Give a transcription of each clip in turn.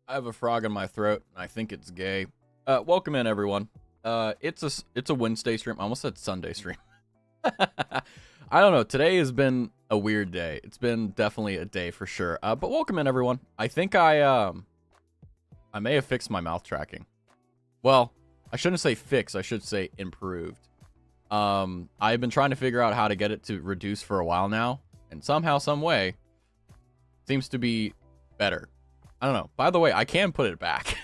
I have a frog in my throat, and I think it's gay. Welcome in, everyone. It's a Wednesday stream. I almost said Sunday stream. I don't know. Today has been a weird day. It's been definitely a day for sure. But welcome in, everyone. I think I may have fixed my mouth tracking. Well, I shouldn't say fix. I should say improved. I've been trying to figure out how to get it to reduce for a while now, and somehow, some way, seems to be better. I don't know. By the way, I can put it back.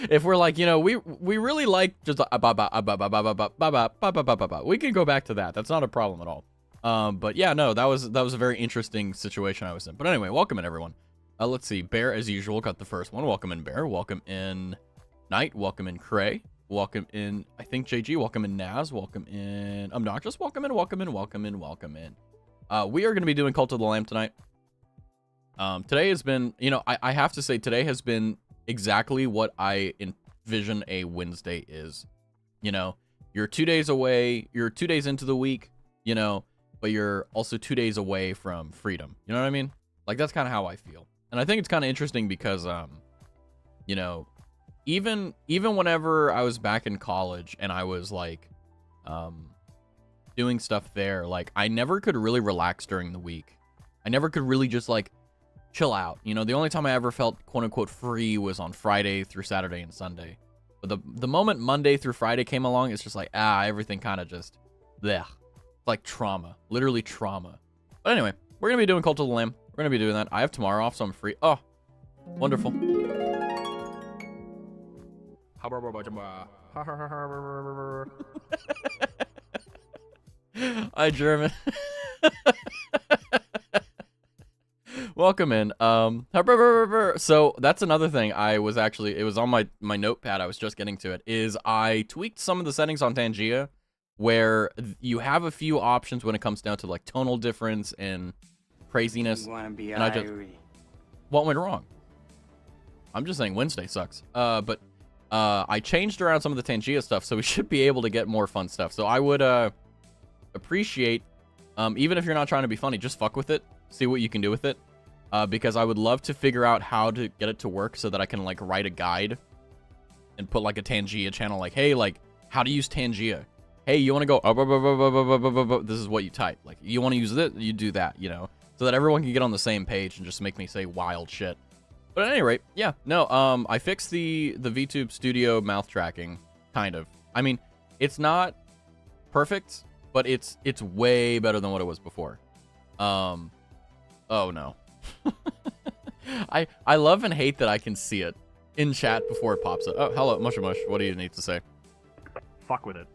If we're like, you know, we really like just we can go back to that. That's not a problem at all. But yeah, no, that was a very interesting situation I was in. But anyway, welcome in, everyone. Let's see. Bear, as usual, got the first one. Welcome in, Bear. Welcome in, Knight. Welcome in, Cray. Welcome in, I think, JG. Welcome in, Naz. Welcome in, Obnoxious. Welcome in, welcome in, welcome in, welcome in. We are going to be doing Cult of the Lamb tonight. Today has been, you know, I have to say today has been exactly what I envision a Wednesday is. You know, you're 2 days away, you're 2 days into the week, you know, but you're also 2 days away from freedom. You know what I mean? Like, that's kind of how I feel. And I think it's kind of interesting because, you know, even whenever I was back in college and I was like, doing stuff there, like, I never could really relax during the week. I never could really just like chill out. You know, the only time I ever felt quote unquote free was on Friday through Saturday and Sunday. But the moment Monday through Friday came along, it's just like, everything kind of just, bleh. It's like trauma, literally trauma. But anyway, we're going to be doing Cult of the Lamb. We're going to be doing that. I have tomorrow off, so I'm free. Oh, wonderful. Hi, German. Welcome in. So that's another thing I was actually, it was on my notepad, I was just getting to it, is I tweaked some of the settings on Tangia where you have a few options when it comes down to like tonal difference and craziness. And I just, what went wrong? I'm just saying Wednesday sucks. But I changed around some of the Tangia stuff, so we should be able to get more fun stuff. So I would appreciate, even if you're not trying to be funny, just fuck with it. See what you can do with it. Because I would love to figure out how to get it to work so that I can like write a guide and put like a Tangia channel, like, hey, like, how to use Tangia. Hey, you want to go, this is what you type. Like, you want to use this, you do that, you know, so that everyone can get on the same page and just make me say wild shit. But at any rate, yeah, no, I fixed the VTube Studio mouth tracking, kind of. I mean, it's not perfect, but it's way better than what it was before. Oh no. I love and hate that I can see it in chat before it pops up. Oh, hello, Musha Mush. What do you need to say? Fuck with it.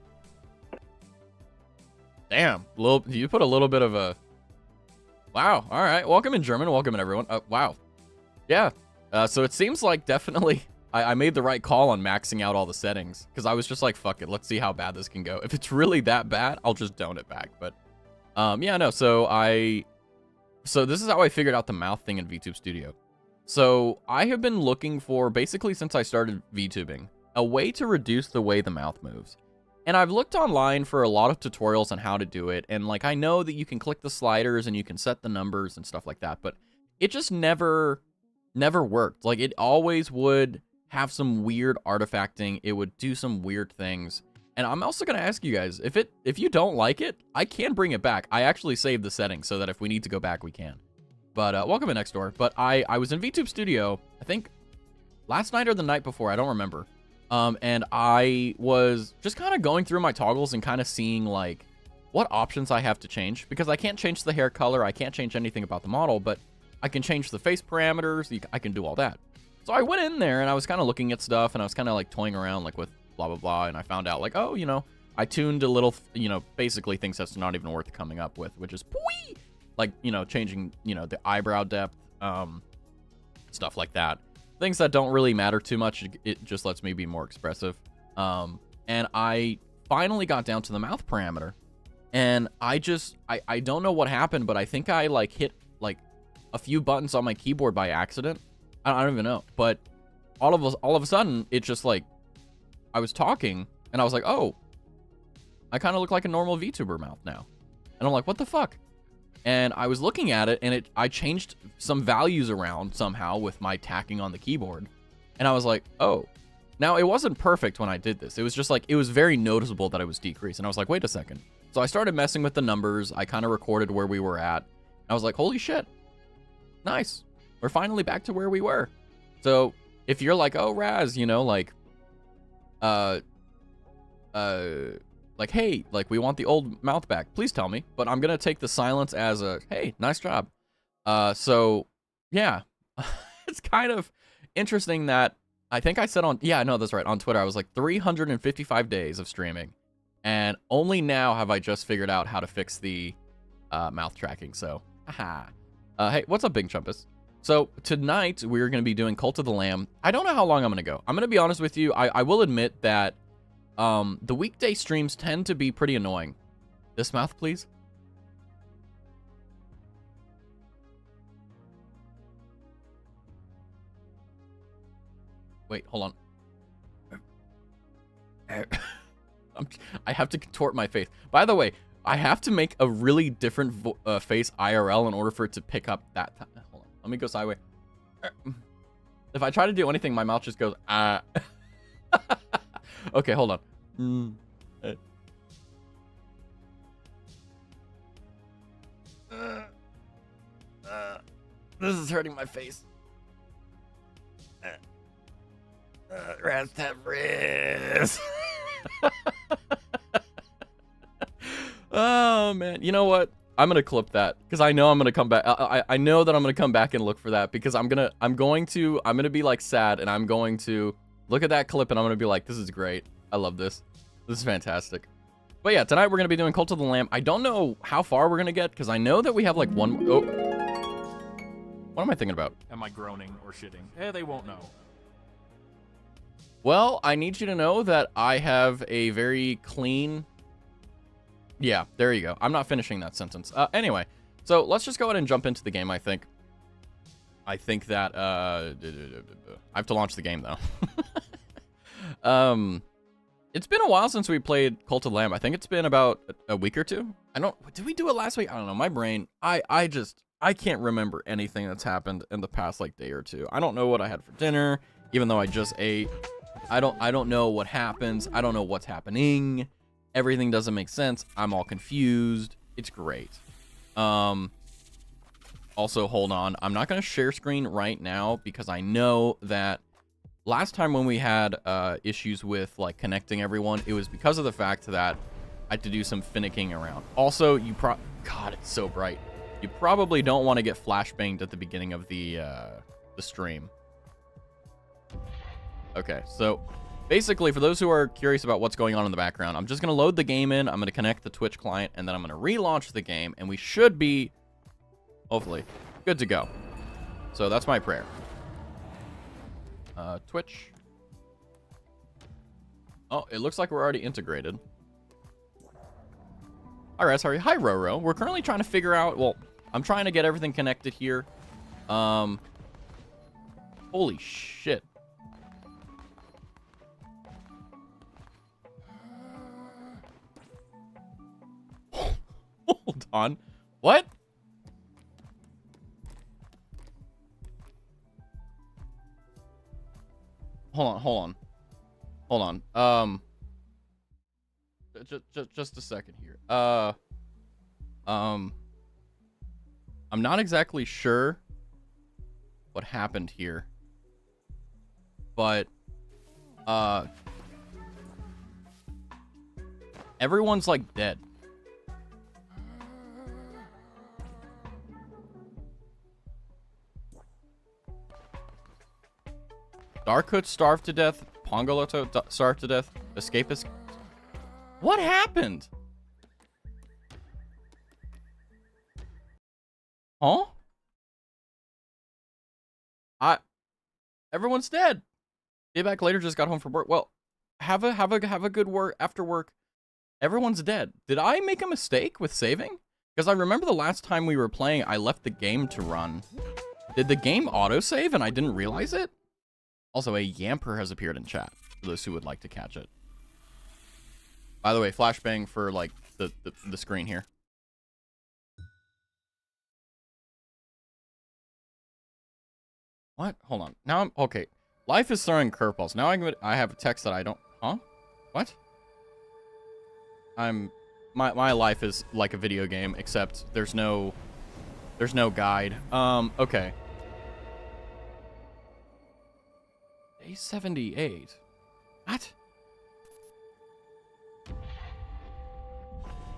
Damn, you put a little bit of a... Wow, all right. Welcome in, German. Welcome in, everyone. Wow. Yeah, so it seems like definitely I made the right call on maxing out all the settings, because I was just like, fuck it, let's see how bad this can go. If it's really that bad, I'll just done it back. But yeah, no, so this is how I figured out the mouth thing in VTube Studio. So I have been looking for, basically since I started VTubing, a way to reduce the way the mouth moves. And I've looked online for a lot of tutorials on how to do it. And like, I know that you can click the sliders and you can set the numbers and stuff like that, but it just never worked. Like, it always would have some weird artifacting. It would do some weird things. And I'm also going to ask you guys, if you don't like it, I can bring it back. I actually saved the settings so that if we need to go back, we can. But welcome in next door. But I was in VTube Studio, I think last night or the night before, I don't remember. And I was just kind of going through my toggles and kind of seeing like what options I have to change, because I can't change the hair color. I can't change anything about the model, but I can change the face parameters. I can do all that. So I went in there and I was kind of looking at stuff, and I was kind of like toying around like with blah, blah, blah. And I found out like, oh, you know, I tuned a little, you know, basically things that's not even worth coming up with, which is like, you know, changing, you know, the eyebrow depth, stuff like that. Things that don't really matter too much. It just lets me be more expressive. And I finally got down to the mouth parameter, and I don't know what happened, but I think I like hit like a few buttons on my keyboard by accident. I don't even know, but all of a sudden it just like, I was talking and I was like, oh, I kind of look like a normal VTuber mouth now. And I'm like, what the fuck? And I was looking at it, and I changed some values around somehow with my tacking on the keyboard. And I was like, oh. Now, it wasn't perfect when I did this. It was just like, it was very noticeable that it was decreased. And I was like, wait a second. So I started messing with the numbers. I kind of recorded where we were at. I was like, holy shit. Nice. We're finally back to where we were. So if you're like, oh, Raz, you know, like, hey, like, we want the old mouth back, please tell me. But I'm going to take the silence as a, hey, nice job. So, yeah. It's kind of interesting that I think I said on, yeah, no, that's right. On Twitter, I was like 355 days of streaming. And only now have I just figured out how to fix the mouth tracking. So, haha. Hey, what's up, Big Chumpus? So tonight we're going to be doing Cult of the Lamb. I don't know how long I'm going to go. I'm going to be honest with you. I will admit that the weekday streams tend to be pretty annoying. This mouth, please. Wait, hold on. I have to contort my face. By the way, I have to make a really different face IRL in order for it to pick up that time. Hold on. Let me go sideways. If I try to do anything, my mouth just goes, ah. Okay, hold on. This is hurting my face. Raztavi. Oh man, you know what? I'm gonna clip that because I know I'm gonna come back. I know that I'm gonna come back and look for that because I'm gonna be like sad and I'm going to look at that clip and I'm gonna be like, this is great. I love this. This is fantastic. But yeah, tonight we're gonna be doing Cult of the Lamb. I don't know how far we're gonna get because I know that we have like one. Oh, what am I thinking about? Am I groaning or shitting? They won't know. Well, I need you to know that I have a very clean... Yeah, there you go. I'm not finishing that sentence. Anyway, so let's just go ahead and jump into the game, I think. I think that... I have to launch the game, though. It's been a while since we played Cult of the Lamb. I think it's been about a week or two. Did we do it last week? I don't know. My brain... I can't remember anything that's happened in the past, like, day or two. I don't know what I had for dinner, even though I just ate... I don't know what happens. I don't know what's happening. Everything doesn't make sense. I'm all confused. It's great. Also, hold on. I'm not going to share screen right now because I know that last time when we had issues with like connecting everyone, it was because of the fact that I had to do some finicking around. Also, God, it's so bright. You probably don't want to get flashbanged at the beginning of the stream. Okay, so basically, for those who are curious about what's going on in the background, I'm just going to load the game in, I'm going to connect the Twitch client, and then I'm going to relaunch the game, and we should be, hopefully, good to go. So that's my prayer. Twitch. Oh, it looks like we're already integrated. All right, sorry. Hi, Roro. We're currently trying to figure out, well, I'm trying to get everything connected here. Holy shit. Hold on. What? Hold on. Just a second here. I'm not exactly sure what happened here, but everyone's like dead. Darkhood starved to death. Pongoloto starved to death. Escapist. What happened? Huh? Everyone's dead. Day back later just got home from work. Well, have a good work after work. Everyone's dead. Did I make a mistake with saving? Because I remember the last time we were playing, I left the game to run. Did the game autosave and I didn't realize it? Also, a Yamper has appeared in chat, for those who would like to catch it. By the way, flashbang for, like, the screen here. What? Hold on. Now I'm... Okay. Life is throwing curveballs. Now I have a text that I don't... Huh? What? My life is like a video game, except there's no guide. Okay. Day 78. What?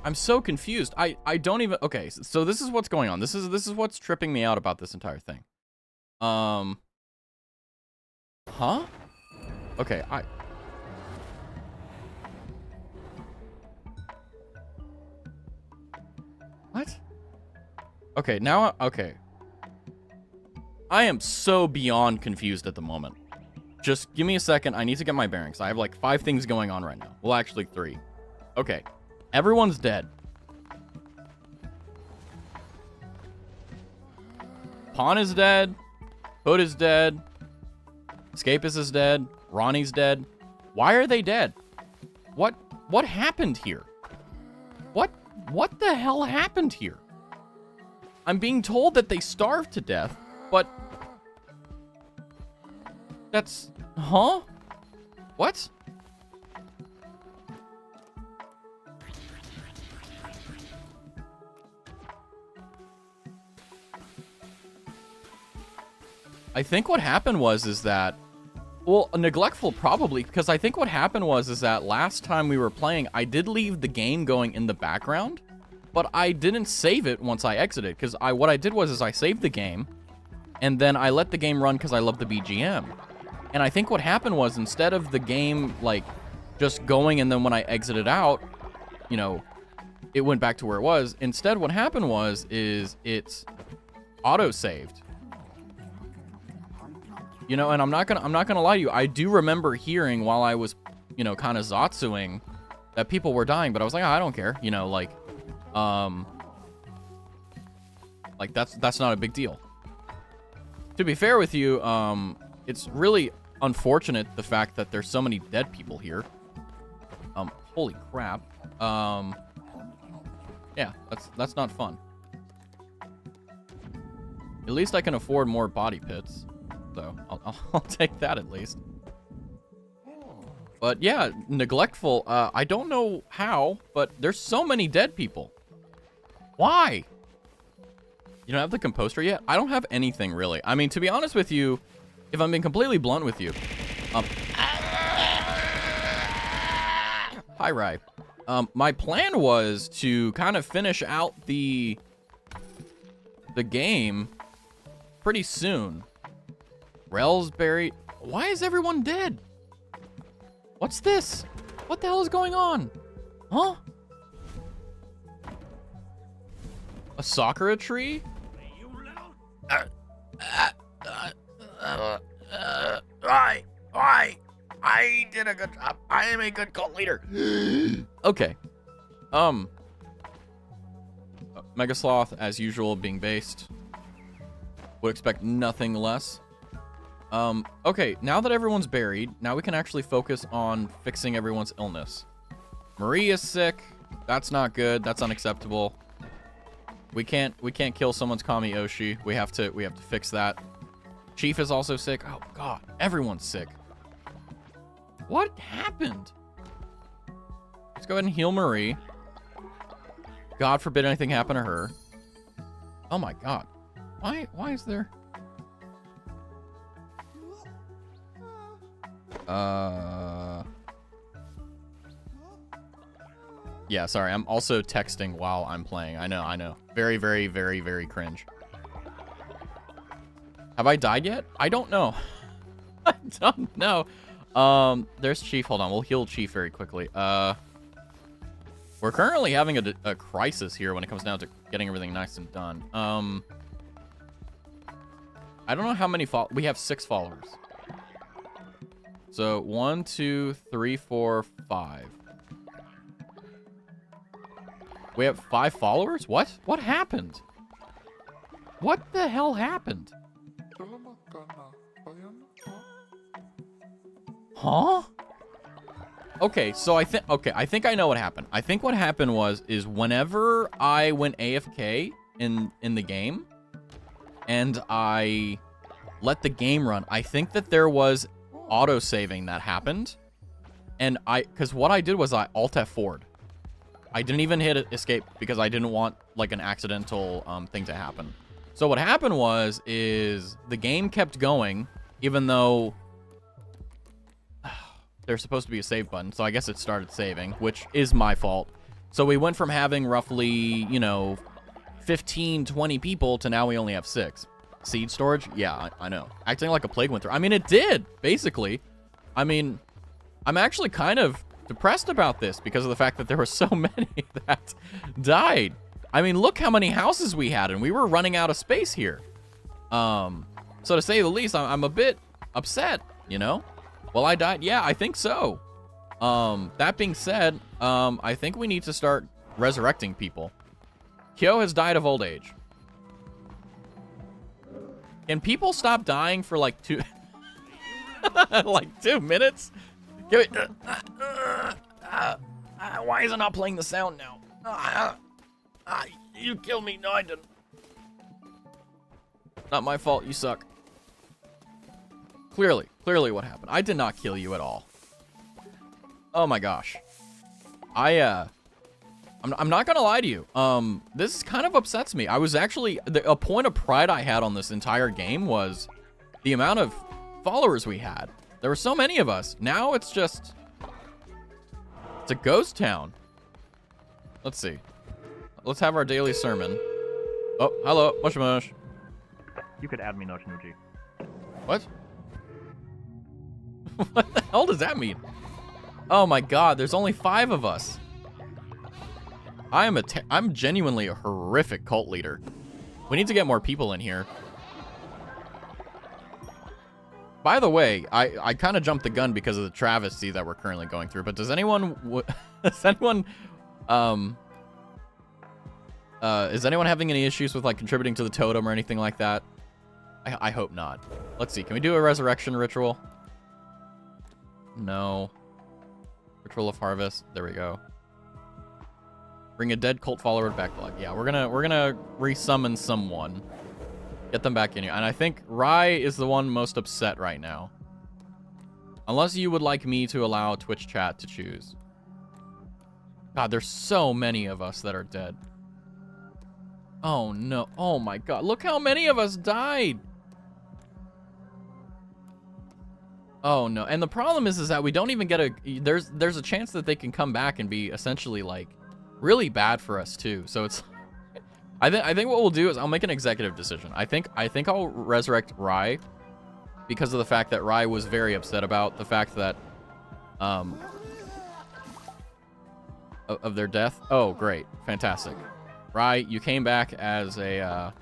I'm so confused. I don't even... Okay, so this is what's going on. This is what's tripping me out about this entire thing. Huh? Okay, What? Okay, now... Okay. I am so beyond confused at the moment. Just give me a second. I need to get my bearings. I have like 5 things going on right now. Well, actually 3. Okay. Everyone's dead. Pawn is dead. Hood is dead. Escapist is dead. Ronnie's dead. Why are they dead? What happened here? What the hell happened here? I'm being told that they starved to death, but... That's... Huh? What? I think what happened is that... Well, neglectful probably, because I think what happened is that last time we were playing, I did leave the game going in the background, but I didn't save it once I exited, because what I did was I saved the game, and then I let the game run because I love the BGM. And I think what happened was, instead of the game, like, just going and then when I exited out, you know, it went back to where it was. Instead, what happened is it's auto-saved. You know, and I'm not gonna lie to you. I do remember hearing while I was, you know, kind of Zatsuing that people were dying, but I was like, oh, I don't care. You know, like that's not a big deal. To be fair with you, it's really unfortunate the fact that there's so many dead people here. Holy crap. Yeah, that's not fun. At least I can afford more body pits. So I'll take that at least. But yeah, neglectful. I don't know how, but there's so many dead people. Why? You don't have the composter yet? I don't have anything really. I mean, to be honest with you, if I'm being completely blunt with you, hi Rai. My plan was to kind of finish out the game pretty soon. Rel's buried. Why is everyone dead? What's this? What the hell is going on? Huh? A Sakura tree? I did a good job. I am a good cult leader. Okay. Mega Sloth, as usual, being based. Would expect nothing less. Okay, now that everyone's buried, now we can actually focus on fixing everyone's illness. Marie is sick. That's not good. That's unacceptable. We can't kill someone's Kami Oshi. We have to fix that. Chief is also sick. Oh god, everyone's sick. What happened? Let's go ahead and heal Marie. God forbid anything happen to her. Oh my god. Why is there... Yeah, sorry. I'm also texting while I'm playing. I know. Very, very, very, very cringe. Have I died yet? I don't know. I don't know. There's Chief. Hold on. We'll heal Chief very quickly. We're currently having a crisis here when it comes down to getting everything nice and done. I don't know how many we have 6 followers. So 1, 2, 3, 4, 5. We have 5 followers? What? What happened? What the hell happened? Huh? Okay, so I think I know what happened. I think what happened is whenever I went AFK in the game and I let the game run, I think that there was auto-saving that happened. And because what I did was I Alt F4'd. I didn't even hit escape because I didn't want like an accidental thing to happen. So what happened is the game kept going, even though there's supposed to be a save button. So I guess it started saving, which is my fault. So we went from having roughly, you know, 15, 20 people to now we only have 6. Seed storage? Yeah, I know. Acting like a plague went through. I mean, it did, basically. I mean, I'm actually kind of depressed about this because of the fact that there were so many that died. I mean, look how many houses we had, and we were running out of space here. So to say the least, I'm a bit upset, you know? Well, I died. Yeah, I think so. That being said, I think we need to start resurrecting people. Kyo has died of old age. Can people stop dying for like 2 like 2 minutes? Give it. Why is it not playing the sound now? You killed me. No, I didn't. Not my fault. You suck. Clearly what happened. I did not kill you at all. Oh my gosh. I'm not gonna lie to you. This kind of upsets me. I was actually, a point of pride I had on this entire game was the amount of followers we had. There were so many of us. Now it's a ghost town. Let's see. Let's have our daily sermon. Oh, hello, mush mush. You could add me no Shnuji. What? What the hell does that mean? Oh my god, there's only 5 of us. I'm genuinely a horrific cult leader. We need to get more people in here. By the way, I kind of jumped the gun because of the travesty that we're currently going through, but does anyone is anyone having any issues with like contributing to the totem or anything like that? I hope not. Let's see, can we do a resurrection ritual? No. Ritual of harvest. There we go. Bring a dead cult follower back to life. Yeah, we're gonna resummon someone. Get them back in here. And I think Rai is the one most upset right now. Unless you would like me to allow Twitch chat to choose. God, there's so many of us that are dead. Oh no. Oh my god. Look how many of us died. Oh no. And the problem is that we don't even get there's a chance that they can come back and be essentially like really bad for us too. So it's I think what we'll do is I'll make an executive decision. I think I'll resurrect Rai because of the fact that Rai was very upset about the fact that of their death. Oh, great. Fantastic. Rai, you came back as a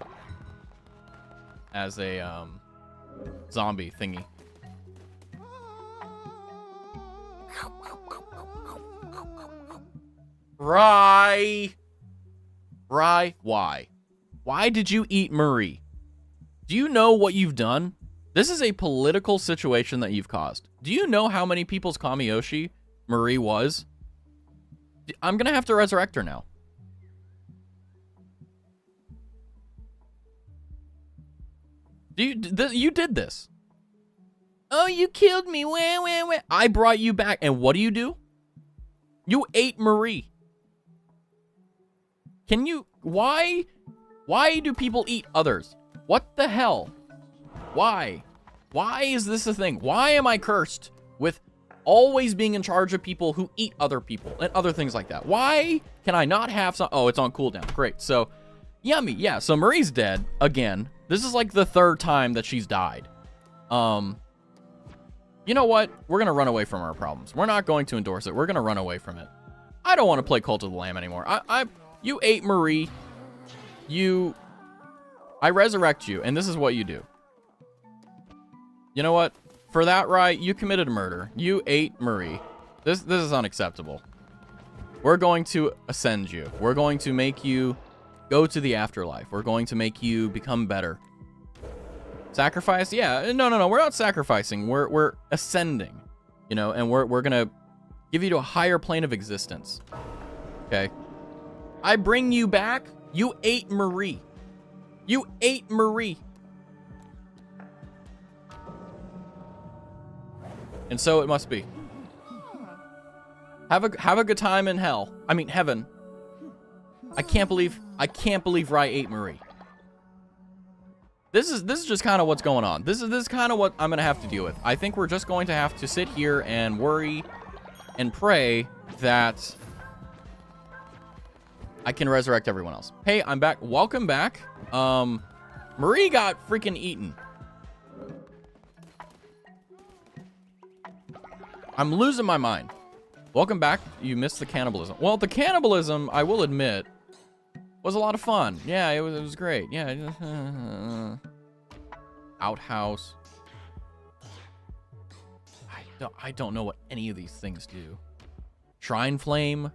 zombie thingy. Rai, why? Why did you eat Marie? Do you know what you've done? This is a political situation that you've caused. Do you know how many people's Kamiyoshi Marie was? I'm gonna have to resurrect her now. You did this. Oh, you killed me. Wah, wah, wah. I brought you back. And what do? You ate Marie. Can you... Why do people eat others? What the hell? Why? Why is this a thing? Why am I cursed with always being in charge of people who eat other people and other things like that? Why can I not have some... Oh, it's on cooldown. Great. So, yummy. Yeah, so Marie's dead again. This is like the 3rd time that she's died. You know what? We're going to run away from our problems. We're not going to endorse it. We're going to run away from it. I don't want to play Cult of the Lamb anymore. You ate Marie. I resurrect you, and this is what you do. You know what? For that, right, you committed a murder. You ate Marie. This is unacceptable. We're going to ascend you. We're going to make you go to the afterlife. We're going to make you become better. Sacrifice? Yeah. No. We're not sacrificing. We're ascending. You know, and we're gonna give you to a higher plane of existence. Okay. I bring you back. You ate Marie. You ate Marie. And so it must be. Have a good time in hell. I mean, heaven. I can't believe Rye ate Marie. This is just kind of what's going on. This is kind of what I'm going to have to deal with. I think we're just going to have to sit here and worry and pray that I can resurrect everyone else. Hey, I'm back. Welcome back. Marie got freaking eaten. I'm losing my mind. Welcome back. You missed the cannibalism. Well, the cannibalism, I will admit, was a lot of fun. Yeah, it was great. Yeah. Outhouse. I don't know what any of these things do. Shrine flame.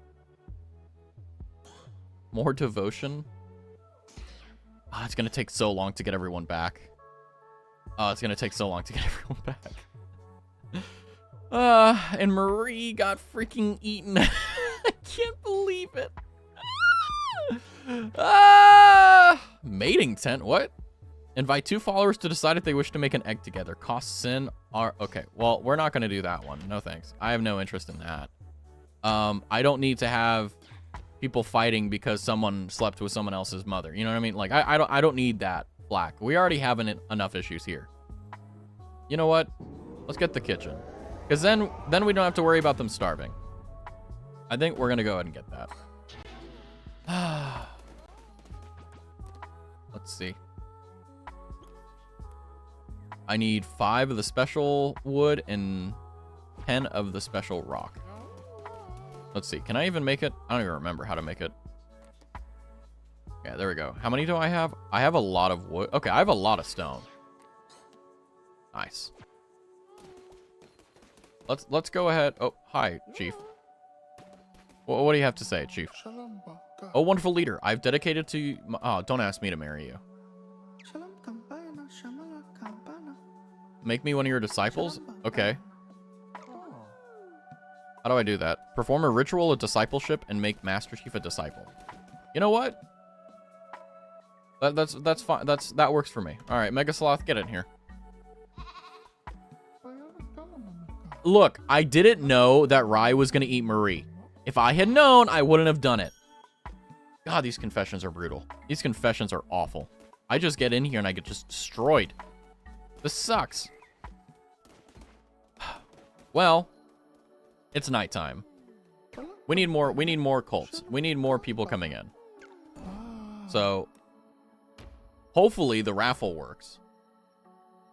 More devotion. Oh, it's gonna take so long to get everyone back. Oh, it's gonna take so long to get everyone back. And Marie got freaking eaten. I can't believe it. Mating tent, what? Invite 2 followers to decide if they wish to make an egg together. Cost sin are okay. Well, we're not gonna do that one. No thanks. I have no interest in that. I don't need to have people fighting because someone slept with someone else's mother. You know what I mean? Like I don't need that flack. We already have enough issues here. You know what? Let's get the kitchen. Because then we don't have to worry about them starving. I think we're gonna go ahead and get that. Let's see. I need 5 of the special wood and 10 of the special rock. Let's see. Can I even make it? I don't even remember how to make it. Yeah, there we go. How many do I have? I have a lot of wood. Okay, I have a lot of stone. Nice. Let's go ahead. Oh, hi, Chief. What do you have to say, Chief? Oh, wonderful leader. I've dedicated to you. Oh, don't ask me to marry you. Make me one of your disciples? Okay. How do I do that? Perform a ritual of discipleship and make Master Chief a disciple. You know what? That's fine. That works for me. All right, Mega Sloth, get in here. Look, I didn't know that Rye was gonna eat Marie. If I had known, I wouldn't have done it. God, these confessions are brutal. These confessions are awful. I just get in here and I get just destroyed. This sucks. Well, it's nighttime. We need more cults. We need more people coming in. So, hopefully the raffle works.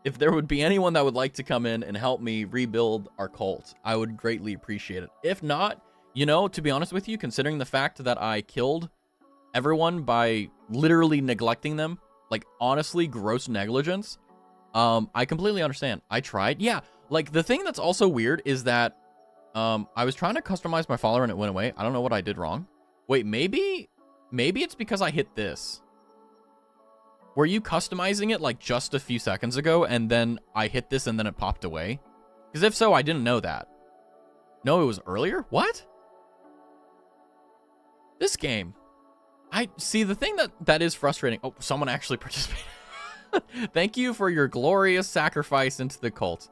If there would be anyone that would like to come in and help me rebuild our cult, I would greatly appreciate it. If not, you know, to be honest with you, considering the fact that I killed everyone by literally neglecting them, like honestly gross negligence, I completely understand. I tried. Yeah, like the thing that's also weird is that I was trying to customize my follower and it went away. I don't know what I did wrong. Wait, maybe it's because I hit this. Were you customizing it like just a few seconds ago and then I hit this and then it popped away? Because if so, I didn't know that. No, it was earlier? What? This game. I see the thing that is frustrating. Oh, someone actually participated. Thank you for your glorious sacrifice into the cult.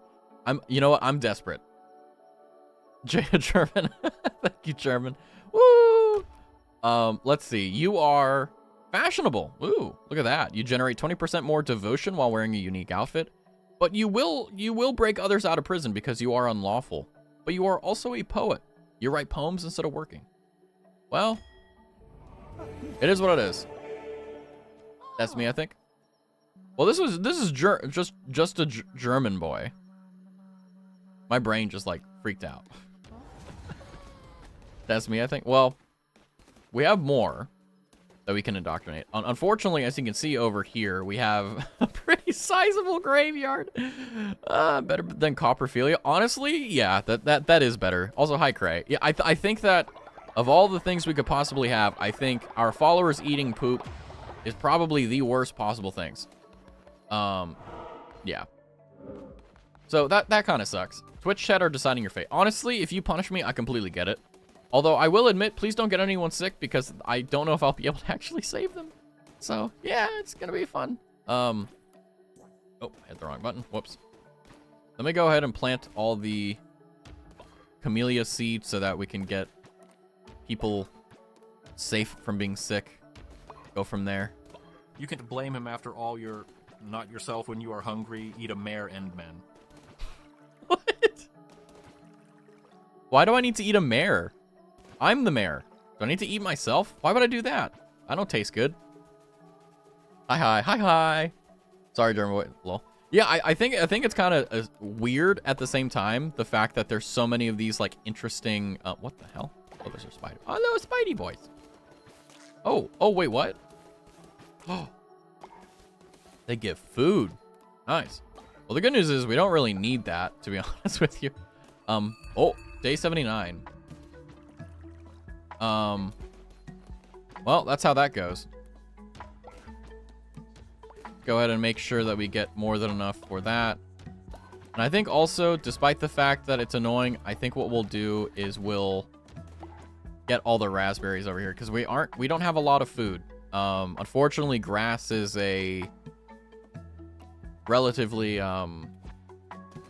You know what? I'm desperate. German. Thank you, German. Woo! Let's see. You are fashionable. Ooh, look at that. You generate 20% more devotion while wearing a unique outfit. But you will break others out of prison because you are unlawful. But you are also a poet. You write poems instead of working. Well, it is what it is. That's me, I think. Well, this is just a German boy. My brain just like freaked out. That's me, I think. Well, we have more that we can indoctrinate. Unfortunately, as you can see over here, we have a pretty sizable graveyard. Better than Copperphilia. Honestly, yeah, that is better. Also, hi, Cray. Yeah, I think that of all the things we could possibly have, I think our followers eating poop is probably the worst possible things. Yeah. So that kind of sucks. Twitch chat are deciding your fate. Honestly, if you punish me, I completely get it. Although I will admit, please don't get anyone sick because I don't know if I'll be able to actually save them. So yeah, it's gonna be fun. Oh, I hit the wrong button. Whoops. Let me go ahead and plant all the camellia seeds so that we can get people safe from being sick. Go from there. You can blame him after all your, not yourself when you are hungry, eat a mare and men. What? Why do I need to eat a mare? I'm the mare. Do I need to eat myself? Why would I do that? I don't taste good. Hi. Sorry, German. Wait, lol. Yeah, I think it's kind of weird at the same time, the fact that there's so many of these like interesting. What the hell? Oh, those are Spidey. Oh no, Spidey boys. Oh, wait, what? Oh, they give food. Nice. Well, the good news is we don't really need that, to be honest with you. Oh, day 79. Well, that's how that goes. Go ahead and make sure that we get more than enough for that. And I think also, despite the fact that it's annoying, I think what we'll do is we'll get all the raspberries over here because we don't have a lot of food. Unfortunately, grass is a relatively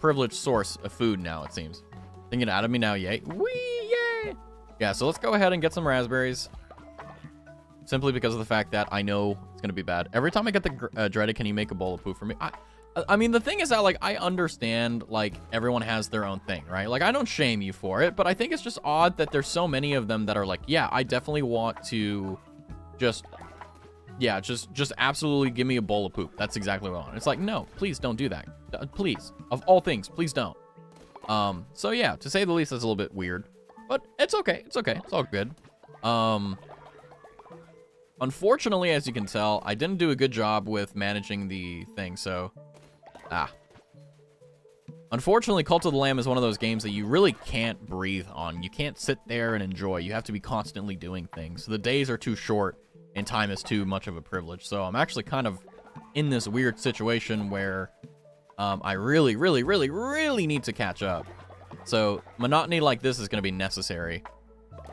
privileged source of food now, it seems. Thinking out of me now, yay. Whee, yay! Yeah, so let's go ahead and get some raspberries. Simply because of the fact that I know it's going to be bad. Every time I get the dreaded, can you make a bowl of poo for me? I mean, the thing is that, like, I understand, like, everyone has their own thing, right? Like, I don't shame you for it, but I think it's just odd that there's so many of them that are like, yeah, I definitely want to just absolutely give me a bowl of poop. That's exactly what I want. It's like, no, please don't do that. Please. Of all things, please don't. So yeah, to say the least, that's a little bit weird, but it's okay. It's okay. It's all good. Unfortunately, as you can tell, I didn't do a good job with managing the thing, so... Unfortunately, Cult of the Lamb is one of those games that you really can't breathe on. You can't sit there and enjoy. You have to be constantly doing things. The days are too short, and time is too much of a privilege. So I'm actually kind of in this weird situation where I really, really, really, really need to catch up. So monotony like this is going to be necessary.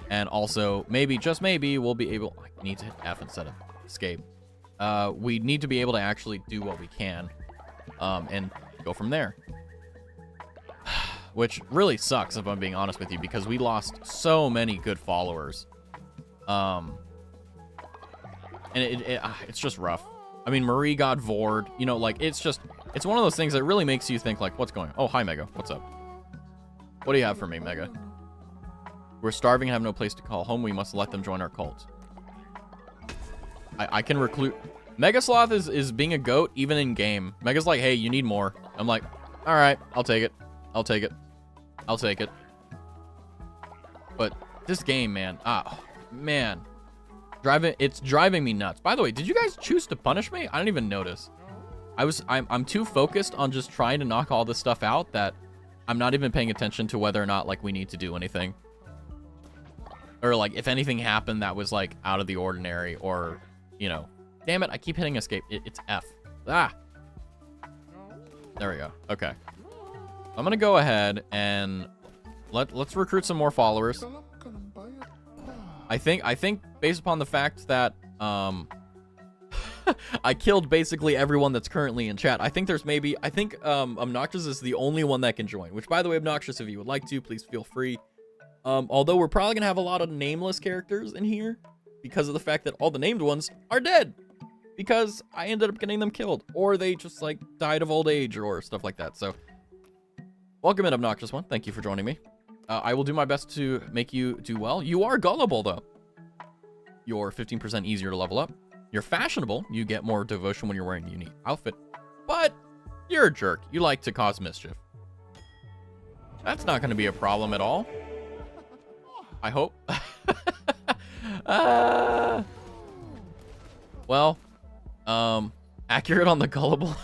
And also, maybe, just maybe, we'll be able... I need to hit F instead of escape. We need to be able to actually do what we can. And go from there. Which really sucks, if I'm being honest with you, because we lost so many good followers. And it's just rough. I mean, Marie got vored. You know, like, it's one of those things that really makes you think, like, what's going on? Oh, hi, Mega. What's up? What do you have for me, Mega? We're starving and have no place to call home. We must let them join our cult. I can recruit... Mega Sloth is being a goat even in game. Mega's like, hey, you need more. I'm like, all right, I'll take it. I'll take it. I'll take it. But this game, man. Man. It's driving me nuts. By the way, did you guys choose to punish me? I didn't even notice. I'm too focused on just trying to knock all this stuff out that I'm not even paying attention to whether or not, like, we need to do anything. Or, like, if anything happened that was, like, out of the ordinary or, you know. Damn it, I keep hitting escape. It's F. There we go. Okay. I'm gonna go ahead and let's recruit some more followers. I think based upon the fact that I killed basically everyone that's currently in chat. I think Obnoxious is the only one that can join, which, by the way, Obnoxious, if you would like to, please feel free. Although we're probably gonna have a lot of nameless characters in here because of the fact that all the named ones are dead because I ended up getting them killed, or they just, like, died of old age or stuff like that. So welcome in, Obnoxious One. Thank you for joining me. I will do my best to make you do well. You are gullible, though. You're 15% easier to level up. You're fashionable. You get more devotion when you're wearing a unique outfit. But you're a jerk. You like to cause mischief. That's not going to be a problem at all. I hope. Well, accurate on the gullible.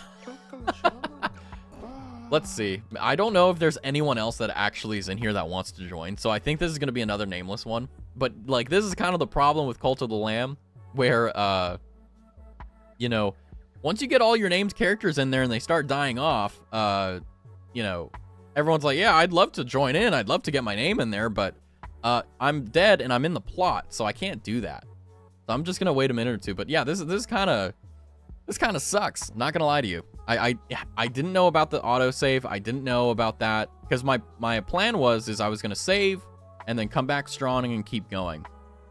Let's see. I don't know if there's anyone else that actually is in here that wants to join. So I think this is going to be another nameless one. But, like, this is kind of the problem with Cult of the Lamb, where, you know, once you get all your named characters in there and they start dying off, you know, everyone's like, yeah, I'd love to join in. I'd love to get my name in there, but I'm dead and I'm in the plot, so I can't do that. So I'm just going to wait a minute or two. But, yeah, this is kind of This kind of sucks. Not gonna lie to you. I didn't know about the autosave. I didn't know about that because my plan was I was gonna save and then come back strong and keep going.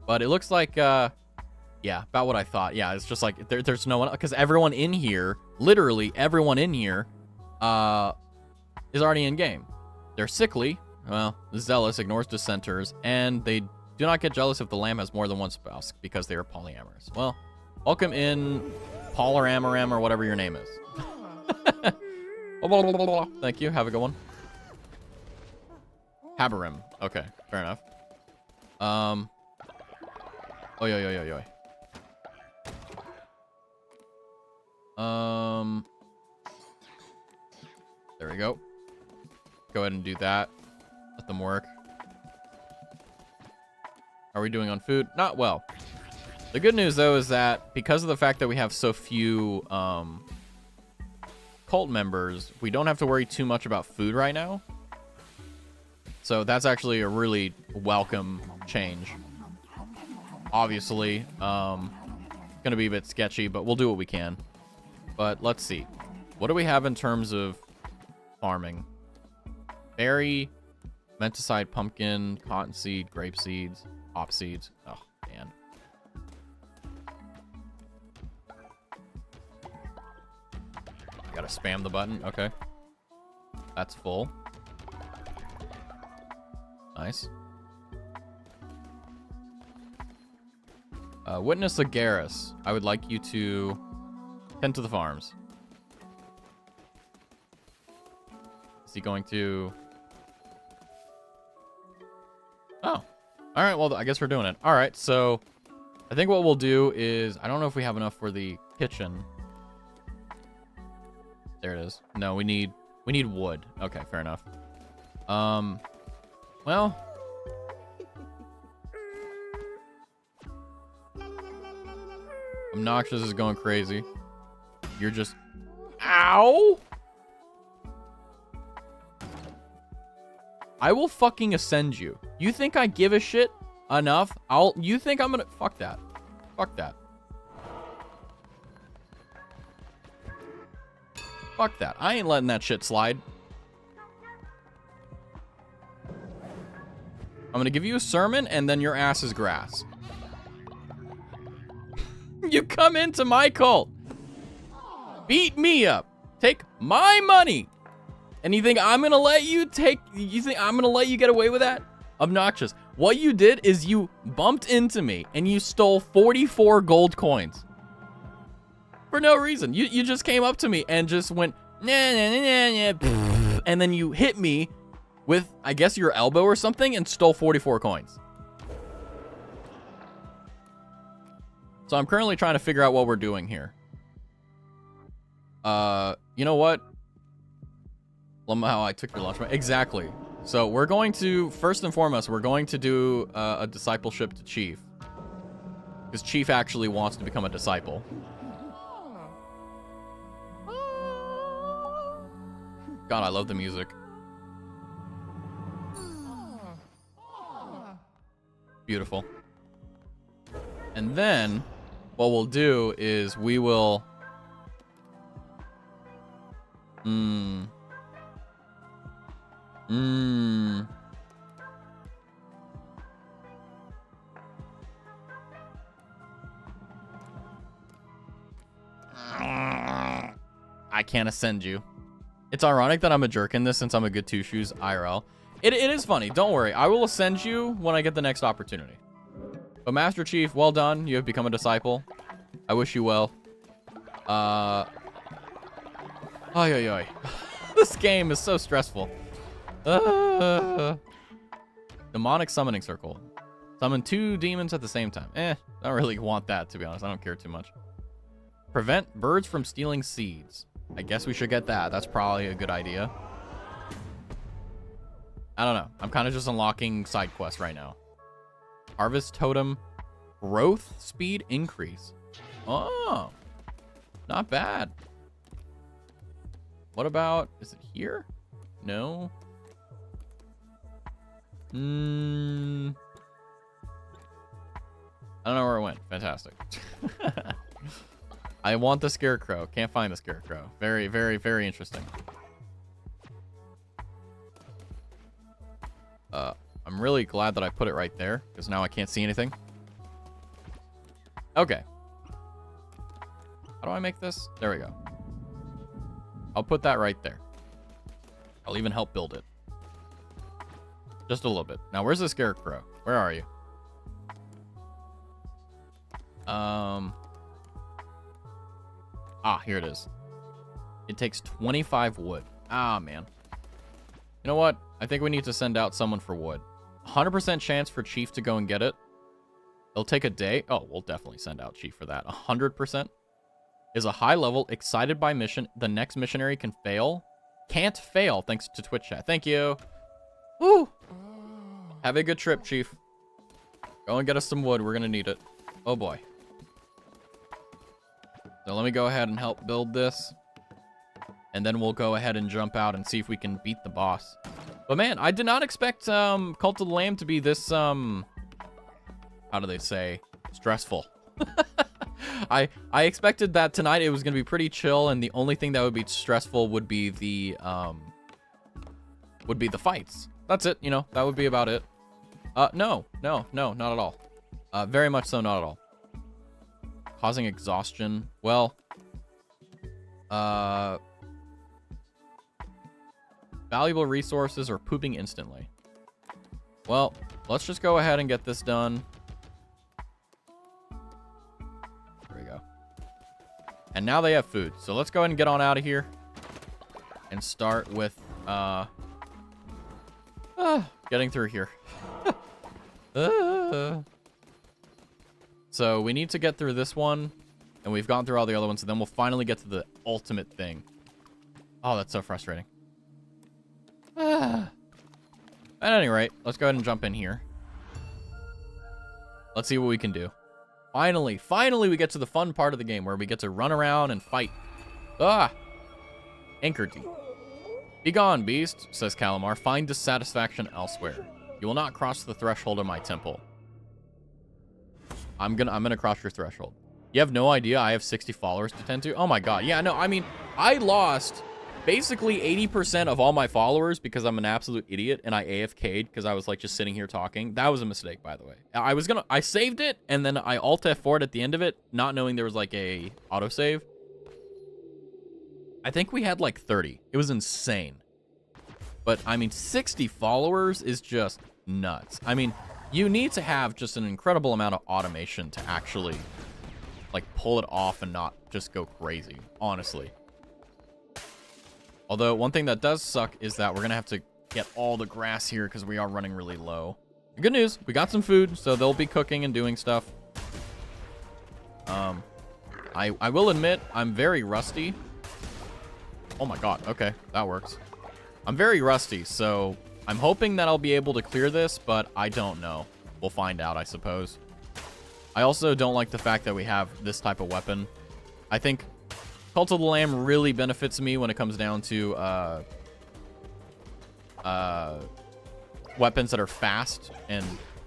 But it looks like yeah, about what I thought. Yeah, it's just like there's no one because everyone in here, literally everyone in here, is already in game. They're sickly. Well, zealous, ignores dissenters, and they do not get jealous if the lamb has more than one spouse because they are polyamorous. Well, welcome in, Paul or Amaram or whatever your name is. Thank you. Have a good one. Habarim. Okay, fair enough. Oh, yo, yo, yo, yo. There we go. Go ahead and do that. Let them work. How are we doing on food? Not well. The good news, though, is that because of the fact that we have so few cult members, we don't have to worry too much about food right now. So that's actually a really welcome change. Obviously, gonna be a bit sketchy, but we'll do what we can. But let's see. What do we have in terms of farming? Berry, menticide, pumpkin, cottonseed, grape seeds, hop seeds. Oh, man. Gotta spam the button. Okay. That's full. Nice. Witness Agaris. I would like you to tend to the farms. Is he going to... Oh. All right, well, I guess we're doing it. All right, so I think what we'll do is... I don't know if we have enough for the kitchen. There it is. No, we need wood. Okay, fair enough. Well... Obnoxious is going crazy. You're just... Ow! I will fucking ascend you. You think I give a shit enough? You think I'm gonna... Fuck that. Fuck that. Fuck that. I ain't letting that shit slide. I'm gonna give you a sermon, and then your ass is grass. You come into my cult. Beat me up. Take my money. And you think I'm gonna let you take... You think I'm gonna let you get away with that? Obnoxious. What you did is you bumped into me, and you stole 44 gold coins. For no reason. You just came up to me and just went... Nah, nah, nah, nah, nah, and then you hit me with, I guess, your elbow or something and stole 44 coins. So I'm currently trying to figure out what we're doing here. You know what? Love how I took your lunch money. Exactly. So we're going to, first and foremost, we're going to do a discipleship to Chief. Because Chief actually wants to become a disciple. God, I love the music. Beautiful. And then what we'll do is we will... I can't ascend you. It's ironic that I'm a jerk in this since I'm a good two shoes IRL. It is funny. Don't worry. I will ascend you when I get the next opportunity. But Master Chief, well done. You have become a disciple. I wish you well. Oy, oy, oy. This game is so stressful. Demonic summoning circle. Summon 2 demons at the same time. I don't really want that, to be honest. I don't care too much. Prevent birds from stealing seeds. I guess we should get that. That's probably a good idea. I don't know. I'm kind of just unlocking side quests right now. Harvest totem. Growth speed increase. Oh. Not bad. What about... Is it here? No. I don't know where it went. Fantastic. I want the scarecrow. Can't find the scarecrow. Very, very, very interesting. I'm really glad that I put it right there, because now I can't see anything. Okay. How do I make this? There we go. I'll put that right there. I'll even help build it. Just a little bit. Now, where's the scarecrow? Where are you? Here it is. It takes 25 wood. Ah, man. You know what? I think we need to send out someone for wood. 100% chance for Chief to go and get it. It'll take a day. Oh, we'll definitely send out Chief for that. 100% is a high level, excited by mission. The next missionary can fail. Can't fail, thanks to Twitch chat. Thank you. Woo! Have a good trip, Chief. Go and get us some wood. We're going to need it. Oh, boy. So let me go ahead and help build this. And then we'll go ahead and jump out and see if we can beat the boss. But, man, I did not expect Cult of the Lamb to be this, how do they say, stressful. I expected that tonight it was going to be pretty chill, and the only thing that would be stressful would be the fights. That's it, you know, that would be about it. No, not at all. Very much so, not at all. Causing exhaustion. Well, valuable resources or pooping instantly. Well, let's just go ahead and get this done. There we go. And now they have food. So let's go ahead and get on out of here. And start with, getting through here. So we need to get through this one. And we've gone through all the other ones. And then we'll finally get to the ultimate thing. Oh, that's so frustrating. At any rate, let's go ahead and jump in here. Let's see what we can do. Finally, we get to the fun part of the game where we get to run around and fight. Anchor D. Be gone, beast, says Calamar. Find dissatisfaction elsewhere. You will not cross the threshold of my temple. I'm gonna cross your threshold. You have no idea I have 60 followers to tend to? Oh my god. Yeah, no, I mean, I lost basically 80% of all my followers because I'm an absolute idiot and I AFK'd because I was like just sitting here talking. That was a mistake, by the way. I saved it and then I Alt F4'd at the end of it, not knowing there was like a autosave. I think we had like 30. It was insane. But I mean, 60 followers is just nuts. I mean, you need to have just an incredible amount of automation to actually like pull it off and not just go crazy, honestly. Although, one thing that does suck is that we're going to have to get all the grass here because we are running really low. The good news, we got some food, so they'll be cooking and doing stuff. I will admit, I'm very rusty. Oh my god, okay, that works. I'm very rusty, so I'm hoping that I'll be able to clear this, but I don't know. We'll find out, I suppose. I also don't like the fact that we have this type of weapon. I think Cult of the Lamb really benefits me when it comes down to weapons that are fast and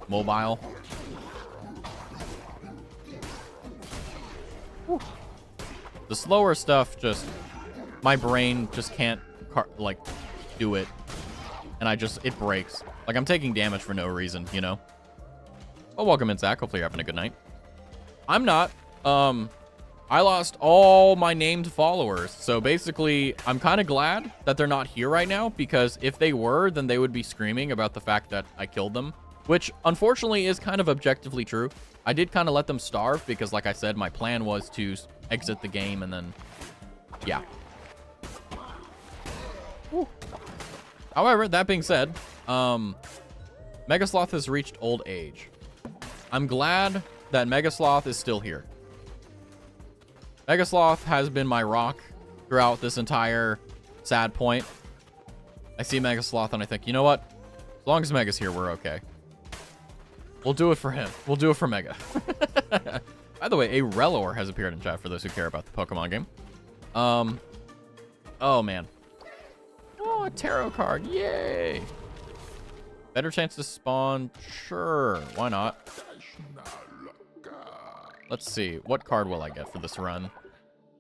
mobile. Whew. The slower stuff, just my brain just can't like do it, and it breaks. Like I'm taking damage for no reason, you know. Well, welcome in, Zach. Hopefully you're having a good night. I'm not. I lost all my named followers. So basically, I'm kind of glad that they're not here right now, because if they were, then they would be screaming about the fact that I killed them, which unfortunately is kind of objectively true. I did kind of let them starve because, like I said, my plan was to exit the game and then, yeah. Whew. However, that being said, Megasloth has reached old age. I'm glad that Megasloth is still here. Megasloth has been my rock throughout this entire sad point. I see Megasloth and I think, you know what? As long as Mega's here, we're okay. We'll do it for him. We'll do it for Mega. By the way, a Relor has appeared in chat for those who care about the Pokemon game. Oh, man. Oh, a tarot card. Yay. Better chance to spawn? Sure. Why not? Let's see. What card will I get for this run?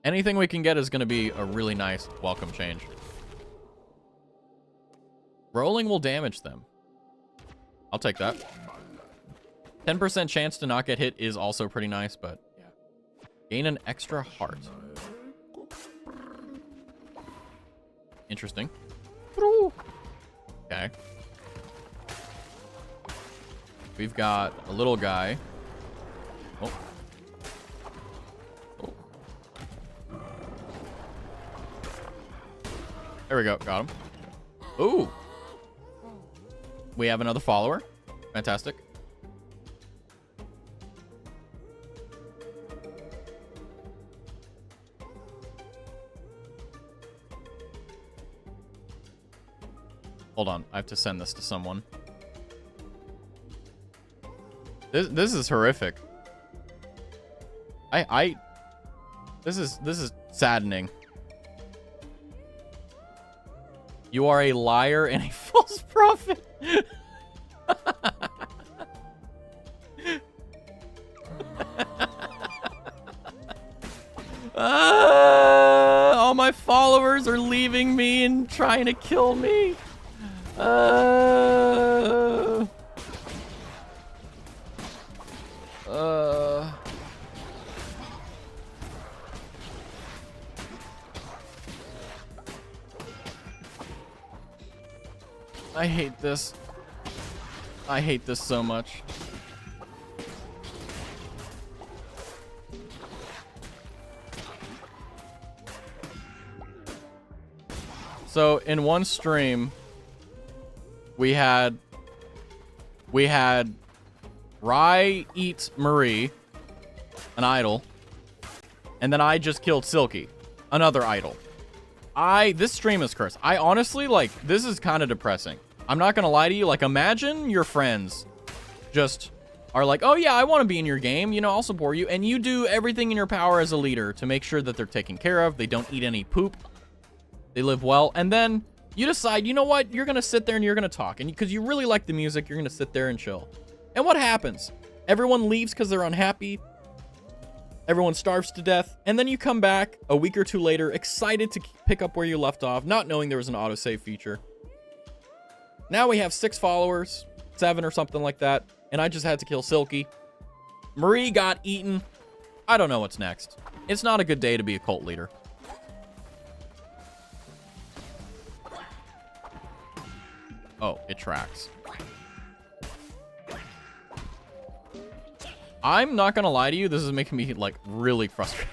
Anything we can get is going to be a really nice welcome change. Rolling will damage them. I'll take that. 10% chance to not get hit is also pretty nice, but yeah. Gain an extra heart. Interesting. Okay. We've got a little guy. Oh. Oh. There we go. Got him. Ooh. We have another follower. Fantastic. Hold on. I have to send this to someone. This is horrific. This is saddening. You are a liar and a false prophet. All my followers are leaving me and trying to kill me. I hate this. I hate this so much. So in one stream, we had Rye eat Marie, an idol, and then I just killed Silky, another idol. This stream is cursed. I honestly, like, this is kind of depressing. I'm not gonna lie to you. Like, imagine your friends just are like, oh yeah, I want to be in your game. You know, I'll support you. And you do everything in your power as a leader to make sure that they're taken care of. They don't eat any poop. They live well. And then you decide, you know what? You're going to sit there and you're going to talk. And because you really like the music, you're going to sit there and chill. And what happens? Everyone leaves because they're unhappy. Everyone starves to death. And then you come back a week or two later, excited to pick up where you left off, not knowing there was an autosave feature. Now we have 6 followers, 7 or something like that. And I just had to kill Silky. Marie got eaten. I don't know what's next. It's not a good day to be a cult leader. Oh, it tracks. I'm not gonna lie to you, this is making me, like, really frustrated.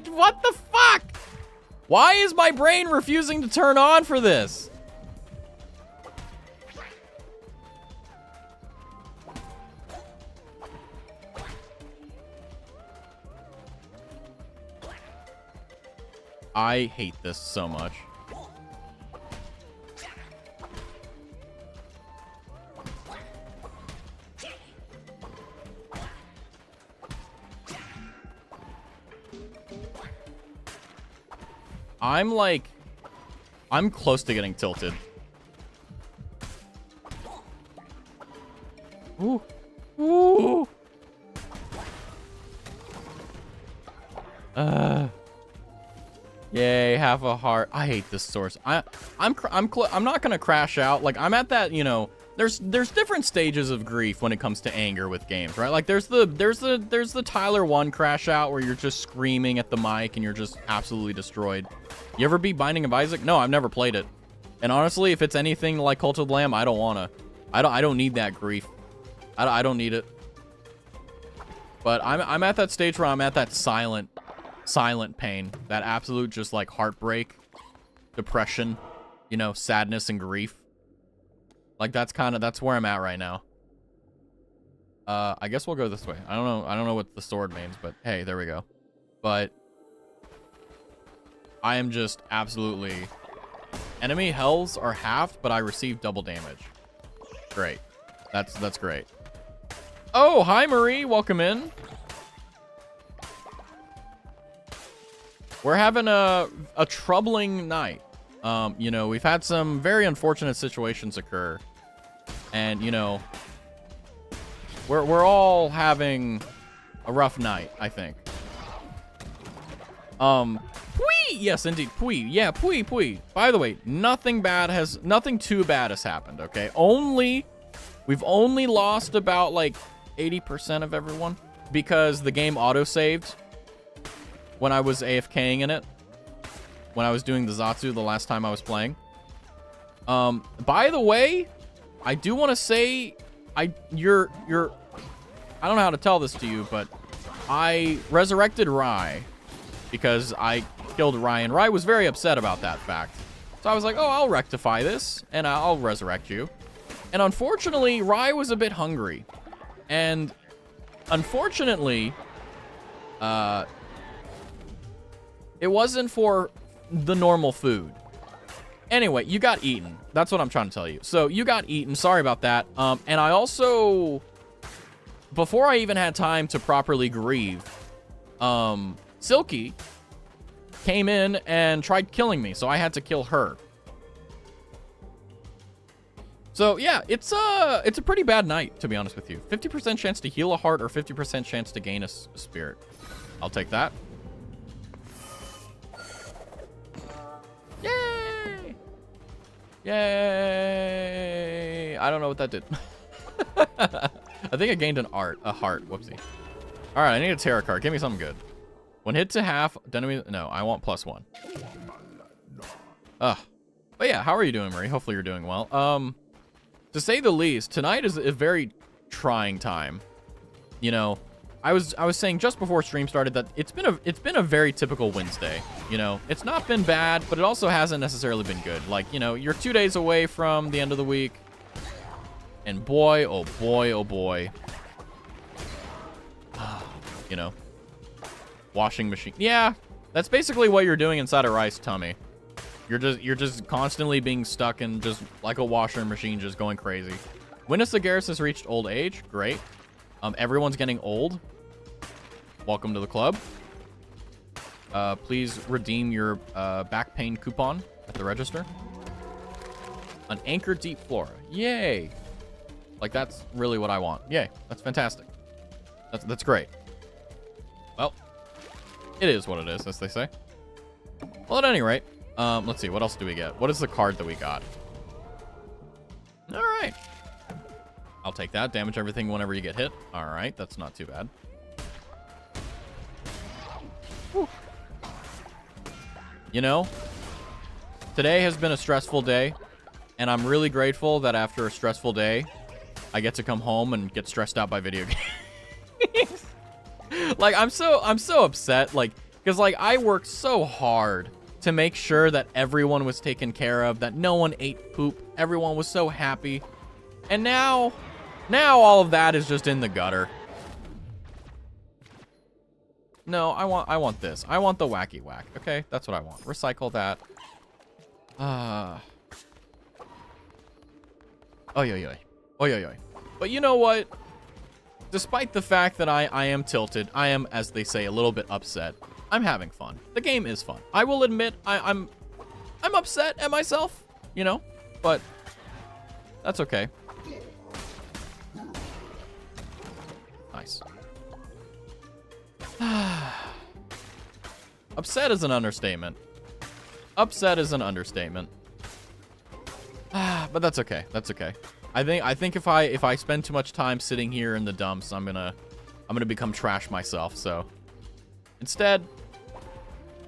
What the fuck? Why is my brain refusing to turn on for this? I hate this so much. I'm close to getting tilted. Ooh. Ooh. Yay, half a heart. I hate this source. I'm not gonna crash out. Like, I'm at that, you know, there's different stages of grief when it comes to anger with games, right? Like, there's the Tyler 1 crash out where you're just screaming at the mic and you're just absolutely destroyed. You ever beat Binding of Isaac? No, I've never played it. And honestly, if it's anything like Cult of the Lamb, I don't wanna. I don't need that grief. I don't need it. But I'm at that stage where I'm at that silent pain, that absolute just like heartbreak, depression, you know, sadness and grief. Like, that's where I'm at right now. I guess we'll go this way. I don't know what the sword means, but hey, there we go. But I am just absolutely, enemy hells are halved, but I receive double damage. Great. That's great. Oh, hi Marie, welcome in. We're having a troubling night. You know, we've had some very unfortunate situations occur. And, you know, we're all having a rough night, I think. Pui! Yes, indeed, Pui. Yeah, Pui, Pui. By the way, nothing too bad has happened, okay? We've only lost about, like, 80% of everyone because the game auto-saved when I was AFKing in it. When I was doing the Zatsu the last time I was playing. By the way, I do want to say, I don't know how to tell this to you, but I resurrected Rai because I killed Rai, and Rai was very upset about that fact. So I was like, oh, I'll rectify this, and I'll resurrect you. And unfortunately, Rai was a bit hungry. And unfortunately, it wasn't for the normal food. Anyway, you got eaten. That's what I'm trying to tell you. So you got eaten. Sorry about that. And I also, before I even had time to properly grieve, Silky came in and tried killing me. So I had to kill her. So yeah, it's a pretty bad night, to be honest with you. 50% chance to heal a heart or 50% chance to gain a spirit. I'll take that. Yay! Yay! I don't know what that did. I think I gained a heart. Whoopsie. All right, I need a tarot card. Give me something good. When hit to half, no, I want +1. Ugh. But yeah, how are you doing, Marie? Hopefully you're doing well. To say the least, tonight is a very trying time. You know, I was saying just before stream started that it's been a very typical Wednesday. You know, it's not been bad, but it also hasn't necessarily been good. Like, you know, you're 2 days away from the end of the week, and boy, oh boy, oh boy, you know, washing machine. Yeah, that's basically what you're doing inside a rice tummy. You're just constantly being stuck in just like a washer machine, just going crazy. Winnis Sagaris has reached old age. Great. Everyone's getting old. Welcome to the club. Please redeem your back pain coupon at the register. An Anchor Deep Flora. Yay. Like, that's really what I want. Yay. That's fantastic. That's great. Well, it is what it is, as they say. Well, at any rate, let's see. What else do we get? What is the card that we got? All right. I'll take that. Damage everything whenever you get hit. All right. That's not too bad. Whew. You know, today has been a stressful day, and I'm really grateful that after a stressful day, I get to come home and get stressed out by video games. Like, I'm so upset, like, because, like, I worked so hard to make sure that everyone was taken care of, that no one ate poop, everyone was so happy, and now all of that is just in the gutter. No, I want this. I want the wacky whack. Okay, that's what I want. Recycle that. Oy, oy, oy. Oy, oy, oy. But you know what? Despite the fact that I am tilted, I am, as they say, a little bit upset. I'm having fun. The game is fun. I will admit I'm upset at myself, you know, but that's okay. Nice. Upset is an understatement. Upset is an understatement. But that's okay. That's okay. I think if I spend too much time sitting here in the dumps, I'm gonna become trash myself. So instead,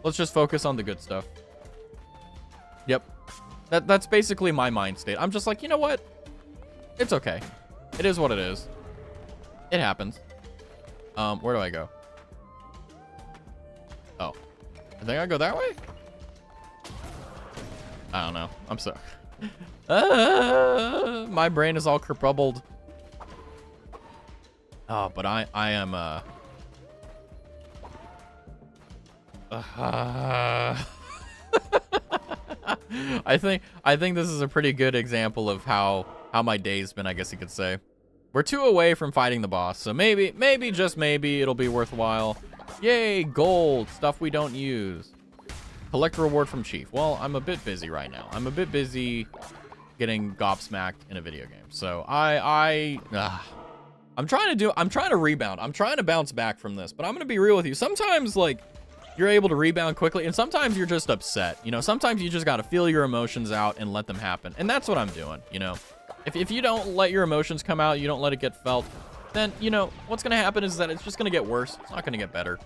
let's just focus on the good stuff. Yep. That's basically my mind state. I'm just like, you know what? It's okay. It is what it is. It happens. Where do I go? Oh. I think I go that way? I don't know. I'm sorry. My brain is all kerpubbled. Oh, but I am I think this is a pretty good example of how my day's been, I guess you could say. We're 2 away from fighting the boss, so maybe just maybe it'll be worthwhile. Yay, gold, stuff we don't use. Collect reward from Chief. Well, I'm a bit busy right now. I'm a bit busy getting gobsmacked in a video game. So I'm trying to rebound. I'm trying to bounce back from this, but I'm gonna be real with you. Sometimes, like, you're able to rebound quickly. And sometimes you're just upset. You know, sometimes you just got to feel your emotions out and let them happen. And that's what I'm doing, you know. If you don't let your emotions come out, you don't let it get felt, then, you know, what's going to happen is that it's just going to get worse. It's not going to get better.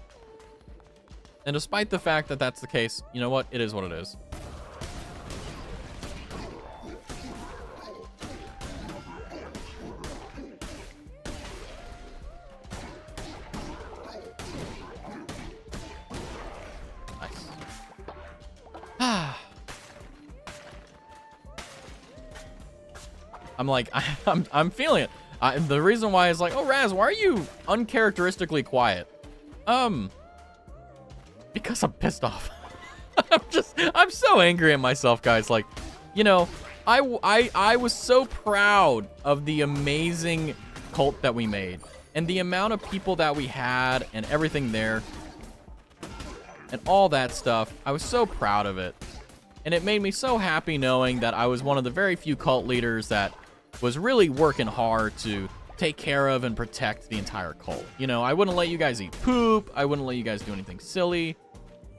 And despite the fact that that's the case, you know what? It is what it is. I'm like, I'm feeling it. The reason why is like, oh, Raz, why are you uncharacteristically quiet? Because I'm pissed off. I'm so angry at myself, guys. Like, you know, I was so proud of the amazing cult that we made and the amount of people that we had and everything there and all that stuff. I was so proud of it. And it made me so happy knowing that I was one of the very few cult leaders that was really working hard to take care of and protect the entire cult. You know, I wouldn't let you guys eat poop. I wouldn't let you guys do anything silly.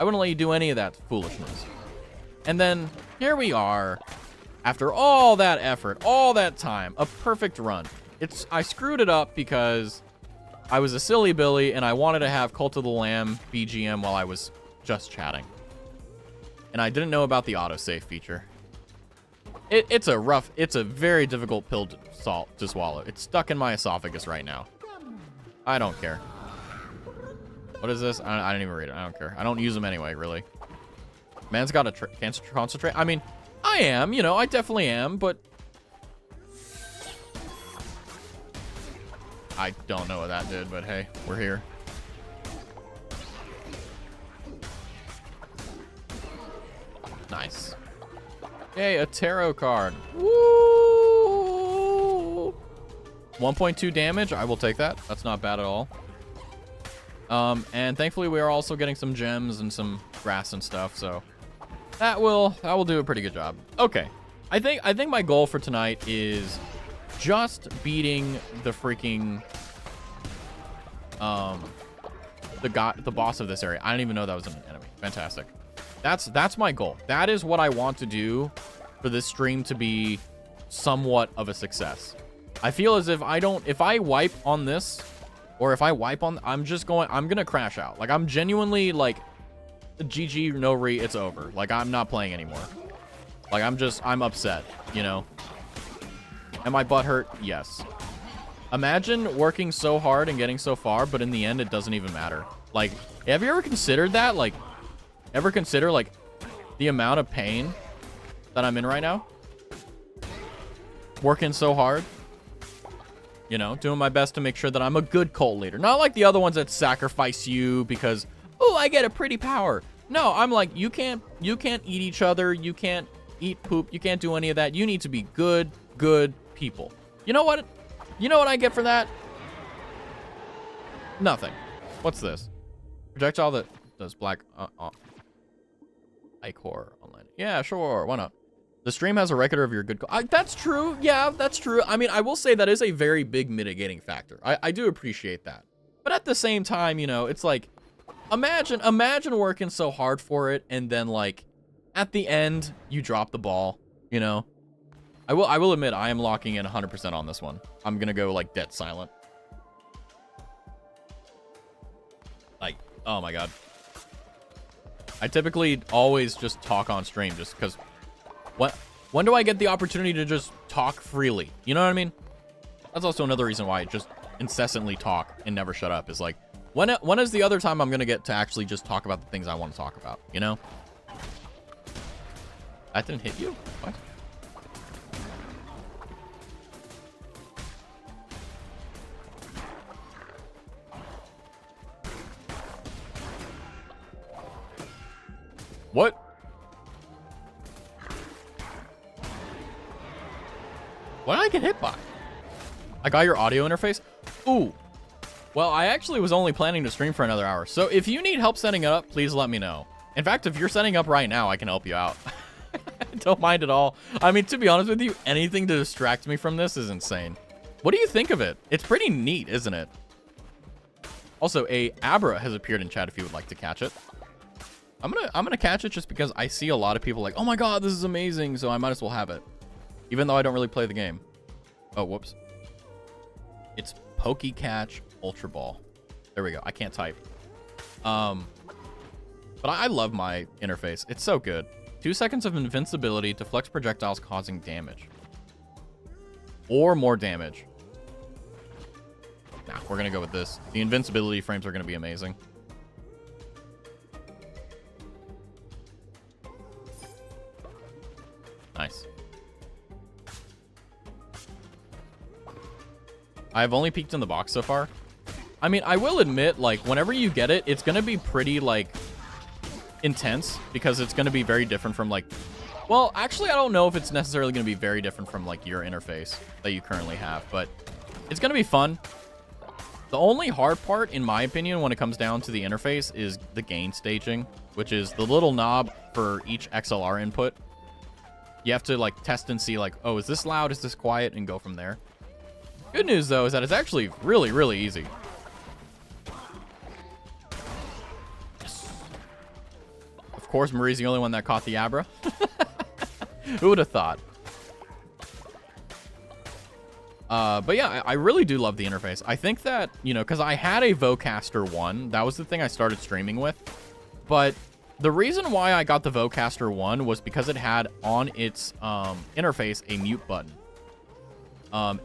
I wouldn't let you do any of that foolishness. And then here we are, after all that effort, all that time, a perfect run. I screwed it up because I was a silly Billy and I wanted to have Cult of the Lamb BGM while I was just chatting. And I didn't know about the autosave feature. It's a very difficult pill to swallow. It's stuck in my esophagus right now. I don't care. What is this? I didn't even read it. I don't care. I don't use them anyway, really. Man's got to concentrate. I mean, I am, you know, I definitely am, but I don't know what that did, but hey, we're here. Nice. Yay, a tarot card. Woo! 1.2 damage. I will take that. That's not bad at all. And thankfully we are also getting some gems and some grass and stuff, so that will do a pretty good job. Okay. I think my goal for tonight is just beating the freaking the boss of this area. I didn't even know that was an enemy. Fantastic. That's my goal. That is what I want to do for this stream to be somewhat of a success. I feel as if if I wipe on this, or if I wipe on, I'm gonna crash out. Like, I'm genuinely like, GG, no re, it's over. Like, I'm not playing anymore. Like, I'm upset, you know? Am I butthurt? Yes. Imagine working so hard and getting so far, but in the end, it doesn't even matter. Like, have you ever considered that? Like, ever consider, like, the amount of pain that I'm in right now? Working so hard. You know, doing my best to make sure that I'm a good cult leader. Not like the other ones that sacrifice you because, oh, I get a pretty power. No, I'm like, you can't eat each other. You can't eat poop. You can't do any of that. You need to be good people. You know what? You know what I get for that? Nothing. What's this? Projectile that does black Ichor online. Yeah, sure. Why not? The stream has a record of your good that's true. Yeah, that's true. I mean, I will say that is a very big mitigating factor. I do appreciate that. But at the same time, you know, it's like, imagine working so hard for it and then, like, at the end, you drop the ball, you know? I will admit, I am locking in 100% on this one. I'm gonna go, like, dead silent. Like, oh my god. I typically always just talk on stream just because when do I get the opportunity to just talk freely? You know what I mean? That's also another reason why I just incessantly talk and never shut up, is like, when is the other time I'm gonna get to actually just talk about the things I want to talk about, you know? That didn't hit you? What? What? What did I get hit by? I got your audio interface? Ooh. Well, I actually was only planning to stream for another hour. So if you need help setting it up, please let me know. In fact, if you're setting up right now, I can help you out. Don't mind at all. I mean, to be honest with you, anything to distract me from this is insane. What do you think of it? It's pretty neat, isn't it? Also, a Abra has appeared in chat if you would like to catch it. I'm gonna catch it just because I see a lot of people like, oh my god, this is amazing, so I might as well have it. Even though I don't really play the game. Oh, whoops. It's Pokecatch Ultra Ball. There we go. I can't type. But I love my interface. It's so good. 2 seconds of invincibility to flex projectiles causing damage. Or more damage. Nah, we're gonna go with this. The invincibility frames are gonna be amazing. Nice. I've only peeked in the box so far. I mean, I will admit, like, whenever you get it, it's gonna be pretty, like, intense, because it's gonna be very different from, like... Well, actually, I don't know if it's necessarily gonna be very different from, like, your interface that you currently have, but it's gonna be fun. The only hard part, in my opinion, when it comes down to the interface is the gain staging, which is the little knob for each XLR input. You have to, like, test and see, like, oh, is this loud, is this quiet, and go from there. Good news, though, is that it's actually really, really easy. Yes. Of course, Marie's the only one that caught the Abra. Who would have thought? But yeah, I really do love the interface. I think that, you know, because I had a Vocaster 1. That was the thing I started streaming with. But the reason why I got the Vocaster 1 was because it had on its interface a mute button.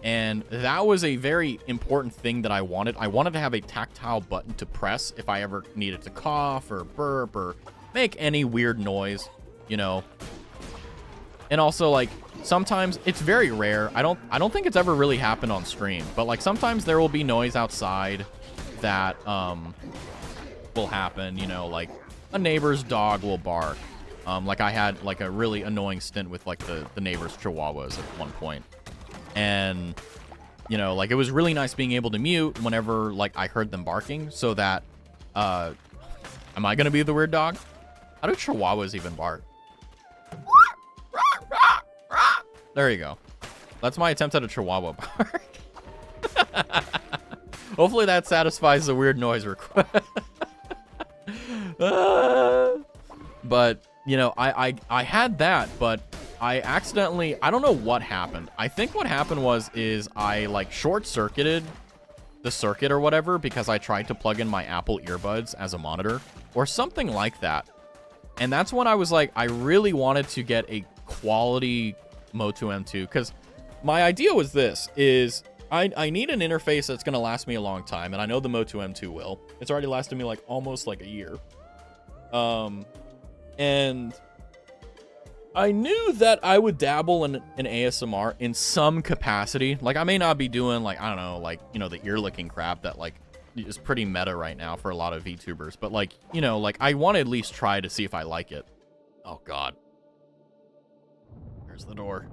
And that was a very important thing that I wanted. I wanted to have a tactile button to press if I ever needed to cough or burp or make any weird noise, you know. And also, like, sometimes it's very rare. I don't think it's ever really happened on stream, but like sometimes there will be noise outside that will happen, you know, like a neighbor's dog will bark. Like I had like a really annoying stint with like the neighbor's chihuahuas at one point. And, you know, like it was really nice being able to mute whenever like I heard them barking so that, am I going to be the weird dog? How do chihuahuas even bark? There you go. That's my attempt at a chihuahua bark. Hopefully that satisfies the weird noise request. But, you know, I had that, but I accidentally, I don't know what happened. I think what happened is I like short-circuited the circuit or whatever because I tried to plug in my Apple earbuds as a monitor or something like that. And that's when I was like, I really wanted to get a quality Moto M2 because my idea was this, is I need an interface that's going to last me a long time, and I know the Moto M2 will. It's already lasted me like almost like a year. And I knew that I would dabble in ASMR in some capacity. Like I may not be doing like, I don't know, like, you know, the ear licking crap that like is pretty meta right now for a lot of VTubers, but like, you know, like I want to at least try to see if I like it. Oh God. There's the door.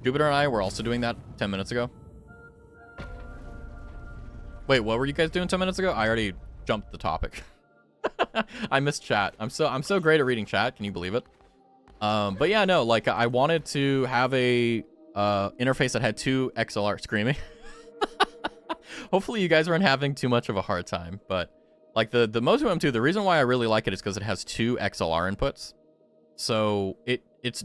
Jupiter and I were also doing that 10 minutes ago. Wait, what were you guys doing 10 minutes ago? I already jumped the topic. I missed chat. I'm so great at reading chat. Can you believe it? But yeah, no, like I wanted to have a interface that had 2 XLR screaming. Hopefully you guys aren't having too much of a hard time, but like the Moto M2, the reason why I really like it is because it has 2 XLR inputs. So it's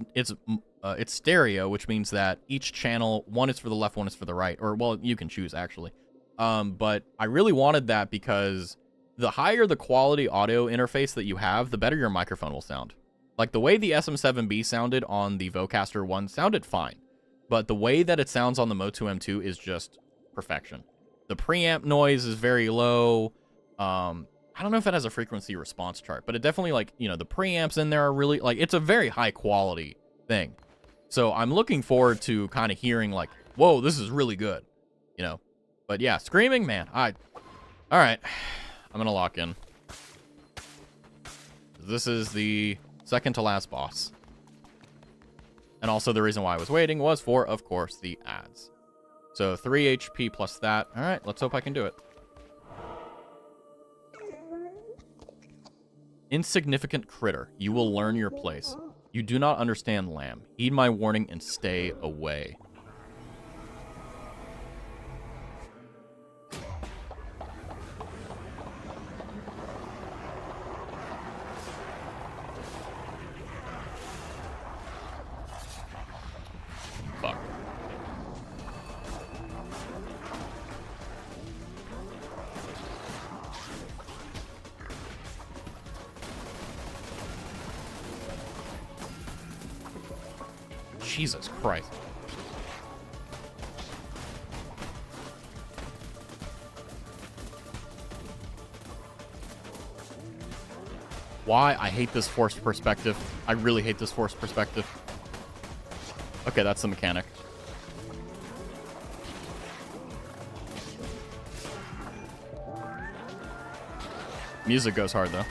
stereo, which means that each channel, one is for the left, one is for the right, or well, you can choose actually. But I really wanted that because the higher the quality audio interface that you have, the better your microphone will sound. Like the way the SM7B sounded on the Vocaster 1 sounded fine, but the way that it sounds on the Moto M2 is just perfection. The preamp noise is very low. I don't know if it has a frequency response chart, but it definitely, like, you know, the preamps in there are really, like, it's a very high quality thing. So I'm looking forward to kind of hearing, like, whoa, this is really good, you know. But yeah, screaming, man, all right, I'm gonna lock in. This is the second to last boss. And also the reason why I was waiting was for, of course, the ads. So 3 HP plus that. All right, let's hope I can do it. Insignificant critter, you will learn your place. You do not understand lamb. Heed my warning and stay away. Jesus Christ. Why? I hate this forced perspective. I really hate this forced perspective. Okay, that's the mechanic. Music goes hard, though.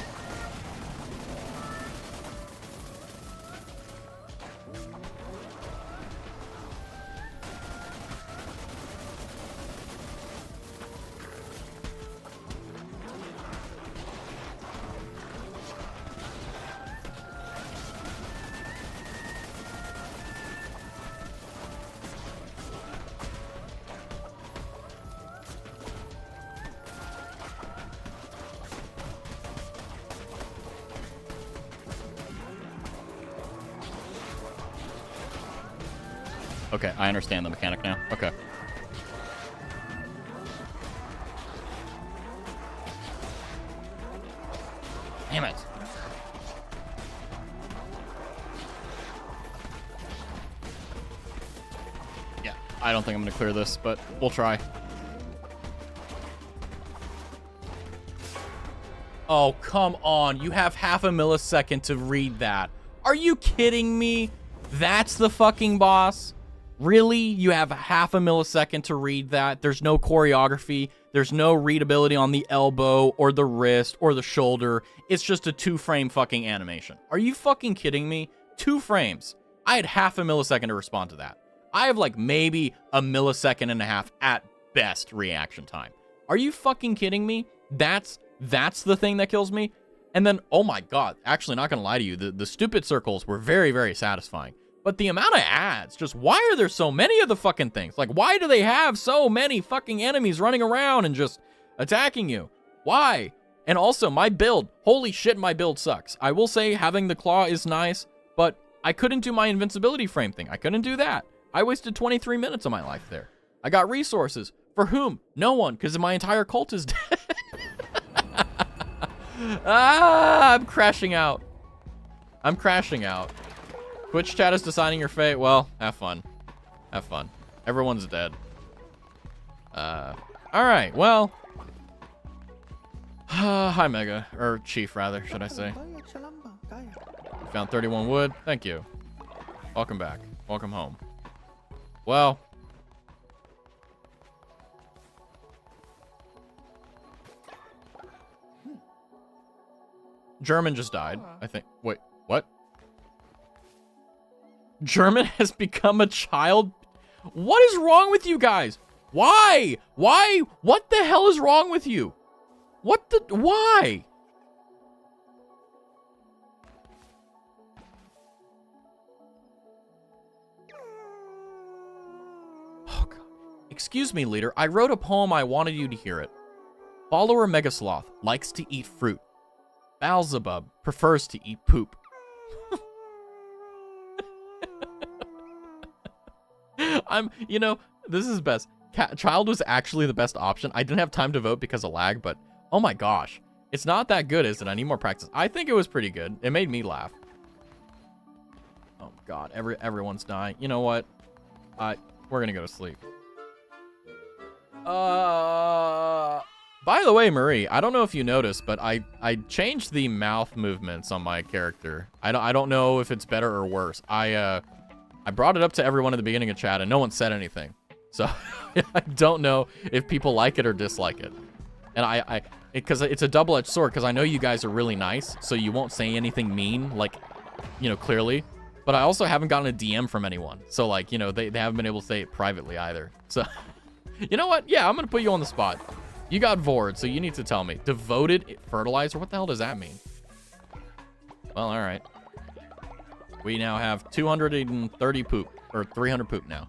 Okay, I understand the mechanic now. Okay. Damn it. Yeah, I don't think I'm going to clear this, but we'll try. Oh, come on. You have half a millisecond to read that. Are you kidding me? That's the fucking boss? Really? You have half a millisecond to read that? There's no choreography. There's no readability on the elbow or the wrist or the shoulder. It's just a 2-frame fucking animation. Are you fucking kidding me? 2 frames. I had half a millisecond to respond to that. I have like maybe a millisecond and a half at best reaction time. Are you fucking kidding me? That's the thing that kills me. And then, oh my God, actually not gonna lie to you, the stupid circles were very, very satisfying. But the amount of ads, just why are there so many of the fucking things? Like, why do they have so many fucking enemies running around and just attacking you? Why? And also, my build, holy shit, my build sucks. I will say having the claw is nice, but I couldn't do my invincibility frame thing. I couldn't do that. I wasted 23 minutes of my life there. I got resources. For whom? No one, because my entire cult is dead. I'm crashing out. I'm crashing out. Twitch chat is deciding your fate. Well, have fun. Have fun. Everyone's dead. Alright, well. Hi, Mega. Or Chief, rather, should I say. Found 31 wood. Thank you. Welcome back. Welcome home. Well. German just died, I think. Wait, what? German has become a child? What is wrong with you guys? Why? Why? What the hell is wrong with you? What the? Why? Oh, God. Excuse me, leader. I wrote a poem. I wanted you to hear it. Follower Megasloth likes to eat fruit. Beelzebub prefers to eat poop. You know, this is best. Child was actually the best option. I didn't have time to vote because of lag, but oh my gosh. It's not that good, is it? I need more practice. I think it was pretty good. It made me laugh. Oh God, everyone's dying. You know what? We're gonna go to sleep. By the way, Marie, I don't know if you noticed, but I changed the mouth movements on my character. I don't know if it's better or worse. I brought it up to everyone at the beginning of chat, and no one said anything. So I don't know if people like it or dislike it. And because it's a double-edged sword, because I know you guys are really nice, so you won't say anything mean, like, you know, clearly. But I also haven't gotten a DM from anyone. So, like, you know, they haven't been able to say it privately either. So, you know what? Yeah, I'm going to put you on the spot. You got Vord, so you need to tell me. Devoted fertilizer? What the hell does that mean? Well, all right. We now have 230 poop, or 300 poop now.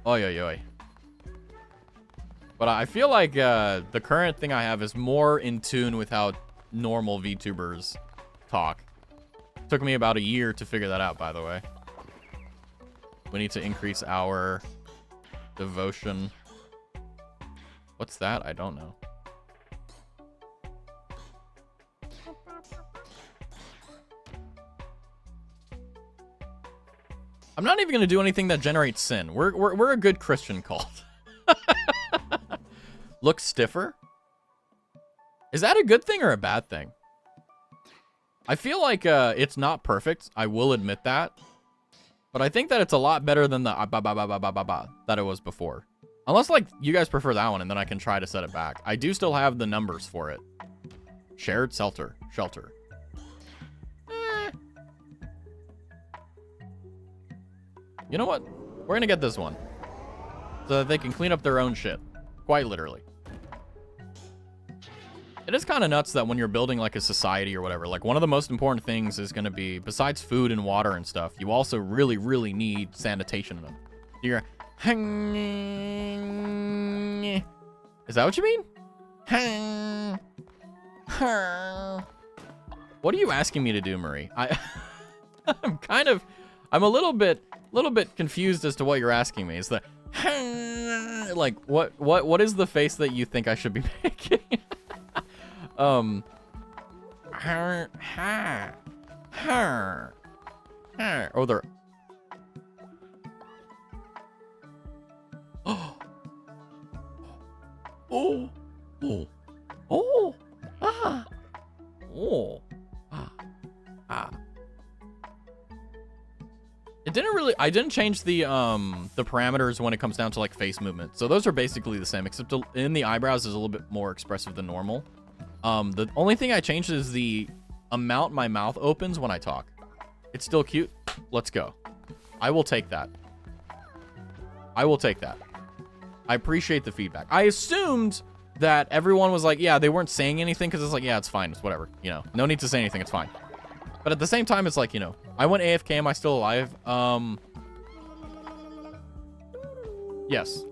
Oi, oi, oi. But I feel like the current thing I have is more in tune with how normal VTubers talk. Took me about a year to figure that out, by the way. We need to increase our devotion. What's that? I don't know. I'm not even going to do anything that generates sin. We're a good Christian cult. Look stiffer? Is that a good thing or a bad thing? I feel like it's not perfect. I will admit that. But I think that it's a lot better than the that it was before. Unless, like, you guys prefer that one, and then I can try to set it back. I do still have the numbers for it. Shared shelter. You know what? We're gonna get this one. So that they can clean up their own shit. Quite literally. It is kind of nuts that when you're building, like, a society or whatever, like, one of the most important things is gonna be, besides food and water and stuff, you also really, really need sanitation in them. You're... Is that what you mean? What are you asking me to do, Marie? I'm a little bit confused as to what you're asking me. Is that like what is the face that you think I should be making? Oh, they're It didn't really, I didn't change the parameters when it comes down to like face movement. So those are basically the same, except in the eyebrows is a little bit more expressive than normal. The only thing I changed is the amount my mouth opens when I talk. It's still cute. Let's go. I will take that. I appreciate the feedback. I assumed that everyone was like, yeah, they weren't saying anything because it's like, yeah, it's fine. It's whatever. You know, no need to say anything. It's fine. But at the same time, it's like, you know, I went AFK. Am I still alive? Yes.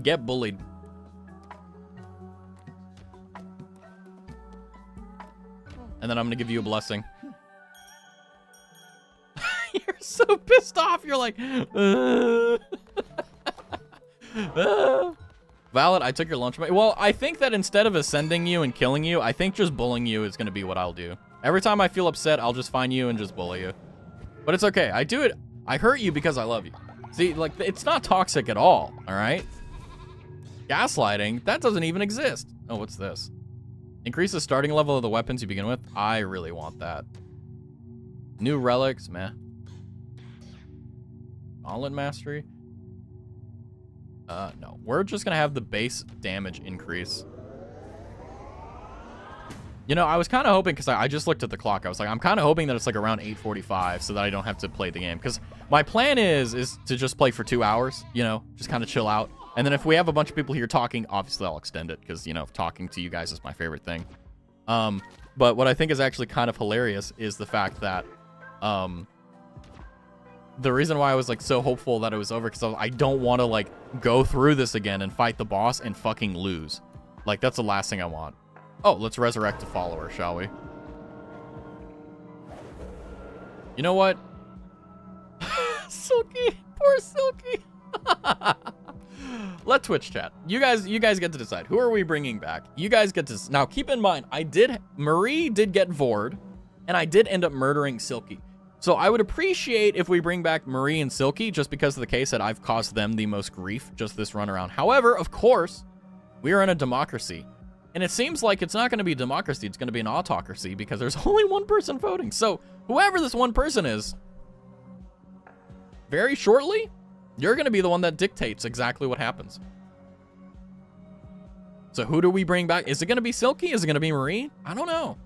Get bullied. And then I'm going to give you a blessing. You're so pissed off. You're like, Valid, I took your lunch money. Well, I think that instead of ascending you and killing you, I think just bullying you is going to be what I'll do. Every time I feel upset, I'll just find you and just bully you. But it's okay. I do it. I hurt you because I love you. See, like, it's not toxic at all right? Gaslighting, that doesn't even exist. Oh, what's this? Increase the starting level of the weapons you begin with. I really want that. New relics, meh. Gauntlet mastery. No. We're just gonna have the base damage increase. You know, I was kind of hoping, because I just looked at the clock. I was like, I'm kind of hoping that it's like around 8:45 so that I don't have to play the game. Because my plan is to just play for 2 hours, you know, just kind of chill out. And then if we have a bunch of people here talking, obviously I'll extend it because, you know, talking to you guys is my favorite thing. But what I think is actually kind of hilarious is the fact that the reason why I was like so hopeful that it was over, because I don't want to like go through this again and fight the boss and fucking lose. Like, that's the last thing I want. Oh, let's resurrect a follower, shall we? You know what? Silky, poor Silky. Let Twitch chat. You guys get to decide. Who are we bringing back? You guys get to. Now, keep in mind, Marie did get Vord, and I did end up murdering Silky. So I would appreciate if we bring back Marie and Silky, just because of the case that I've caused them the most grief just this run around. However, of course, we are in a democracy. And it seems like it's not going to be a democracy, it's going to be an autocracy, because there's only one person voting. So whoever this one person is, very shortly, you're going to be the one that dictates exactly what happens. So who do we bring back? Is it going to be Silky? Is it going to be Marie? I don't know.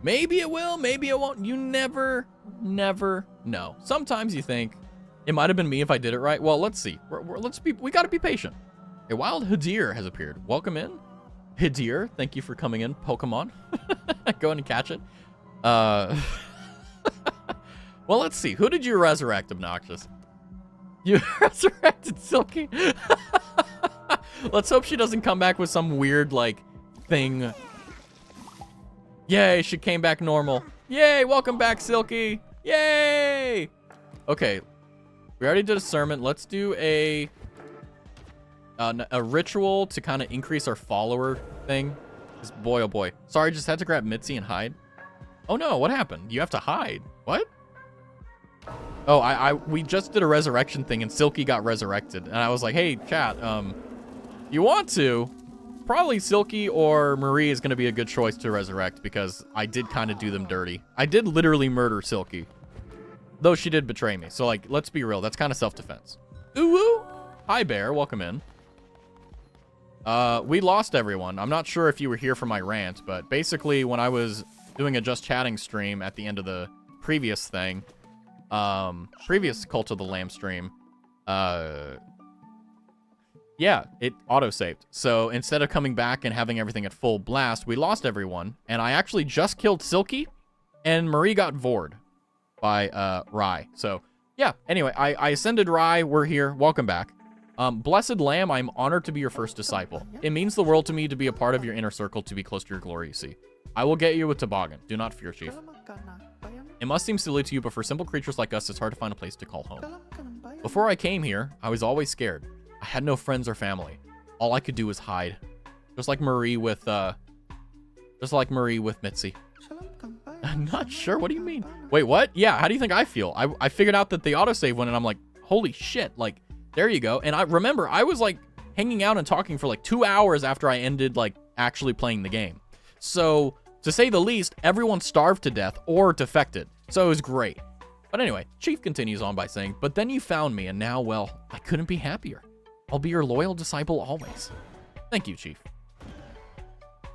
Maybe it will, maybe it won't. You never know. Sometimes you think it might have been me if I did it right. Well, let's see. We got to be patient. A wild Hidir has appeared. Welcome in. Hidir, thank you for coming in, Pokemon. Go ahead and catch it. Well, let's see. Who did you resurrect, Obnoxious? You resurrected Silky? Let's hope she doesn't come back with some weird, like, thing. Yay, she came back normal. Yay, welcome back, Silky. Yay! Okay, we already did a sermon. Let's do a ritual to kind of increase our follower thing. This boy, oh boy. Sorry, just had to grab Mitzi and hide. Oh no, what happened? You have to hide. What? Oh, we just did a resurrection thing and Silky got resurrected. And I was like, hey, chat, you want to? Probably Silky or Marie is going to be a good choice to resurrect because I did kind of do them dirty. I did literally murder Silky. Though she did betray me. So, like, let's be real. That's kind of self-defense. Ooh-woo! Hi, Bear. Welcome in. We lost everyone. I'm not sure if you were here for my rant, but basically when I was doing a Just Chatting stream at the end of the previous thing, previous Cult of the Lamb stream, yeah, it auto-saved. So instead of coming back and having everything at full blast, we lost everyone. And I actually just killed Silky, and Marie got vored by Rye. So, yeah, anyway, I ascended Rye. We're here. Welcome back. Blessed Lamb, I'm honored to be your first disciple. It means the world to me to be a part of your inner circle, to be close to your glory, you see. I will get you with Toboggan. Do not fear, Chief. It must seem silly to you, but for simple creatures like us, it's hard to find a place to call home. Before I came here, I was always scared. I had no friends or family. All I could do was hide. Just like Marie with Mitzi. I'm not sure. What do you mean? Wait, what? Yeah, how do you think I feel? I figured out that the autosave went, and I'm like, holy shit. Like, there you go. And I remember, I was, like, hanging out and talking for, like, 2 hours after I ended, like, actually playing the game. So, to say the least, everyone starved to death or defected. So it was great. But anyway, Chief continues on by saying, but then you found me, and now, well, I couldn't be happier. I'll be your loyal disciple always. Thank you, Chief.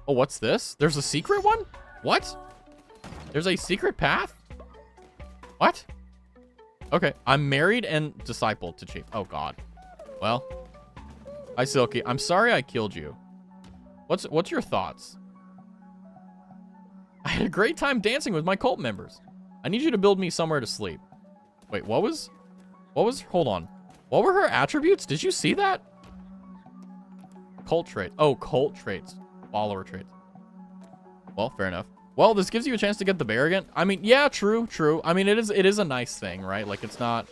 Oh, what's this? There's a secret one? What? There's a secret path? What? Okay, I'm married and discipled to Chief. Oh, God. Well, hi, Silky. I'm sorry I killed you. What's your thoughts? I had a great time dancing with my cult members. I need you to build me somewhere to sleep. Wait, what was, hold on. What were her attributes? Did you see that? Cult trait. Oh, cult traits. Follower traits. Well, fair enough. Well, this gives you a chance to get the bear again. I mean, yeah, true. I mean, it is a nice thing, right? Like, it's not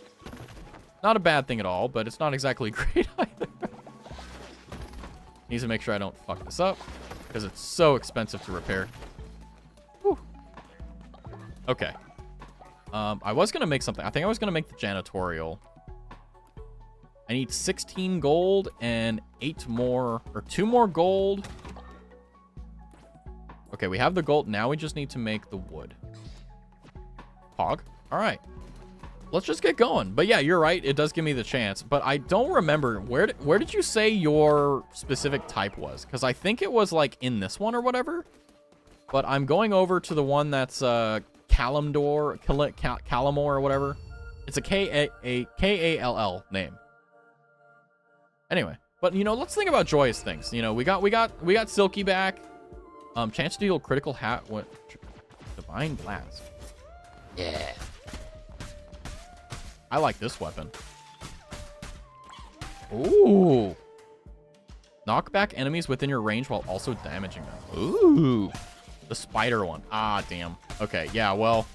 a bad thing at all, but it's not exactly great either. Needs to make sure I don't fuck this up because it's so expensive to repair. Whew. Okay. I was going to make something. I think I was going to make the janitorial. I need 16 gold and 2 more gold. Okay, we have the gold. Now we just need to make the wood. Hog. All right. Let's just get going. But yeah, you're right. It does give me the chance. But I don't remember. Where did you say your specific type was? Because I think it was like in this one or whatever. But I'm going over to the one that's Kalimdor or whatever. It's a K-A-L-L name. Anyway, but you know, let's think about joyous things. You know, we got Silky back. Chance to deal critical what? Divine Blast. Yeah. I like this weapon. Ooh. Knock back enemies within your range while also damaging them. Ooh. The spider one. Ah, damn. Okay, yeah, well.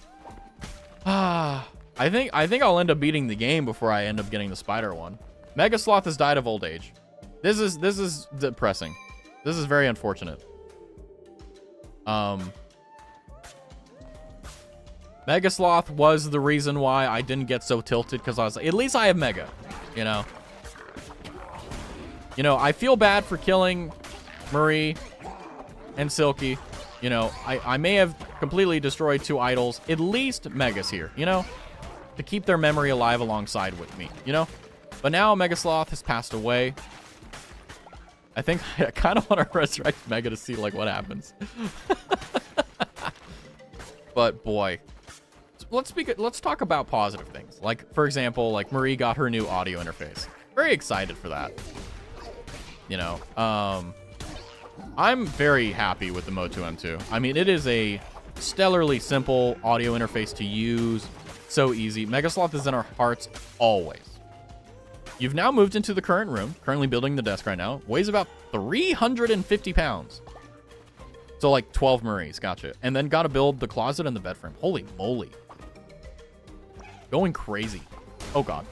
I think I'll end up beating the game before I end up getting the spider one. Mega Sloth has died of old age. This is depressing. This is very unfortunate. Mega Sloth was the reason why I didn't get so tilted, because I was like, at least I have Mega, you know. You know, I feel bad for killing Marie and Silky. You know, I may have completely destroyed 2 idols. At least Mega's here, you know, to keep their memory alive alongside with me, you know. But now Mega Sloth has passed away. I think I kind of want to resurrect Mega to see, like, what happens. But, boy. Let's talk about positive things. Like, for example, like, Marie got her new audio interface. Very excited for that. You know, I'm very happy with the Moto M2. I mean, it is a stellarly simple audio interface to use. So easy. Mega Sloth is in our hearts always. You've now moved into the current room, currently building the desk right now. Weighs about 350 pounds. So like 12 Maries, gotcha. And then gotta build the closet and the bed frame. Holy moly. Going crazy. Oh God.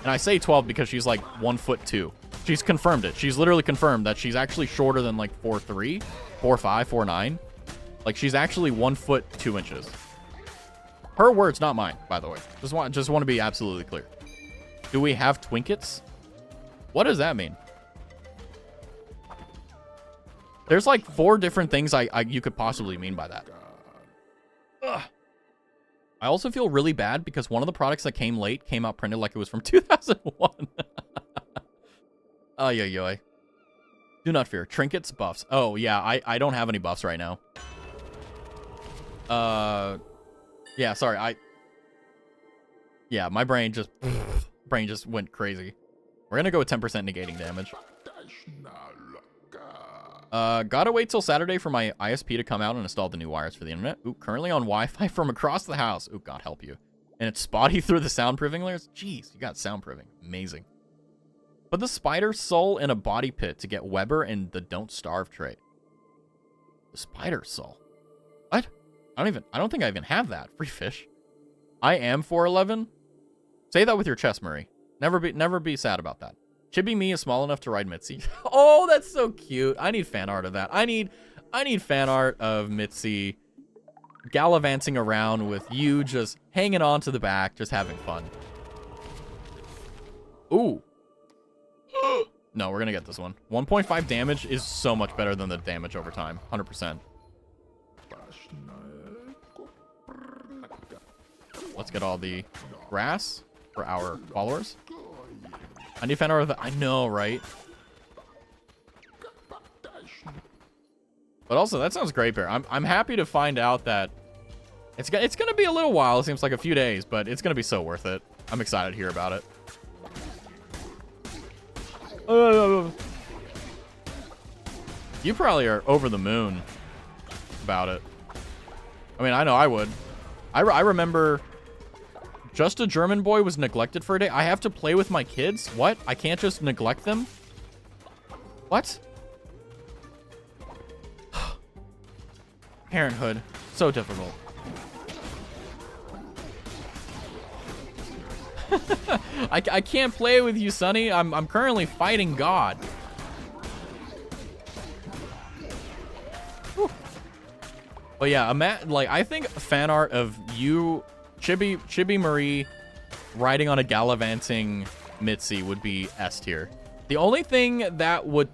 And I say 12 because she's like 1'2". She's confirmed it. She's literally confirmed that she's actually shorter than like 4'3", 4'5", 4'9". Like she's actually 1 foot 2 inches. Her words, not mine, by the way. Just want to be absolutely clear. Do we have Twinkets? What does that mean? There's like 4 different things you could possibly mean by that. Ugh. I also feel really bad because one of the products that came late came out printed like it was from 2001. Oh, yo. Do not fear. Trinkets, buffs. Oh, yeah, I don't have any buffs right now. Yeah, sorry, yeah, my brain just went crazy. We're gonna go with 10% negating damage. Gotta wait till Saturday for my ISP to come out and install the new wires for the internet. Ooh, currently on Wi-Fi from across the house. Ooh, God help you. And it's spotty through the soundproofing layers. Jeez, you got soundproofing. Amazing. Put the spider soul in a body pit to get Weber and the Don't Starve trait. The spider soul. What? I don't think I even have that. Free fish. I am 4'11". Say that with your chest, Murray. Never be sad about that. Chibi me is small enough to ride Mitzi. Oh, that's so cute. I need fan art of that. I need fan art of Mitzi gallivanting around with you just hanging on to the back, just having fun. Ooh. No, we're gonna get this one. 1.5 damage is so much better than the damage over time. 100%. Let's get all the grass for our followers. I need fan art of that. I know, right? But also, that sounds great, Bear. I'm happy to find out that it's gonna be a little while. It seems like a few days, but it's gonna be so worth it. I'm excited to hear about it. You probably are over the moon about it. I mean, I know I would. I remember Just a German Boy was neglected for a day. I have to play with my kids? What? I can't just neglect them? What? Parenthood. So difficult. I can't play with you, Sonny. I'm currently fighting God. Whew. But yeah, like I think fan art of you, Chibi Marie, riding on a gallivanting Mitzi would be S tier. The only thing that would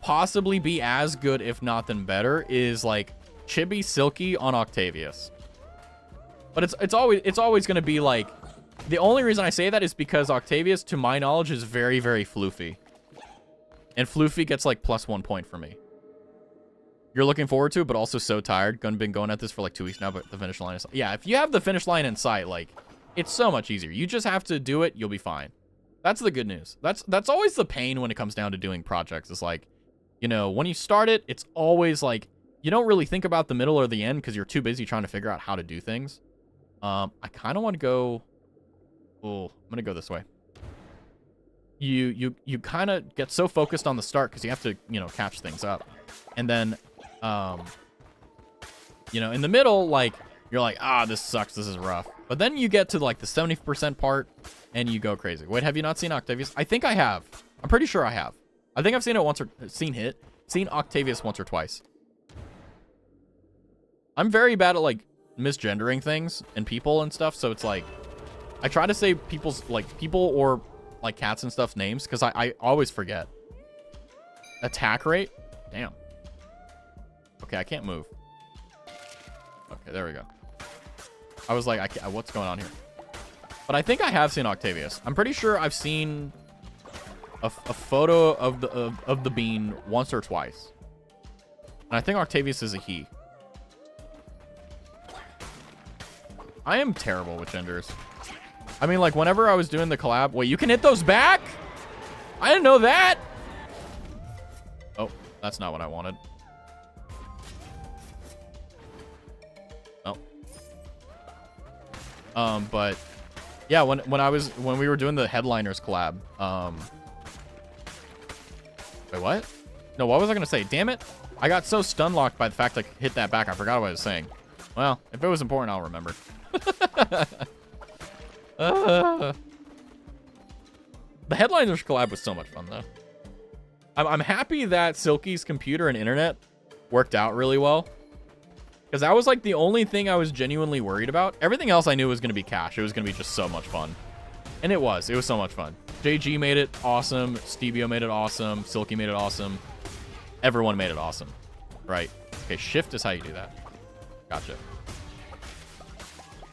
possibly be as good, if not then better, is like Chibi Silky on Octavius. But it's always gonna be like, the only reason I say that is because Octavius, to my knowledge, is very, very floofy. And floofy gets like +1 point for me. You're looking forward to it, but also so tired. Been going at this for like 2 weeks now, but the finish line is... Yeah, if you have the finish line in sight, like, it's so much easier. You just have to do it, you'll be fine. That's the good news. That's always the pain when it comes down to doing projects. It's like, you know, when you start it, it's always like, you don't really think about the middle or the end because you're too busy trying to figure out how to do things. I kind of want to go... Oh, I'm gonna go this way. You kind of get so focused on the start because you have to, you know, catch things up. And then, you know, in the middle, like, you're like, ah, this sucks, this is rough. But then you get to, like, the 70% part, and you go crazy. Wait, have you not seen Octavius? I think I have. I'm pretty sure I have. I think I've seen it once or... Seen Octavius once or twice. I'm very bad at, like, misgendering things and people and stuff, so it's like... I try to say people's, like, people or, like, cats and stuff's names, because I always forget. Attack rate? Damn. Okay, I can't move. Okay, there we go. I was like, what's going on here? But I think I have seen Octavius. I'm pretty sure I've seen a photo of the bean once or twice. And I think Octavius is a he. I am terrible with genders. I mean, like, whenever I was doing the collab... Wait, you can hit those back? I didn't know that! Oh, that's not what I wanted. Oh. But... Yeah, when we were doing the Headliners collab... Wait, what? No, what was I gonna say? Damn it! I got so stun-locked by the fact I hit that back, I forgot what I was saying. Well, if it was important, I'll remember. The Headliners collab was so much fun, though. I'm happy that Silky's computer and internet worked out really well. Because that was like the only thing I was genuinely worried about. Everything else I knew was going to be cash. It was going to be just so much fun. And it was so much fun. JG made it awesome. Stevio made it awesome. Silky made it awesome. Everyone made it awesome. Right. Okay, shift is how you do that. Gotcha.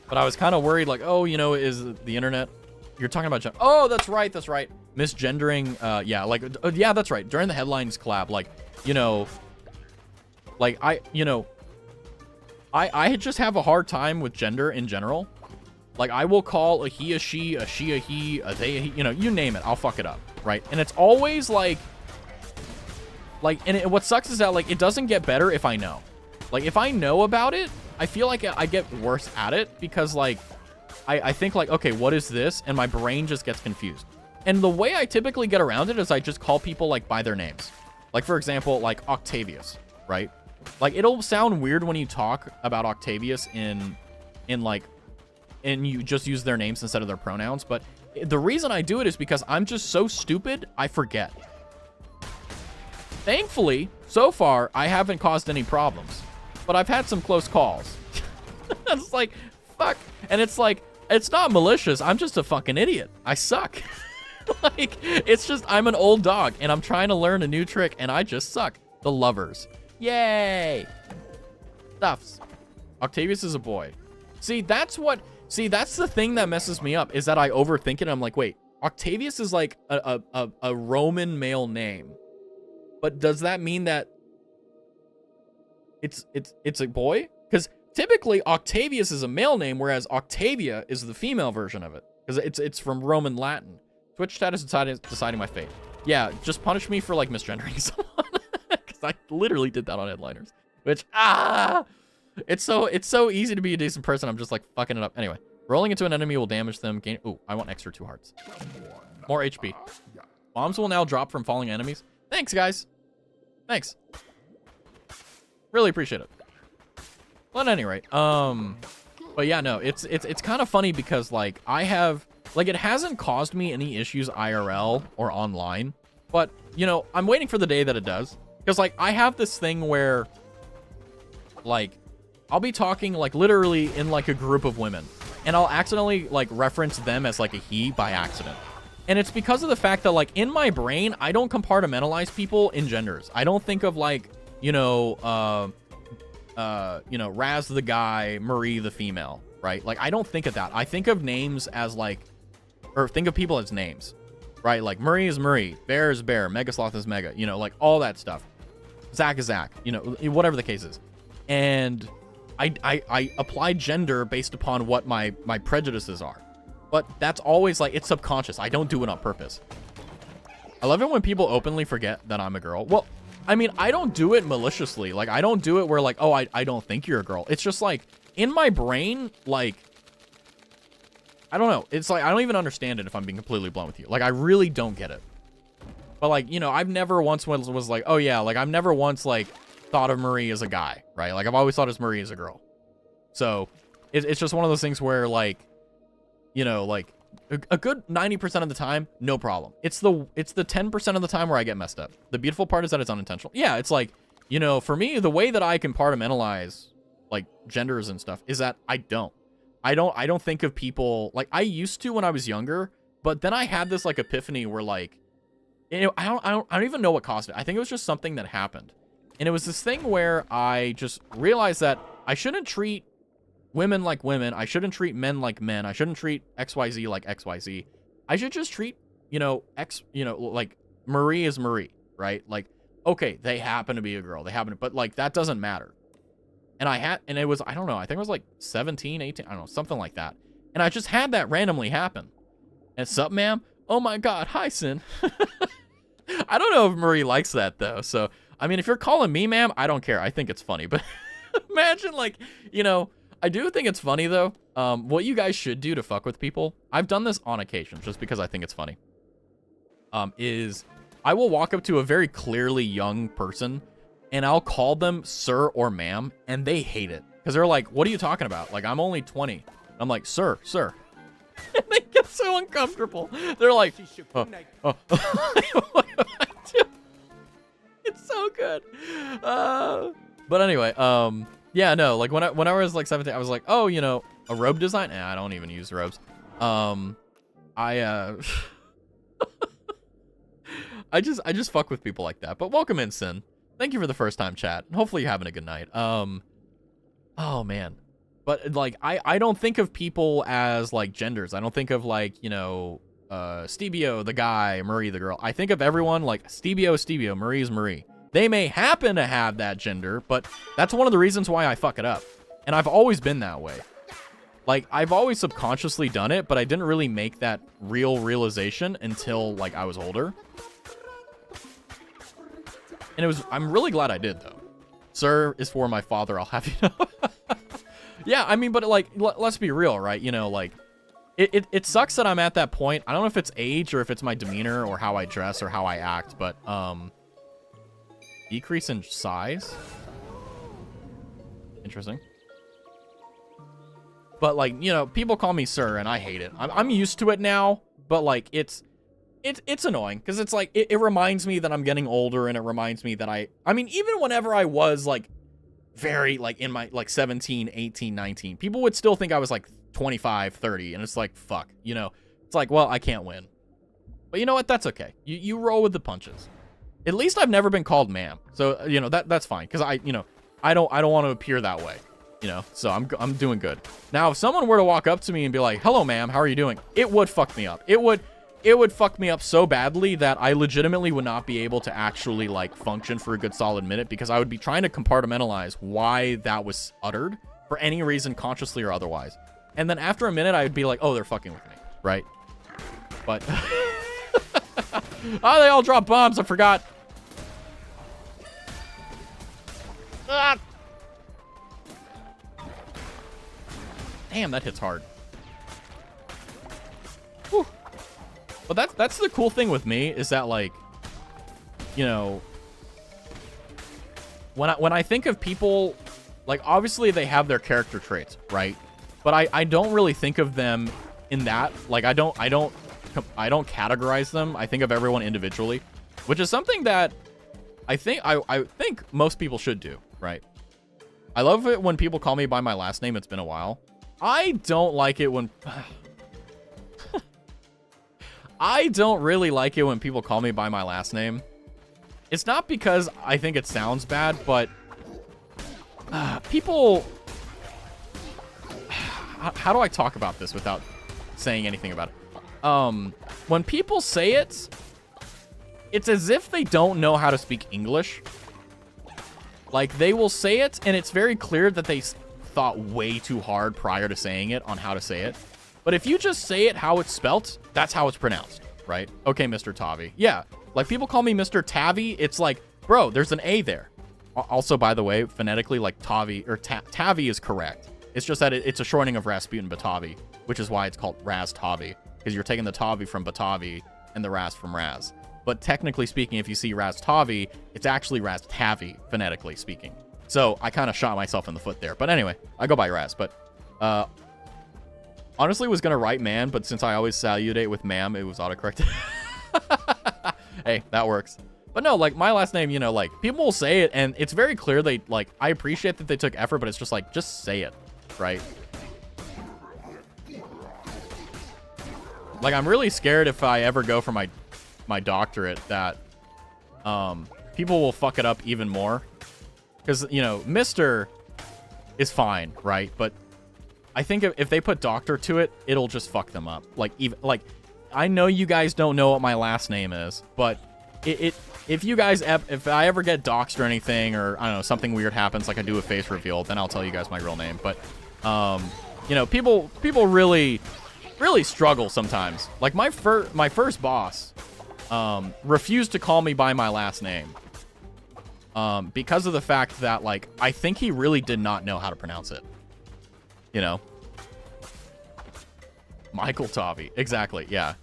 But I was kind of worried, like, oh, you know, is the internet... You're talking about... Oh, that's right, that's right. Misgendering, yeah, like, yeah, that's right. During the headlines collab, like, you know... Like, I just have a hard time with gender in general. Like, I will call a he a she a he, a they a he, you know, you name it, I'll fuck it up, right? And it's always like, and what sucks is that, like, it doesn't get better if I know. Like, if I know about it, I feel like I get worse at it because, like, I think, like, okay, what is this? And my brain just gets confused. And the way I typically get around it is I just call people, like, by their names. Like, for example, like, Octavius, right? Like, it'll sound weird when you talk about Octavius and you just use their names instead of their pronouns. But the reason I do it is because I'm just so stupid, I forget. Thankfully, so far, I haven't caused any problems. But I've had some close calls. It's like, fuck. And it's like, it's not malicious. I'm just a fucking idiot. I suck. Like, it's just, I'm an old dog, and I'm trying to learn a new trick, and I just suck. The lovers. Yay! Stuffs. Octavius is a boy. See, that's the thing that messes me up, is that I overthink it. I'm like, wait, Octavius is like a Roman male name. But does that mean that it's a boy? Because typically Octavius is a male name, whereas Octavia is the female version of it. Because it's from Roman Latin. Twitch status deciding my fate. Yeah, just punish me for, like, misgendering someone. Because I literally did that on headliners. Which, it's so easy to be a decent person. I'm just, like, fucking it up. Anyway, rolling into an enemy will damage them. Gain. Ooh, I want extra 2 hearts. More HP. Bombs will now drop from falling enemies. Thanks, guys. Thanks. Really appreciate it. Well, at any rate, but yeah, no, it's kind of funny because, like, I have, like, it hasn't caused me any issues IRL or online, but, you know, I'm waiting for the day that it does. Because, like, I have this thing where, like, I'll be talking, like, literally in, like, a group of women, and I'll accidentally, like, reference them as, like, a he by accident. And it's because of the fact that, like, in my brain, I don't compartmentalize people in genders. I don't think of, like, you know, Raz the guy, Marie the female, right? Like, I don't think of that. I think of names as, like, or think of people as names, right? Like, Marie is Marie, Bear is Bear, Mega Sloth is Mega, you know, like, all that stuff. Zach is Zach, you know, whatever the case is. And I apply gender based upon what my prejudices are. But that's always, like, it's subconscious. I don't do it on purpose. I love it when people openly forget that I'm a girl. Well, I mean, I don't do it maliciously. Like, I don't do it where, like, oh, I don't think you're a girl. It's just, like, in my brain, like, I don't know. It's like, I don't even understand it if I'm being completely blunt with you. Like, I really don't get it. But, like, you know, I've never once was like, oh, yeah, like, I've never once, like, thought of Marie as a guy, right? Like, I've always thought of Marie as a girl. So, it's just one of those things where, like, you know, like, a good 90% of the time, no problem. It's the 10% of the time where I get messed up. The beautiful part is that it's unintentional. Yeah, it's like, you know, for me, the way that I compartmentalize, like, genders and stuff is that I don't think of people, like, I used to when I was younger, but then I had this, like, epiphany where, like, you know, I don't even know what caused it. I think it was just something that happened. And it was this thing where I just realized that I shouldn't treat women like women. I shouldn't treat men like men. I shouldn't treat XYZ like XYZ. I should just treat, you know, like, Marie is Marie, right? Like, okay, they happen to be a girl. But, like, that doesn't matter. And it was, I don't know, I think it was like 17, 18, I don't know, something like that. And I just had that randomly happen. And sup, ma'am? Oh my God, hi, Sin. I don't know if Marie likes that, though. So, I mean, if you're calling me ma'am, I don't care. I think it's funny. But imagine, like, you know, I do think it's funny, though. What you guys should do to fuck with people, I've done this on occasion just because I think it's funny, is I will walk up to a very clearly young person and I'll call them sir or ma'am, and they hate it. Because they're like, what are you talking about? Like, I'm only 20. I'm like, sir. And they get so uncomfortable. They're like, what do I do? so good. But anyway, yeah, no, like when I was like 17, I was like, oh, you know, a robe design? Nah, I don't even use robes. I just fuck with people like that. But welcome in, Sin. Thank you for the first time chat. Hopefully you're having a good night. Oh man. But like I don't think of people as like genders. I don't think of like, you know, Stevio the guy, Marie the girl. I think of everyone like Stevio, Marie's Marie. They may happen to have that gender, but that's one of the reasons why I fuck it up. And I've always been that way. Like, I've always subconsciously done it, but I didn't really make that realization until, like, I was older. And I'm really glad I did, though. Sir is for my father, I'll have you know. Yeah, I mean, but, like, let's be real, right? You know, like, it sucks that I'm at that point. I don't know if it's age or if it's my demeanor or how I dress or how I act, but, decrease in size? Interesting. But, like, you know, people call me sir, and I hate it. I'm used to it now, but, like, it's annoying, because it's, like, it reminds me that I'm getting older, and it reminds me that I mean, even whenever I was, like, very, like, in my, like, 17, 18, 19, people would still think I was, like, 25, 30, and it's like, fuck, you know? It's like, well, I can't win. But you know what? That's okay. You roll with the punches. At least I've never been called ma'am, so, you know, that's fine, because I don't want to appear that way. You know, so I'm doing good. Now, if someone were to walk up to me and be like, hello, ma'am, how are you doing? It would fuck me up. It would fuck me up so badly that I legitimately would not be able to actually, like, function for a good solid minute, because I would be trying to compartmentalize why that was uttered for any reason, consciously or otherwise. And then after a minute, I would be like, oh, they're fucking with me, right? But, oh, they all drop bombs, I forgot. Ah! Damn, that hits hard. Whew. But that's the cool thing with me, is that, like, you know, when I think of people, like, obviously they have their character traits, right? But I don't really think of them in that. Like, I don't categorize them. I think of everyone individually, which is something that I think most people should do, right? I love it when people call me by my last name. It's been a while. I don't like it when... I don't really like it when people call me by my last name. It's not because I think it sounds bad, but... people... How do I talk about this without saying anything about it? When people say it, it's as if they don't know how to speak English. Like, they will say it, and it's very clear that they thought way too hard prior to saying it on how to say it. But if you just say it how it's spelt, that's how it's pronounced, right? Okay, Mr. Tavi. Yeah, like, people call me Mr. Tavi. It's like, bro, there's an A there. Also, by the way, phonetically, like, Tavi, or Tavi is correct. It's just that it's a shortening of Rasputin Batavi, which is why it's called Raztavi, because you're taking the Tavi from Batavi and the Raz from Raz. But technically speaking, if you see Raztavi, it's actually Raztavi, phonetically speaking. So I kind of shot myself in the foot there. But anyway, I go by Raz. But honestly, was going to write man, but since I always salutate with ma'am, it was autocorrected. Hey, that works. But no, like, my last name, you know, like, people will say it, and it's very clear they, like, I appreciate that they took effort, but it's just like, just say it, right? Like, I'm really scared if I ever go for my doctorate that people will fuck it up even more. Because, you know, Mr. is fine, right? But I think if they put doctor to it, it'll just fuck them up. Like, even, like, I know you guys don't know what my last name is, but if you guys, if I ever get doxxed or anything, or, I don't know, something weird happens, like I do a face reveal, then I'll tell you guys my real name. But, you know, people really struggle sometimes. Like, my first boss refused to call me by my last name. Because of the fact that, like, I think he really did not know how to pronounce it. You know? Michael Tavi. Exactly, yeah.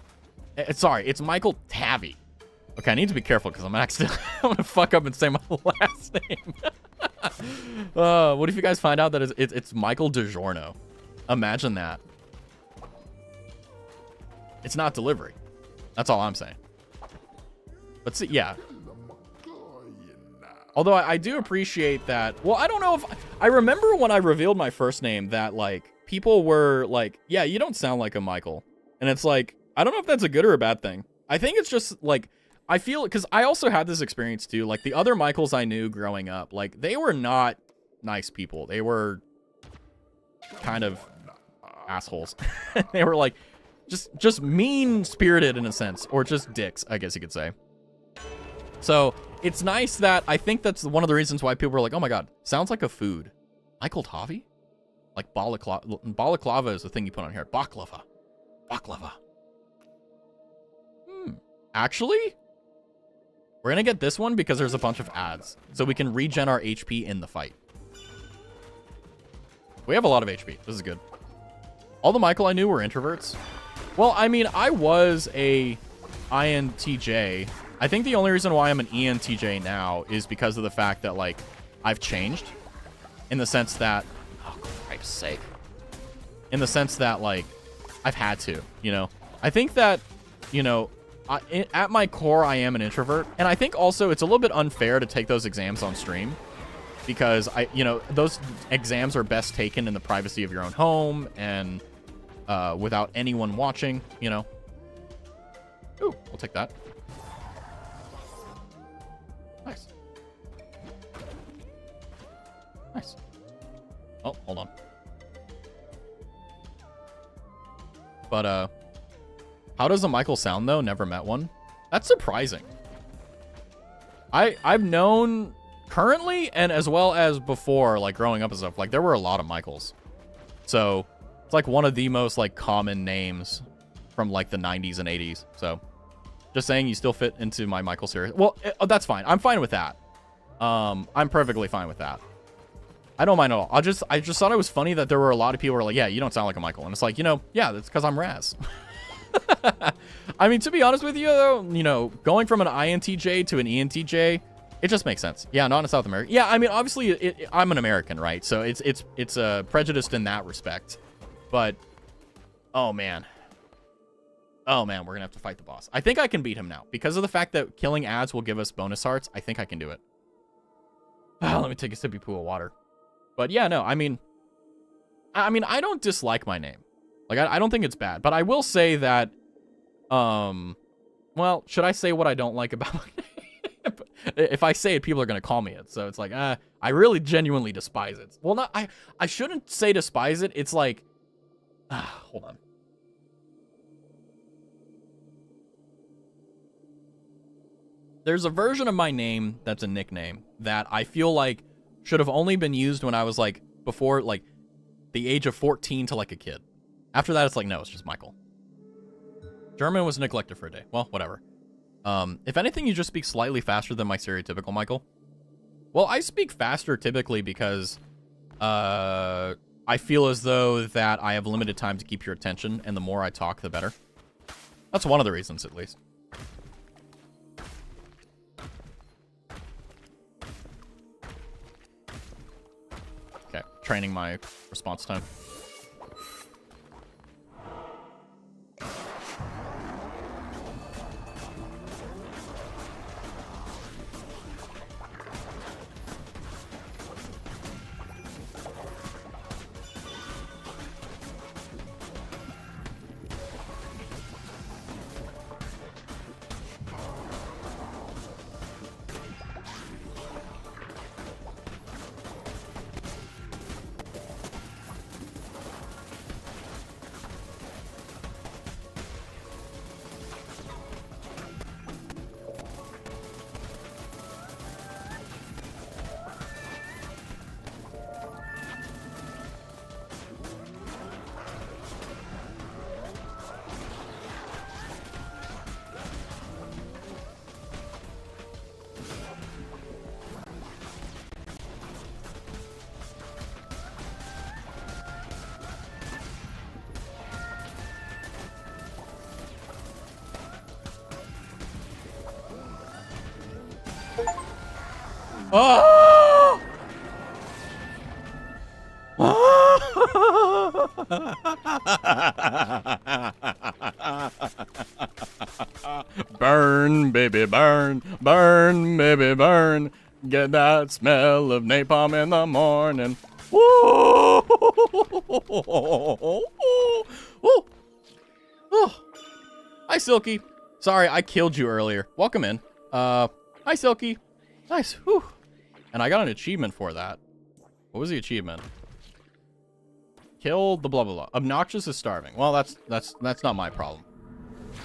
Sorry, it's Michael Tavi. Okay, I need to be careful because I'm going to fuck up and say my last name. What if you guys find out that it's Michael DiGiorno? Imagine that. It's not delivery. That's all I'm saying. But see, yeah. Although I do appreciate that. Well, I don't know if I remember when I revealed my first name that like people were like, yeah, you don't sound like a Michael. And it's like, I don't know if that's a good or a bad thing. I think it's just like, I feel, because I also had this experience too. Like the other Michaels I knew growing up, like they were not nice people. They were kind of assholes. They were like just mean spirited in a sense, or just dicks, I guess you could say. So it's nice that I think that's one of the reasons why people were like, oh my God, sounds like a food. Michael Tavi? Like balaclava. Balaclava is the thing you put on here. Baklava. Baklava. Actually, we're going to get this one because there's a bunch of ads. So we can regen our HP in the fight. We have a lot of HP. This is good. All the Michael I knew were introverts. Well, I mean, I was a INTJ. I think the only reason why I'm an ENTJ now is because of the fact that, like, I've changed. In the sense that... Oh, Christ's sake. In the sense that, like, I've had to, you know? I think that, you know, at my core, I am an introvert. And I think also it's a little bit unfair to take those exams on stream. Because, you know, those exams are best taken in the privacy of your own home and without anyone watching, you know? Ooh, we'll take that. Nice. Nice. Oh, hold on. But, how does a Michael sound, though? Never met one. That's surprising. I've known currently and as well as before, like, growing up and stuff, like, there were a lot of Michaels. So, it's, like, one of the most, like, common names from, like, the 90s and 80s. So, just saying you still fit into my Michael series. Well, that's fine. I'm fine with that. I'm perfectly fine with that. I don't mind at all. I just thought it was funny that there were a lot of people who were like, yeah, you don't sound like a Michael. And it's like, you know, yeah, that's because I'm Raz. I mean, to be honest with you, though, you know, going from an INTJ to an ENTJ, it just makes sense. Yeah, not in South America. Yeah, I mean, obviously, I'm an American, right? So it's prejudiced in that respect. But, oh, man. Oh, man, we're going to have to fight the boss. I think I can beat him now. Because of the fact that killing ads will give us bonus hearts, I think I can do it. Let me take a sippy poo of water. But, yeah, no, I mean, I don't dislike my name. Like, I don't think it's bad. But I will say that, well, should I say what I don't like about my name? If I say it, people are going to call me it. So it's like, I really genuinely despise it. Well, I shouldn't say despise it. It's like, hold on. There's a version of my name that's a nickname that I feel like should have only been used when I was, like, before, like, the age of 14 to, like, a kid. After that, it's like, no, it's just Michael. German was neglected for a day. Well, whatever. If anything, you just speak slightly faster than my stereotypical Michael. Well, I speak faster typically because I feel as though that I have limited time to keep your attention, and the more I talk, the better. That's one of the reasons, at least. Okay, training my response time. Oh! Burn, baby, burn. Burn, baby, burn. Get that smell of napalm in the morning. Woo! Woo! Oh. Hi, Silky. Sorry, I killed you earlier. Welcome in. Hi, Silky. Nice. Whew. And I got an achievement for that. What was the achievement? Kill the blah blah blah. Obnoxious is starving. Well, that's not my problem.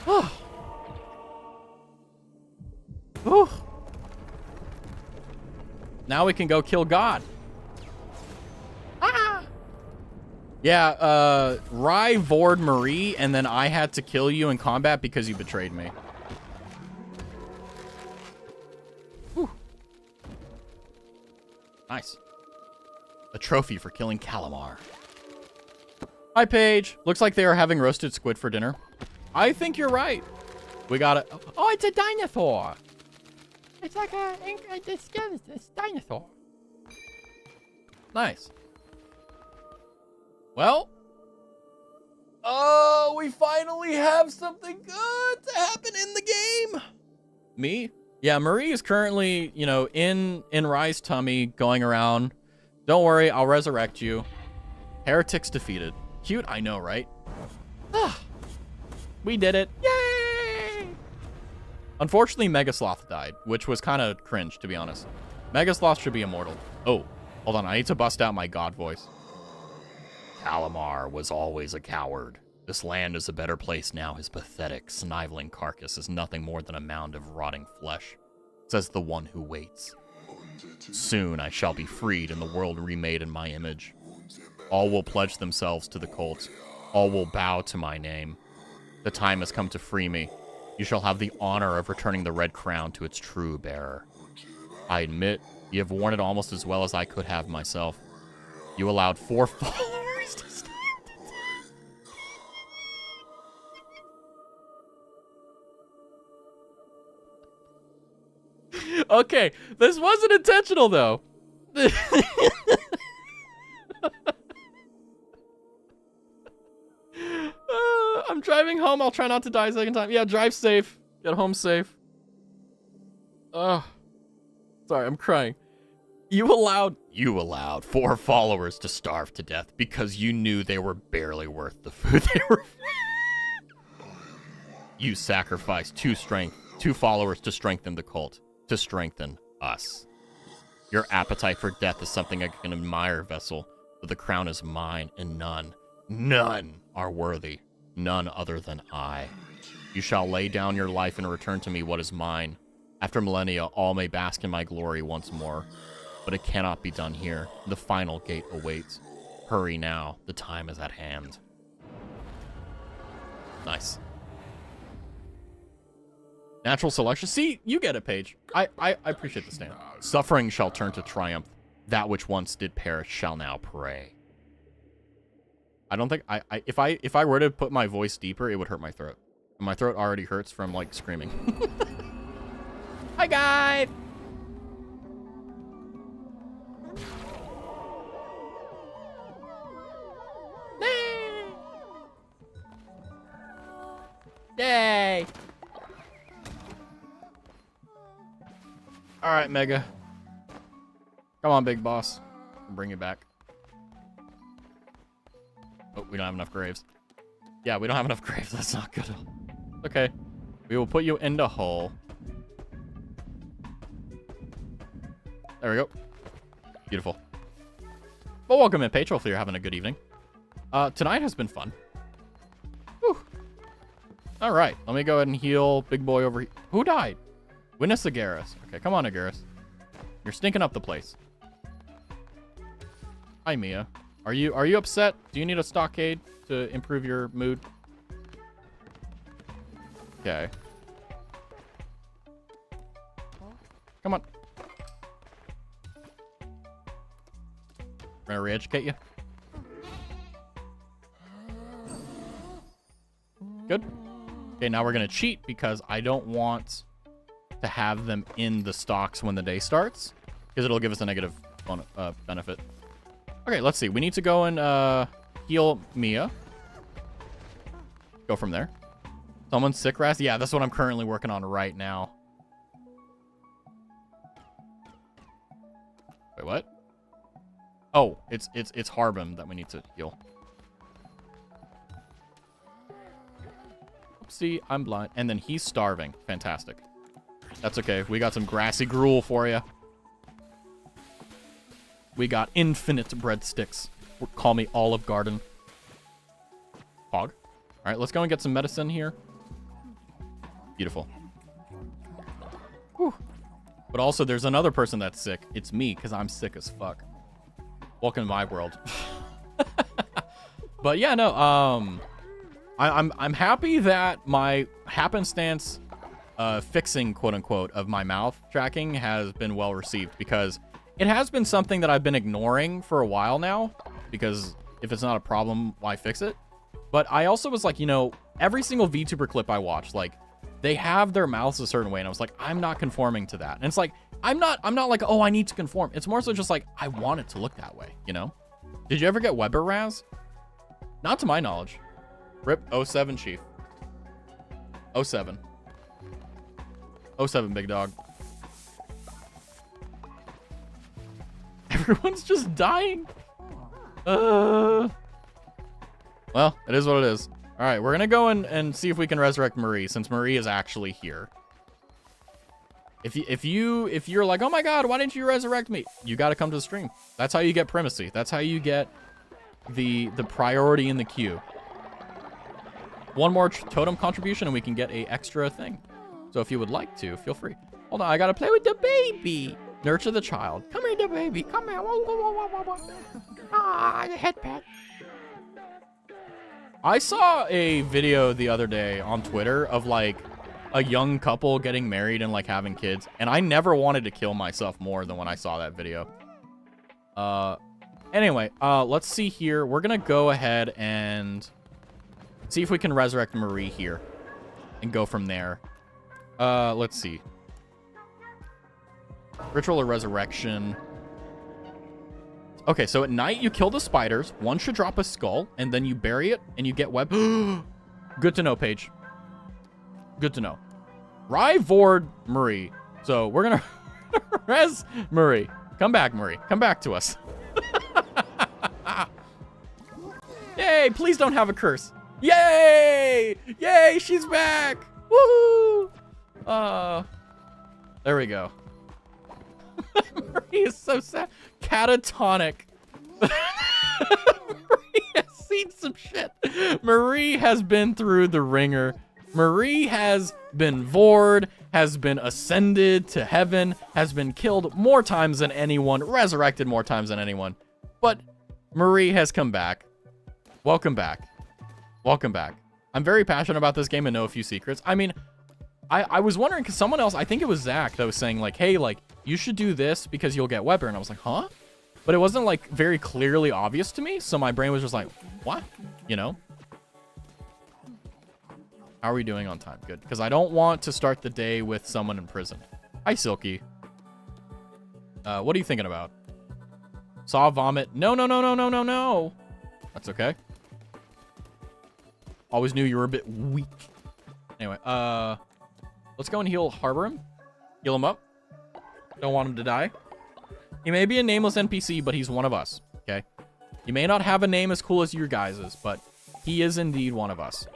Whew. Now we can go kill God. Ah! Yeah, Rye Vord Marie, and then I had to kill you in combat because you betrayed me. Whew. Nice. A trophy for killing Calamar. Hi, Paige. Looks like they are having roasted squid for dinner. I think you're right. We got it. Oh, it's a dinosaur. It's like it's dinosaur. Nice. Well. Oh, we finally have something good to happen in the game. Me? Yeah, Marie is currently, you know, in Rye's tummy, going around. Don't worry, I'll resurrect you. Heretics defeated. Cute, I know, right? Ah, we did it. Yay! Unfortunately, Megasloth died, which was kind of cringe, to be honest. Megasloth should be immortal. Oh, hold on. I need to bust out my god voice. Calamar was always a coward. This land is a better place now. His pathetic, sniveling carcass is nothing more than a mound of rotting flesh, says the one who waits. Soon I shall be freed and the world remade in my image. All will pledge themselves to the cult. All will bow to my name. The time has come to free me. You shall have the honor of returning the red crown to its true bearer. I admit, you have worn it almost as well as I could have myself. You allowed 4 followers to stand. Okay, this wasn't intentional, though. I'm driving home. I'll try not to die a second time. Yeah, drive safe. Get home safe. Sorry, I'm crying. You allowed 4 followers to starve to death because you knew they were barely worth the food they were. You sacrificed 2 followers to strengthen the cult, to strengthen us. Your appetite for death is something I can admire, Vessel, but the crown is mine, and none are worthy. None other than I. You shall lay down your life and return to me what is mine. After millennia, all may bask in my glory once more. But it cannot be done here. The final gate awaits. Hurry now. The time is at hand. Nice. Natural selection. See, you get it, Paige. I appreciate the stand. Suffering shall turn to triumph. That which once did perish shall now pray. I don't think if I were to put my voice deeper, it would hurt my throat. And my throat already hurts from like screaming. Hi guys. Yay! All right, Mega. Come on, big boss. I'll bring you back. Oh, we don't have enough graves. Yeah, we don't have enough graves. That's not good. Okay. We will put you into hull. There we go. Beautiful. Well, welcome in, Paige. Hopefully you're having a good evening. Tonight has been fun. Whew. All right. Let me go ahead and heal big boy over here. Who died? Witness Agaris. Okay, come on, Agaris. You're stinking up the place. Hi, Mia. Are you upset? Do you need a stockade to improve your mood? Okay. Come on. I'm gonna re-educate you. Good. Okay, now we're gonna cheat because I don't want to have them in the stocks when the day starts, because it'll give us a negative benefit. Okay, let's see. We need to go and heal Mia. Go from there. Someone's sick, Raz? Yeah, that's what I'm currently working on right now. Oh, it's Harbin that we need to heal. Oopsie, I'm blind. And then he's starving. Fantastic. That's okay. We got some grassy gruel for you. We got infinite breadsticks. Call me Olive Garden. Hog. All right, let's go and get some medicine here. Beautiful. Whew. But also, there's another person that's sick. It's me, because I'm sick as fuck. Welcome to my world. But yeah, no. I'm happy that my happenstance fixing, quote unquote, of my mouth tracking has been well received, because it has been something that I've been ignoring for a while now, because if it's not a problem, why fix it? But I also was like, you know, every single VTuber clip I watch, like, they have their mouths a certain way, and I was like, I'm not conforming to that. And it's like, I'm not like, oh, I need to conform. It's more so just like, I want it to look that way, you know? Did you ever get Weber Raz? Not to my knowledge. Rip 07 Chief. 07. 07, big dog. Everyone's just dying. Well, it is what it is. All right, we're gonna go and see if we can resurrect Marie, since Marie is actually here. If you're like, oh my god, why didn't you resurrect me? You got to come to the stream. That's how you get primacy. That's how you get the priority in the queue. One more totem contribution and we can get a extra thing. So if you would like to, feel free. Hold on, I gotta play with the baby. Nurture the child. Come here, the baby. Come here. Ah, the head pet. I saw a video the other day on Twitter of like a young couple getting married and like having kids, and I never wanted to kill myself more than when I saw that video. Anyway, let's see here. We're gonna go ahead and see if we can resurrect Marie here and go from there. Let's see. Ritual or resurrection. Okay, so at night you kill the spiders. One should drop a skull, and then you bury it, and you get web. Good to know, Paige. Good to know. Rivord Marie. So we're gonna res Marie. Come back, Marie. Come back to us. Yay! Please don't have a curse. Yay! Yay! She's back. Woohoo! There we go. Marie is so sad. Catatonic. Marie has seen some shit. Marie has been through the ringer. Marie has been vored, has been ascended to heaven, has been killed more times than anyone, resurrected more times than anyone. But Marie has come back. Welcome back. Welcome back. I'm very passionate about this game and know a few secrets. I mean, I was wondering, because someone else, I think it was Zach, that was saying like, hey, like, you should do this because you'll get Weber. And I was like, huh? But it wasn't like very clearly obvious to me. So my brain was just like, what? You know? How are we doing on time? Good. Because I don't want to start the day with someone in prison. Hi, Silky. What are you thinking about? Saw vomit. No, no, no, no, no, no, no. That's okay. Always knew you were a bit weak. Anyway, let's go and heal Him. Heal him up. Don't want him to die. He may be a nameless NPC, but he's one of us, okay? He may not have a name as cool as your guys's, but he is indeed one of us.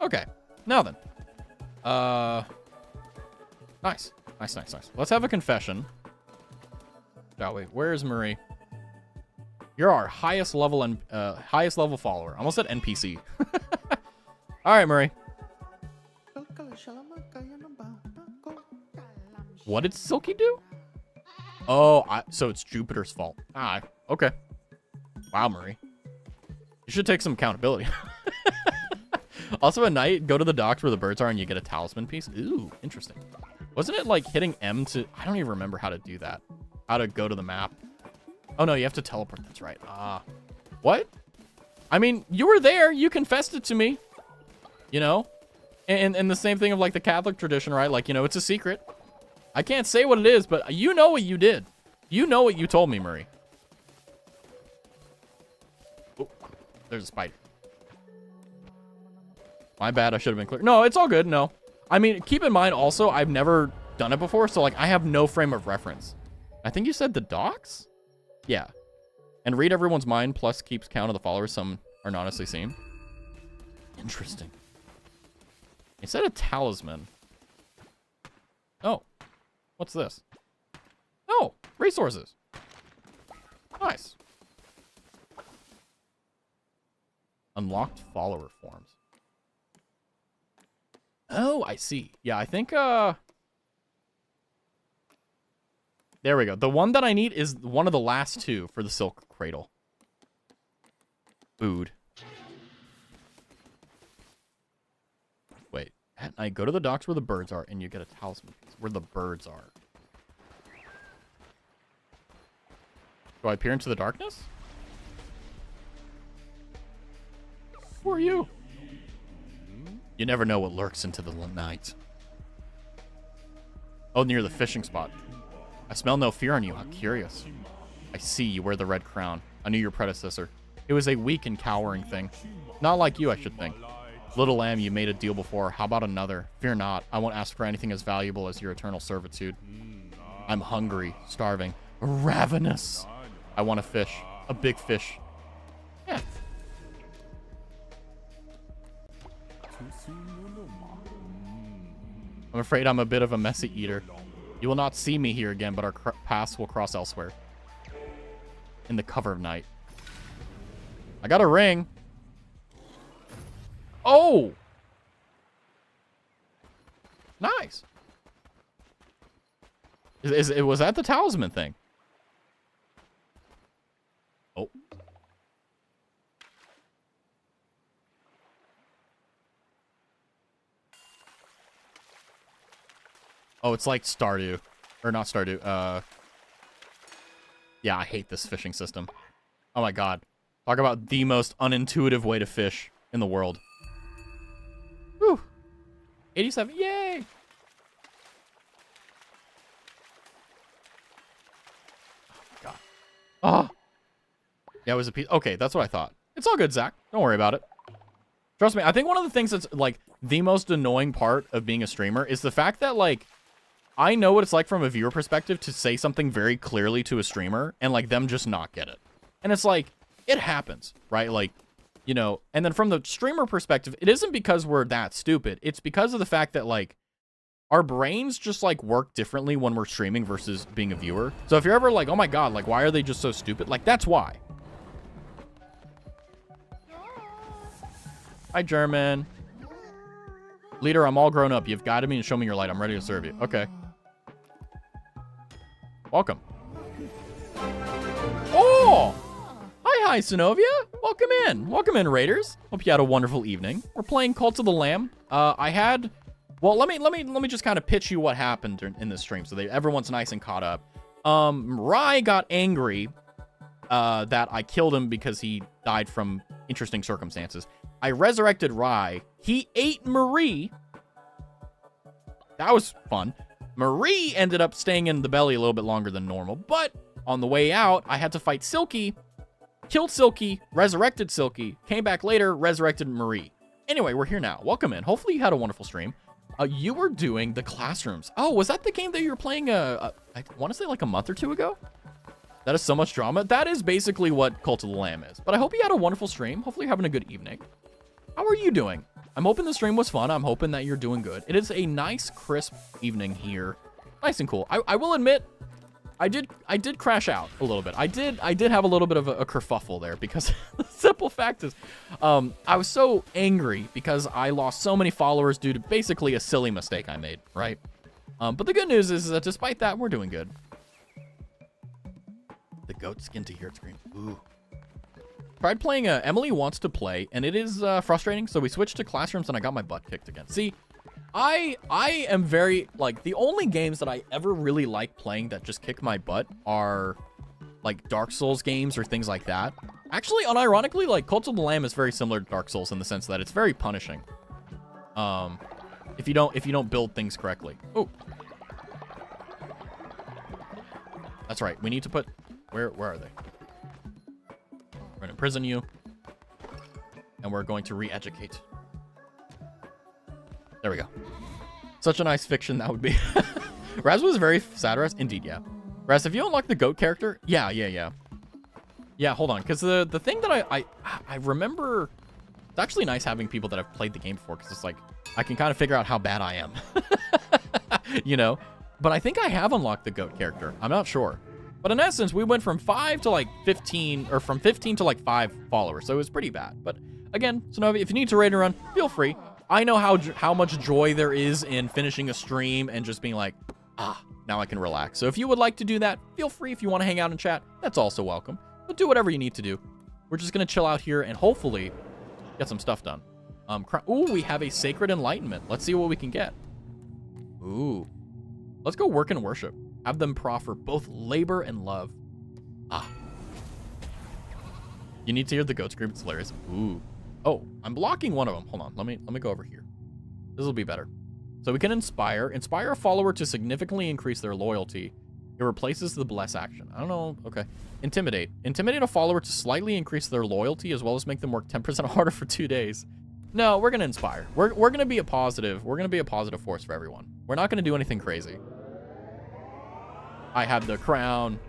Okay, now then. Nice. Nice, nice, nice. Let's have a confession. Shall we? Where's Marie? You're our highest level and highest level follower. Almost said NPC. All right, Marie. What did Silky do? Oh, so it's Jupiter's fault. Ah, okay. Wow, Marie. You should take some accountability. Also, at night, go to the docks where the birds are and you get a talisman piece. Ooh, interesting. Wasn't it like hitting M to... I don't even remember how to do that. How to go to the map. Oh, no, you have to teleport. That's right. What? I mean, you were there. You confessed it to me. You know? And the same thing of like the Catholic tradition, right? Like, you know, it's a secret. I can't say what it is, but you know what you did. You know what you told me, Marie. Oh, there's a spider. My bad, I should have been clear. No, it's all good, no. I mean, keep in mind also, I've never done it before, so like I have no frame of reference. I think you said the docks? Yeah. And read everyone's mind, plus keeps count of the followers some are not honestly seen. Interesting. It said a talisman. Oh. What's this? Oh, resources. Nice. Unlocked follower forms. Oh, I see. Yeah, I think, there we go. The one that I need is one of the last two for the Silk Cradle. Food. Wait. At night, go to the docks where the birds are, and you get a talisman piece where the birds are. Do I peer into the darkness? Who are you? You never know what lurks into the night. Oh, near the fishing spot. I smell no fear on you. How curious. I see you wear the red crown. I knew your predecessor. It was a weak and cowering thing. Not like you, I should think. Little lamb, you made a deal before. How about another? Fear not. I won't ask for anything as valuable as your eternal servitude. I'm hungry, starving, ravenous. I want a fish. A big fish. Yeah. I'm afraid I'm a bit of a messy eater. You will not see me here again, but our paths will cross elsewhere. In the cover of night. I got a ring. Oh! Nice. Was that the talisman thing? Oh. Oh, it's like Stardew. Or not Stardew. Yeah, I hate this fishing system. Oh my god. Talk about the most unintuitive way to fish in the world. Whew. 87. Yay! Oh my god. Oh! Yeah, it was a piece. Okay, that's what I thought. It's all good, Zach. Don't worry about it. Trust me, I think one of the things that's, like, the most annoying part of being a streamer is the fact that, like, I know what it's like from a viewer perspective to say something very clearly to a streamer and, like, them just not get it. And it's like, it happens, right? Like, you know, and then from the streamer perspective, it isn't because we're that stupid. It's because of the fact that, like, our brains just, like, work differently when we're streaming versus being a viewer. So if you're ever like, oh my god, like, why are they just so stupid? Like, that's why. Hi, German. Leader, I'm all grown up. You've guided me and shown me your light. I'm ready to serve you. Okay. Welcome. Oh! Hi, Synovia. Welcome in. Welcome in, Raiders. Hope you had a wonderful evening. We're playing Cult of the Lamb. Well, let me just kind of pitch you what happened in this stream so that everyone's nice and caught up. Rye got angry that I killed him because he died from interesting circumstances. I resurrected Rye. He ate Marie. That was fun. Marie ended up staying in the belly a little bit longer than normal, but on the way out, I had to fight Silky, killed Silky, resurrected Silky, came back later, resurrected Marie. Anyway, we're here now. Welcome in. Hopefully you had a wonderful stream. You were doing the classrooms. Oh, was that the game that you were playing, I want to say like a month or two ago? That is so much drama. That is basically what Cult of the Lamb is. But I hope you had a wonderful stream. Hopefully you're having a good evening. How are you doing? I'm hoping the stream was fun. I'm hoping that you're doing good. It is a nice, crisp evening here. Nice and cool. I will admit, I did crash out a little bit. I did have a little bit of a kerfuffle there because the simple fact is, I was so angry because I lost so many followers due to basically a silly mistake I made, right? But the good news is that despite that, we're doing good. The goat skin to hear it scream. Ooh. Tried playing Emily Wants to Play, and it is frustrating, so we switched to classrooms, and I got my butt kicked again. See, I am very, like, the only games that I ever really like playing that just kick my butt are, like, Dark Souls games or things like that. Actually, unironically, like, Cult of the Lamb is very similar to Dark Souls in the sense that it's very punishing. If you don't build things correctly. Oh. That's right. We need to put... Where are they? We're going to imprison you. And we're going to re-educate. There we go. Such a nice fiction that would be. Raz was very sad, Raz. Indeed, yeah. Raz, have you unlocked the goat character? Yeah. Yeah, hold on, because the thing that I remember, it's actually nice having people that have played the game before, because it's like, I can kind of figure out how bad I am, you know? But I think I have unlocked the goat character. I'm not sure. But in essence, we went from 5 to like 15, or from 15 to like 5 followers, so it was pretty bad. But again, Sonovi, if you need to raid and run, feel free. I know how much joy there is in finishing a stream and just being like, now I can relax. So if you would like to do that, feel free. If you want to hang out and chat, that's also welcome. But do whatever you need to do. We're just going to chill out here and hopefully get some stuff done. Ooh, we have a Sacred Enlightenment. Let's see what we can get. Ooh. Let's go work and worship. Have them proffer both labor and love. You need to hear the goat scream. It's hilarious. Ooh. Oh, I'm blocking one of them. Hold on. Let me go over here. This will be better. So we can inspire a follower to significantly increase their loyalty. It replaces the bless action. I don't know. Okay. Intimidate a follower to slightly increase their loyalty as well as make them work 10% harder for 2 days. No, we're gonna inspire. We're gonna be a positive. We're gonna be a positive force for everyone. We're not gonna do anything crazy. I have the crown.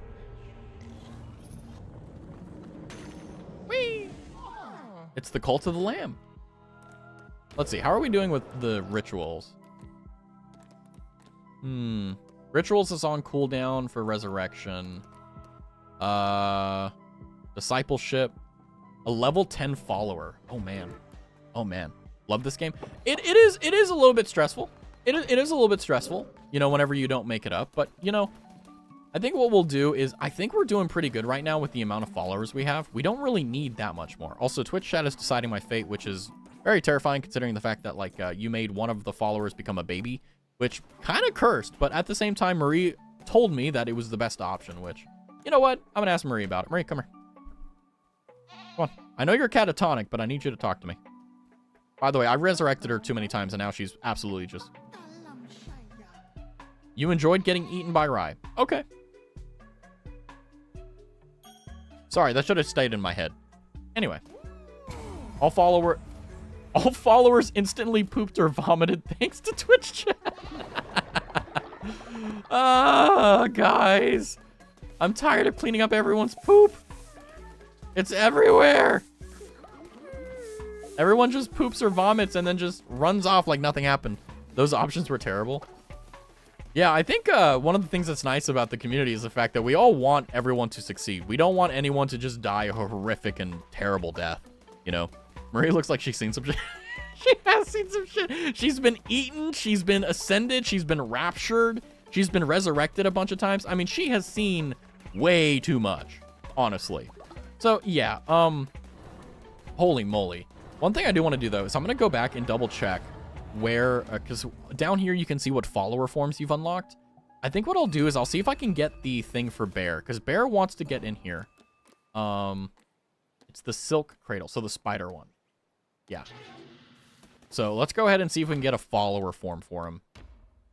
Whee! It's the cult of the lamb. Let's see. How are we doing with the rituals? Rituals is on cooldown for resurrection. Discipleship. A level 10 follower. Oh man. Oh man. Love this game. It is a little bit stressful. It is a little bit stressful, you know, whenever you don't make it up. But, you know, I think what we'll do is, I think we're doing pretty good right now with the amount of followers we have. We don't really need that much more. Also, Twitch chat is deciding my fate, which is very terrifying considering the fact that, like, you made one of the followers become a baby, which kind of cursed. But at the same time, Marie told me that it was the best option, which, you know what? I'm going to ask Marie about it. Marie, come here. Come on. I know you're catatonic, but I need you to talk to me. By the way, I resurrected her too many times, and now she's absolutely just... You enjoyed getting eaten by Rye. Okay. Sorry, that should have stayed in my head. Anyway. All followers instantly pooped or vomited thanks to Twitch chat. Guys. I'm tired of cleaning up everyone's poop. It's everywhere. Everyone just poops or vomits and then just runs off like nothing happened. Those options were terrible. Yeah, I think one of the things that's nice about the community is the fact that we all want everyone to succeed. We don't want anyone to just die a horrific and terrible death, you know? Marie looks like she's seen some shit. She has seen some shit. She's been eaten. She's been ascended. She's been raptured. She's been resurrected a bunch of times. I mean, she has seen way too much, honestly. So, yeah, holy moly. One thing I do want to do, though, is I'm going to go back and double check where, because down here you can see what follower forms you've unlocked. I think what I'll do is I'll see if I can get the thing for Bear, because Bear wants to get in here. It's the silk cradle, so the spider one. Yeah. So let's go ahead and see if we can get a follower form for him.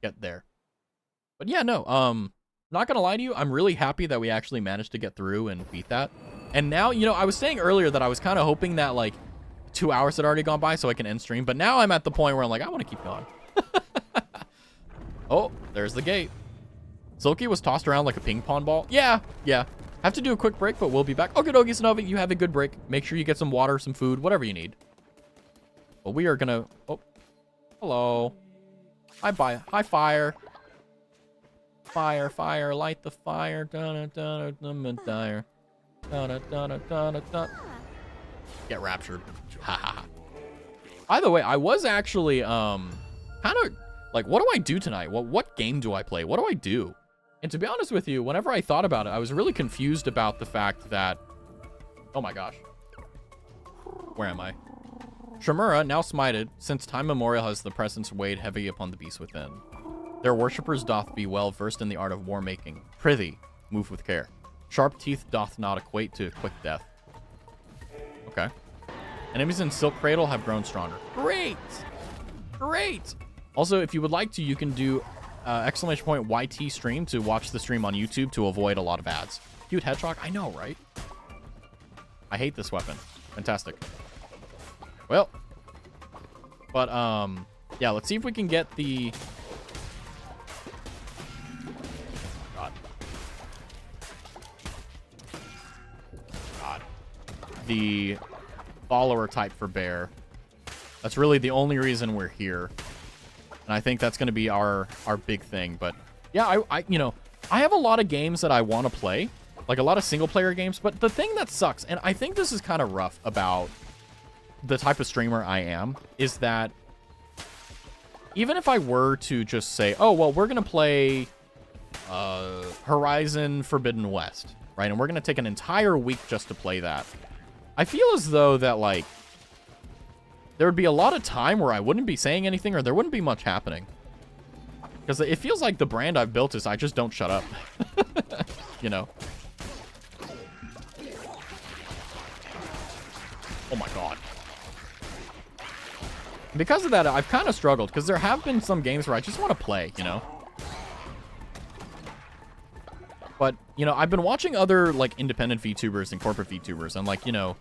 Get there. But yeah, no, not gonna lie to you, I'm really happy that we actually managed to get through and beat that. And now, you know, I was saying earlier that I was kind of hoping that, like, 2 hours had already gone by so I can end stream, but now I'm at the point where I'm like, I want to keep going. Oh, there's the gate. Silky was tossed around like a ping pong ball. Yeah. Have to do a quick break, but we'll be back. Okay, Dogi Sanovi, you have a good break. Make sure you get some water, some food, whatever you need. But we are gonna... Oh, hello. Hi, fire. Fire, light the fire. Dire. Get raptured. By the way, I was actually kind of like, what do I do tonight? What game do I play? What do I do? And to be honest with you, whenever I thought about it, I was really confused about the fact that, oh my gosh, where am I? Shimura, now smited, since time memorial has the presence weighed heavy upon the beast within. Their worshippers doth be well versed in the art of war making. Prithee, move with care. Sharp teeth doth not equate to quick death. Okay. Enemies in Silk Cradle have grown stronger. Great! Also, if you would like to, you can do !YT stream to watch the stream on YouTube to avoid a lot of ads. Cute hedgehog? I know, right? I hate this weapon. Fantastic. Well. But, yeah, let's see if we can get the... God. the follower type for Bear. That's really the only reason we're here. And I think that's going to be our big thing. But yeah, I have a lot of games that I want to play, like a lot of single player games. But the thing that sucks, and I think this is kind of rough about the type of streamer I am, is that even if I were to just say, oh, well, we're going to play Horizon Forbidden West, right? And we're going to take an entire week just to play that. I feel as though that, like, there would be a lot of time where I wouldn't be saying anything or there wouldn't be much happening. Because it feels like the brand I've built is I just don't shut up. You know? Oh my god. Because of that, I've kind of struggled. Because there have been some games where I just want to play, you know? But, you know, I've been watching other, like, independent VTubers and corporate VTubers. And, like, you know,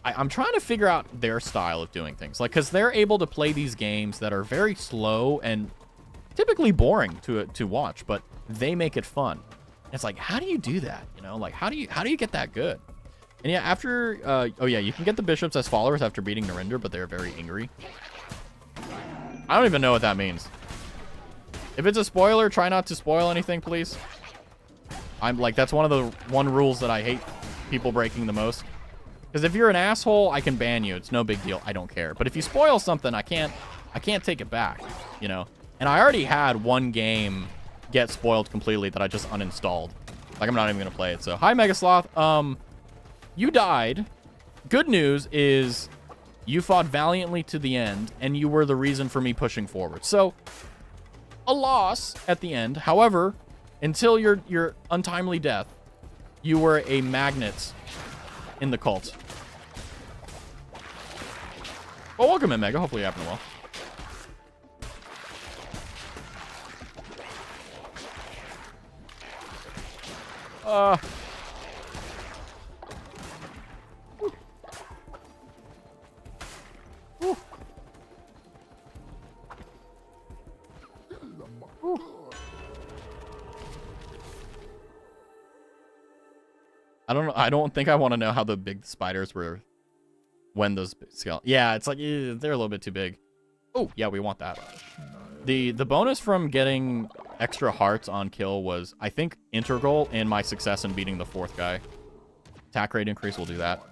I'm trying to figure out their style of doing things. Like, because they're able to play these games that are very slow and typically boring to watch, but they make it fun. And it's like, how do you do that? You know, like, how do you get that good? And yeah, after, oh yeah, you can get the bishops as followers after beating Narinder, but they're very angry. I don't even know what that means. If it's a spoiler, try not to spoil anything, please. I'm like, that's one of the rules that I hate people breaking the most. Because if you're an asshole, I can ban you. It's no big deal. I don't care. But if you spoil something, I can't take it back, you know? And I already had one game get spoiled completely that I just uninstalled. Like, I'm not even going to play it. So, hi, Megasloth. You died. Good news is you fought valiantly to the end, and you were the reason for me pushing forward. So, a loss at the end. However, until your untimely death, you were a magnet in the cult. Well, welcome in, Mega. Hopefully you're having well. I don't know. I don't think I want to know how the big spiders were when those skeletons. Yeah, it's like they're a little bit too big. Oh, yeah, we want that. The bonus from getting extra hearts on kill was, I think, integral in my success in beating the fourth guy. Attack rate increase will do that.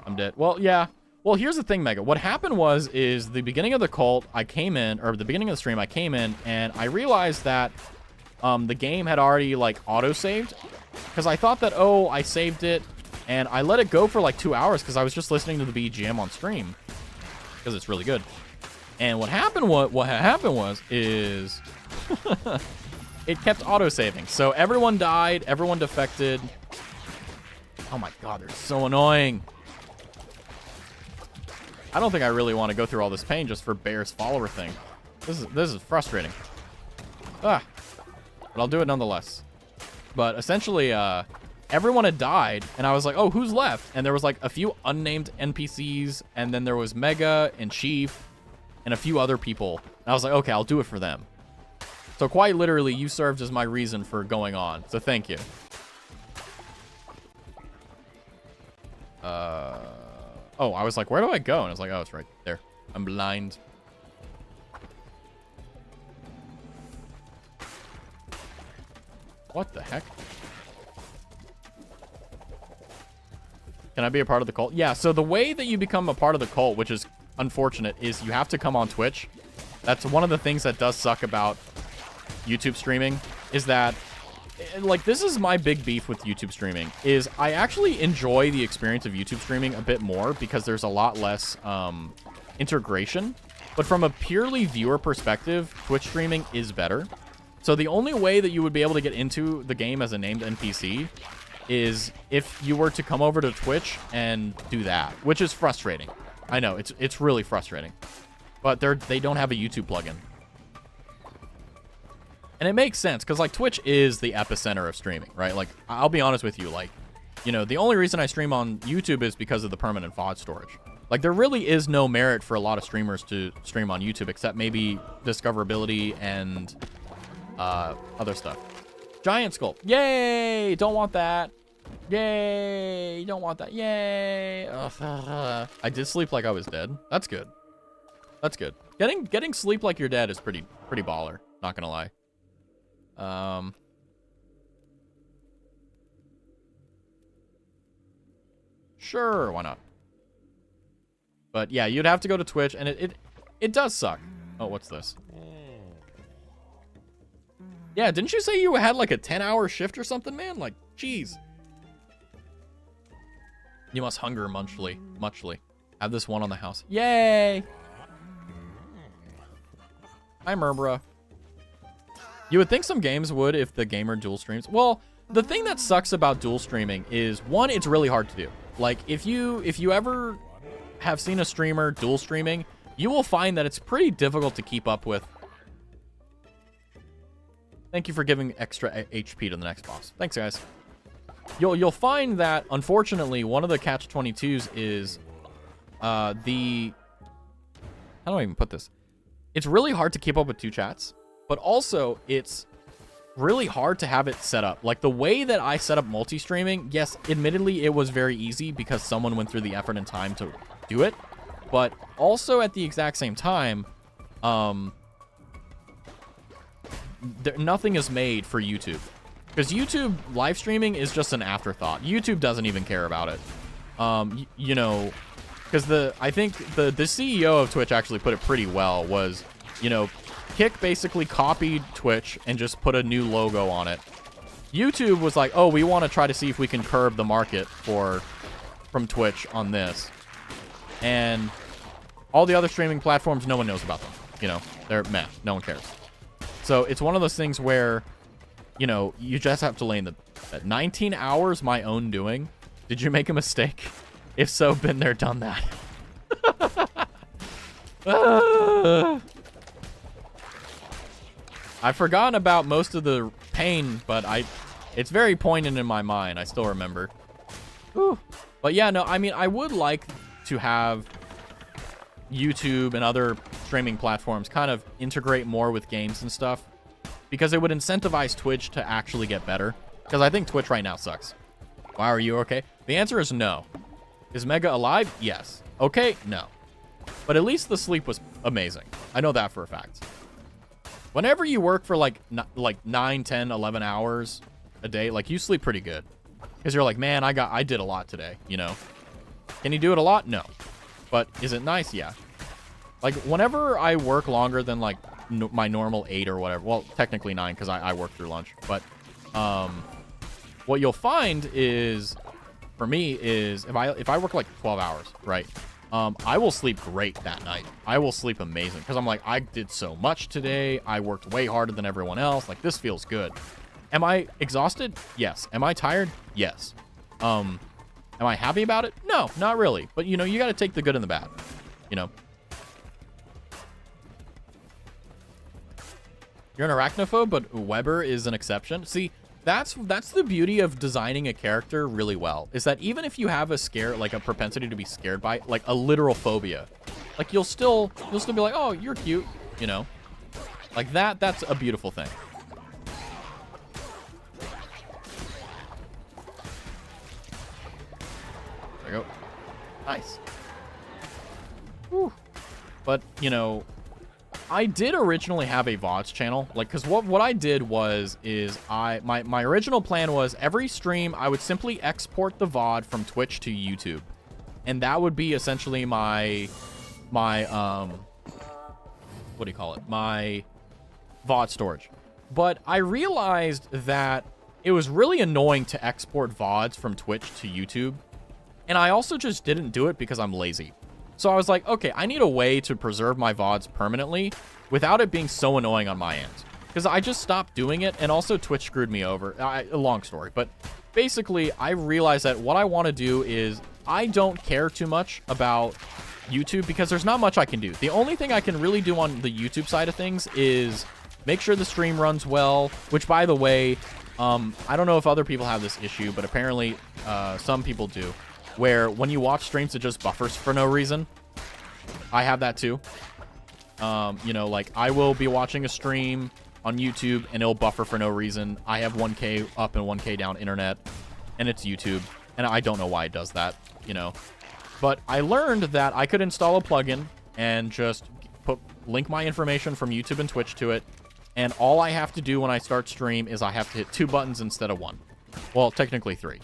I'm dead. Well, yeah. Well, here's the thing, Mega. What happened is the beginning of the cult, I came in, or the beginning of the stream, I came in, and I realized that the game had already, like, auto-saved. Because I thought that, oh, I saved it, and I let it go for, like, 2 hours because I was just listening to the BGM on stream. Because it's really good. And what happened was it kept auto-saving. So everyone died, everyone defected. Oh my god, they're so annoying. I don't think I really want to go through all this pain just for Bear's follower thing. This is frustrating. But I'll do it nonetheless. But essentially, everyone had died, and I was like, oh, who's left? And there was like a few unnamed NPCs, and then there was Mega and Chief and a few other people. And I was like, okay, I'll do it for them. So quite literally, you served as my reason for going on. So thank you. Oh, I was like, where do I go? And I was like, oh, it's right there. I'm blind. What the heck? Can I be a part of the cult? Yeah, so the way that you become a part of the cult, which is unfortunate, is you have to come on Twitch. That's one of the things that does suck about YouTube streaming, is that, like, this is my big beef with YouTube streaming, is I actually enjoy the experience of YouTube streaming a bit more because there's a lot less integration. But from a purely viewer perspective, Twitch streaming is better. So the only way that you would be able to get into the game as a named NPC is if you were to come over to Twitch and do that, which is frustrating. I know, it's really frustrating. But they don't have a YouTube plugin. And it makes sense, because, like, Twitch is the epicenter of streaming, right? Like, I'll be honest with you, like, you know, the only reason I stream on YouTube is because of the permanent VOD storage. Like, there really is no merit for a lot of streamers to stream on YouTube, except maybe discoverability and other stuff. Giant skull. Yay! Don't want that. Yay! You don't want that. Yay! Ugh. I did sleep like I was dead. That's good. That's good. Getting sleep like you're dead is pretty baller. Not gonna lie. Sure, why not? But yeah, you'd have to go to Twitch, and it does suck. Oh, what's this? Yeah, didn't you say you had like a 10-hour shift or something, man? Like, jeez. You must hunger muchly. Have this one on the house. Yay! Hi, Murmura. You would think some games would if the gamer dual streams. Well, the thing that sucks about dual streaming is, one, it's really hard to do. Like, if you ever have seen a streamer dual streaming, you will find that it's pretty difficult to keep up with. Thank you for giving extra HP to the next boss. Thanks, guys. You'll find that, unfortunately, one of the catch-22s is how do I even put this? It's really hard to keep up with two chats, but also it's really hard to have it set up. Like, the way that I set up multi-streaming, yes, admittedly, it was very easy because someone went through the effort and time to do it, but also at the exact same time, nothing is made for YouTube. Because YouTube live streaming is just an afterthought. YouTube doesn't even care about it. You know, because I think the CEO of Twitch actually put it pretty well, was, you know, Kick basically copied Twitch and just put a new logo on it. YouTube was like, oh, we want to try to see if we can curb the market from Twitch on this. And all the other streaming platforms, no one knows about them. You know, they're meh. No one cares. So it's one of those things where, you know, you just have to lay in the 19 hours my own doing. Did you make a mistake? If so, been there, done that. I've forgotten about most of the pain, but it's very poignant in my mind. I still remember. Whew. But yeah, no, I mean, I would like to have YouTube and other streaming platforms kind of integrate more with games and stuff, because it would incentivize Twitch to actually get better. Because I think Twitch right now sucks. Wow, are you okay? The answer is no. Is Mega alive? Yes. Okay? No. But at least the sleep was amazing. I know that for a fact. Whenever you work for like 9, 10, 11 hours a day, like, you sleep pretty good. Because you're like, man, I did a lot today, you know? Can you do it a lot? No. But is it nice? Yeah. Like, whenever I work longer than like my normal 8 or whatever, well, technically 9 because I work through lunch, but what you'll find is, for me, is if I work like 12 hours, right, I will sleep great that night. I will sleep amazing because I'm like, I did so much today. I worked way harder than everyone else. Like, this feels good. Am I exhausted? Yes. Am I tired? Yes. Am I happy about it? No, not really. But, you know, you got to take the good and the bad, you know? You're an arachnophobe, but Weber is an exception. See, that's the beauty of designing a character really well, is that even if you have a scare, like a propensity to be scared by, like a literal phobia, like you'll still be like, oh, you're cute, you know? Like that's a beautiful thing. There we go. Nice. Whew. But, you know, I did originally have a VODs channel, like, because what I did is my original plan was every stream I would simply export the VOD from Twitch to YouTube, and that would be essentially my what do you call it, my VOD storage. But I realized that it was really annoying to export VODs from Twitch to YouTube, and I also just didn't do it because I'm lazy. So I was like, okay, I need a way to preserve my VODs permanently without it being so annoying on my end. Because I just stopped doing it, and also Twitch screwed me over. A long story, but basically I realized that what I want to do is I don't care too much about YouTube because there's not much I can do. The only thing I can really do on the YouTube side of things is make sure the stream runs well, which, by the way, I don't know if other people have this issue, but apparently some people do, where when you watch streams, it just buffers for no reason. I have that too. You know, like, I will be watching a stream on YouTube and it'll buffer for no reason. I have 1K up and 1K down internet, and it's YouTube, and I don't know why it does that, you know. But I learned that I could install a plugin and just link my information from YouTube and Twitch to it, and all I have to do when I start stream is I have to hit 2 buttons instead of 1. Well, technically 3.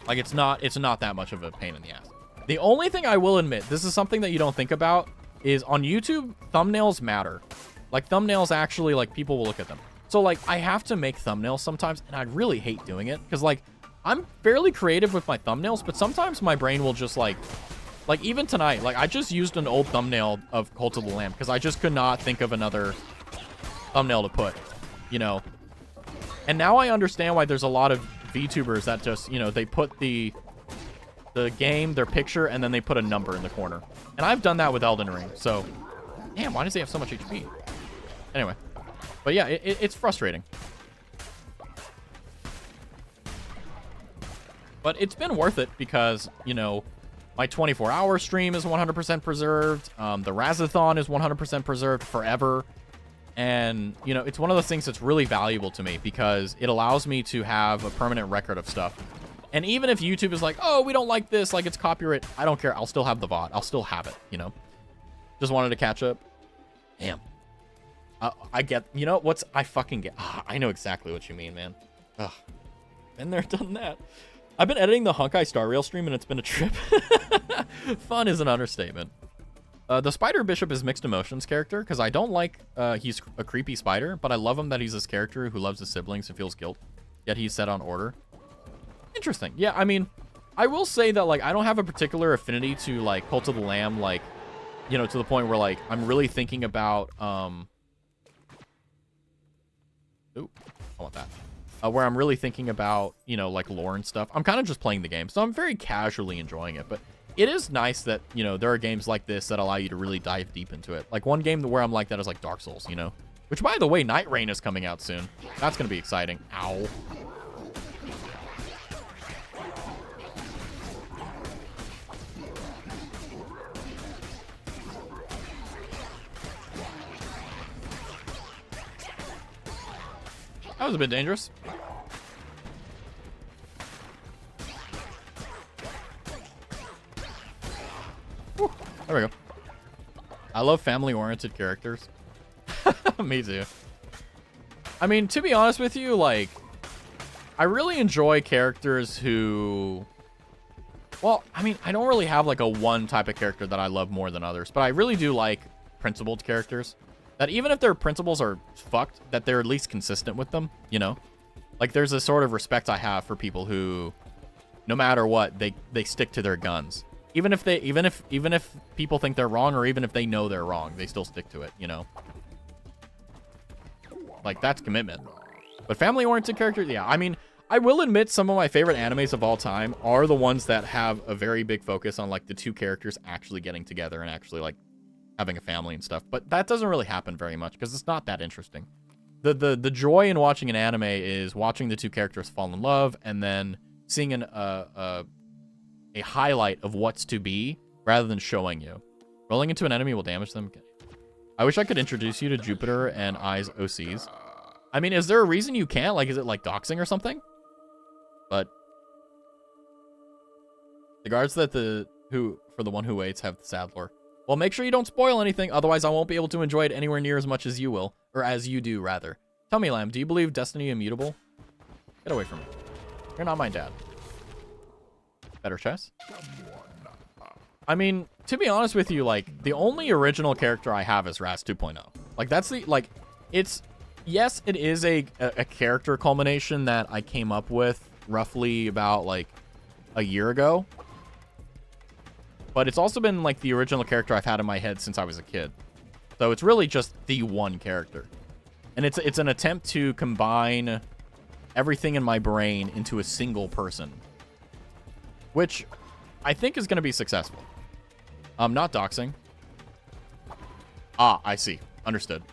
Like, it's not that much of a pain in the ass. The only thing I will admit, this is something that you don't think about, is on YouTube, thumbnails matter. Like, thumbnails actually, like, people will look at them. So, like, I have to make thumbnails sometimes, and I really hate doing it, because, like, I'm fairly creative with my thumbnails, but sometimes my brain will just, like, even tonight, like, I just used an old thumbnail of Cult of the Lamb, because I just could not think of another thumbnail to put, you know. And now I understand why there's a lot of VTubers that just, you know, they put the game, their picture, and then they put a number in the corner. And I've done that with Elden Ring, so... Damn, why does he have so much HP? Anyway. But yeah, it's frustrating. But it's been worth it because, you know, my 24-hour stream is 100% preserved. The Raztathon is 100% preserved forever. And, you know, it's one of those things that's really valuable to me because it allows me to have a permanent record of stuff. And even if YouTube is like, oh, we don't like this, like it's copyright, I don't care. I'll still have the VOD. I'll still have it, you know. Just wanted to catch up. Damn. I get, you know, I fucking get. I know exactly what you mean, man. Ugh. Been there, done that. I've been editing the Honkai Star Rail stream and it's been a trip. Fun is an understatement. The Spider Bishop is mixed emotions character because I don't like he's a creepy spider, but I love him that he's this character who loves his siblings and feels guilt, yet he's set on order. Interesting. Yeah, I mean, I will say that, like, I don't have a particular affinity to, like, Cult of the Lamb, like, you know, to the point where, like, I'm really thinking about, Ooh, I want that. Where I'm really thinking about, you know, like, lore and stuff. I'm kind of just playing the game, so I'm very casually enjoying it, but it is nice that, you know, there are games like this that allow you to really dive deep into it. Like, one game where I'm like that is, like, Dark Souls, you know? Which, by the way, Night Rain is coming out soon. That's going to be exciting. Ow. That was a bit dangerous. Whew, there we go. I love family-oriented characters. Me too. I mean, to be honest with you, like, I really enjoy characters who... Well, I mean, I don't really have, like, a one type of character that I love more than others, but I really do like principled characters. That even if their principles are fucked, that they're at least consistent with them, you know? Like, there's a sort of respect I have for people who, no matter what, they stick to their guns. Even if people think they're wrong, or even if they know they're wrong, they still stick to it, you know? Like, that's commitment. But family-oriented characters, yeah, I mean, I will admit some of my favorite animes of all time are the ones that have a very big focus on, like, the two characters actually getting together and actually, like, having a family and stuff, but that doesn't really happen very much because it's not that interesting. The joy in watching an anime is watching the two characters fall in love and then seeing a highlight of what's to be rather than showing you. Rolling into an enemy will damage them. I wish I could introduce you to Jupiter and I's OCs. I mean, is there a reason you can't? Like, is it like doxing or something? But the guards that for the one who waits have the Saddler. Well, make sure you don't spoil anything, otherwise I won't be able to enjoy it anywhere near as much as you will. Or as you do, rather. Tell me, Lamb, do you believe destiny immutable? Get away from me. You're not my dad. Better chess? I mean, to be honest with you, like, the only original character I have is Raz 2.0. Like, that's the, like, it's, yes, it is a character culmination that I came up with roughly about, like, a year ago. But it's also been, like, the original character I've had in my head since I was a kid. So it's really just the one character. And it's an attempt to combine everything in my brain into a single person. Which I think is going to be successful. Not doxing. Ah, I see. Understood.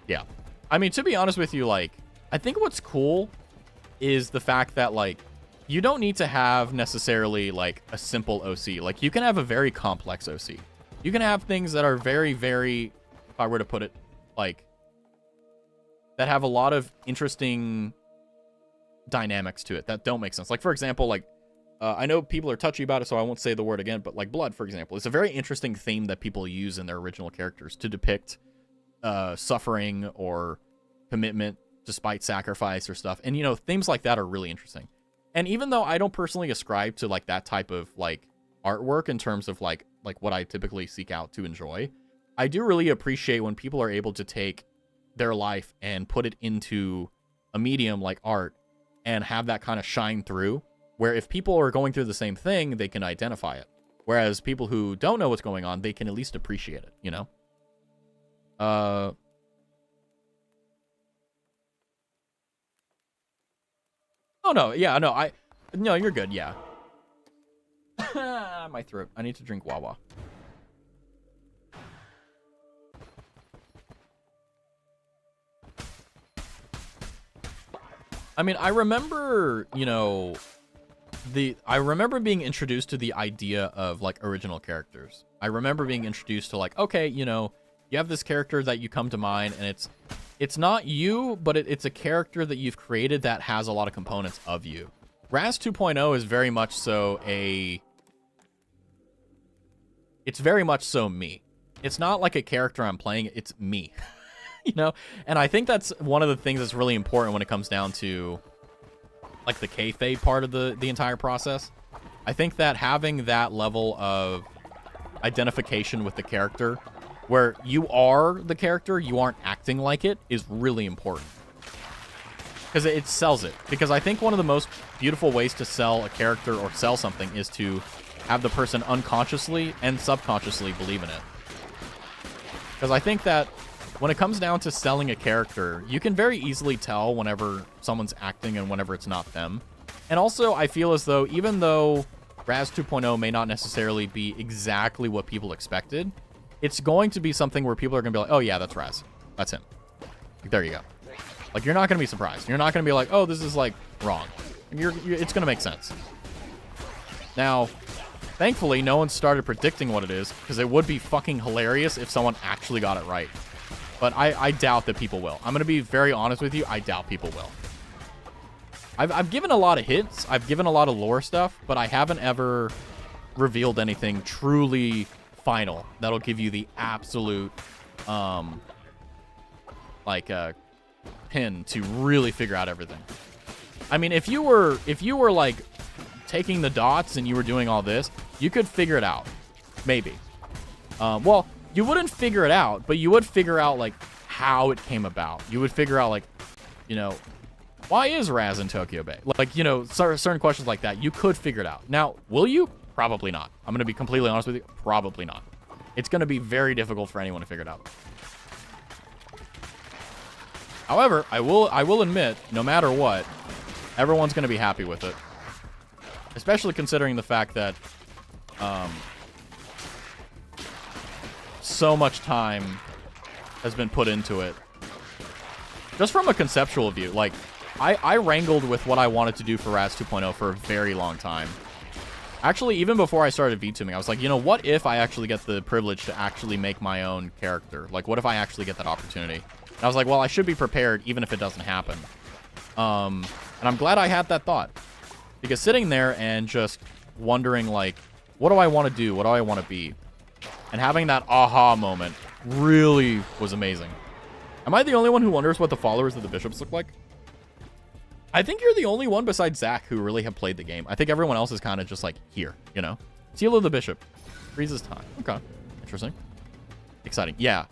Yeah. I mean, to be honest with you, like, I think what's cool is the fact that, like, you don't need to have necessarily, like, a simple OC. Like, you can have a very complex OC. You can have things that are very, very, if I were to put it, like, that have a lot of interesting dynamics to it that don't make sense. Like, for example, like, I know people are touchy about it, so I won't say the word again, but like blood, for example, is a very interesting theme that people use in their original characters to depict suffering or commitment despite sacrifice or stuff. And, you know, themes like that are really interesting. And even though I don't personally ascribe to like that type of like artwork in terms of like what I typically seek out to enjoy, I do really appreciate when people are able to take their life and put it into a medium like art and have that kind of shine through, where if people are going through the same thing, they can identify it. Whereas people who don't know what's going on, they can at least appreciate it, you know? Oh, no. Yeah, no, no, you're good. Yeah. My throat. I need to drink Wawa. I mean, I remember, you know, I remember being introduced to the idea of like original characters. I remember being introduced to like, okay, you know, you have this character that you come to mind, and it's not you, but it's a character that you've created that has a lot of components of you. Raz 2.0 is very much so it's very much so me. It's not like a character I'm playing, it's me. You know? And I think that's one of the things that's really important when it comes down to like the kayfabe part of the entire process. I think that having that level of identification with the character, where you are the character, you aren't acting like it, is really important. Because it sells it. Because I think one of the most beautiful ways to sell a character or sell something is to have the person unconsciously and subconsciously believe in it. Because I think that when it comes down to selling a character, you can very easily tell whenever someone's acting and whenever it's not them. And also, I feel as though, even though Raz 2.0 may not necessarily be exactly what people expected, it's going to be something where people are going to be like, oh yeah, that's Raz. That's him. Like, there you go. Like, you're not going to be surprised. You're not going to be like, oh, this is, like, wrong. It's going to make sense. Now, thankfully, no one started predicting what it is, because it would be fucking hilarious if someone actually got it right. But I doubt that people will. I'm going to be very honest with you. I doubt people will. I've given a lot of hints. I've given a lot of lore stuff, but I haven't ever revealed anything truly final that'll give you the absolute, pin to really figure out everything. I mean, if you were like taking the dots and you were doing all this, you could figure it out. Maybe. Well, you wouldn't figure it out, but you would figure out, like, how it came about. You would figure out, like, you know, why is Raz in Tokyo Bay? Like, you know, certain questions like that. You could figure it out. Now, will you? Probably not. I'm going to be completely honest with you. Probably not. It's going to be very difficult for anyone to figure it out. However, I will admit, no matter what, everyone's going to be happy with it. Especially considering the fact that, so much time has been put into it. Just from a conceptual view, like, I wrangled with what I wanted to do for Raz 2.0 for a very long time. Actually, even before I started VTubing, I was like, you know, what if I actually get the privilege to actually make my own character? Like, what if I actually get that opportunity? And I was like, well, I should be prepared even if it doesn't happen. And I'm glad I had that thought. Because sitting there and just wondering, like, what do I want to do? What do I want to be? And having that aha moment really was amazing. Am I the only one who wonders what the followers of the bishops look like? I think you're the only one besides Zach who really have played the game. I think everyone else is kind of just like here, you know? Seal of the Bishop. Freezes time. Okay. Interesting. Exciting. Yeah.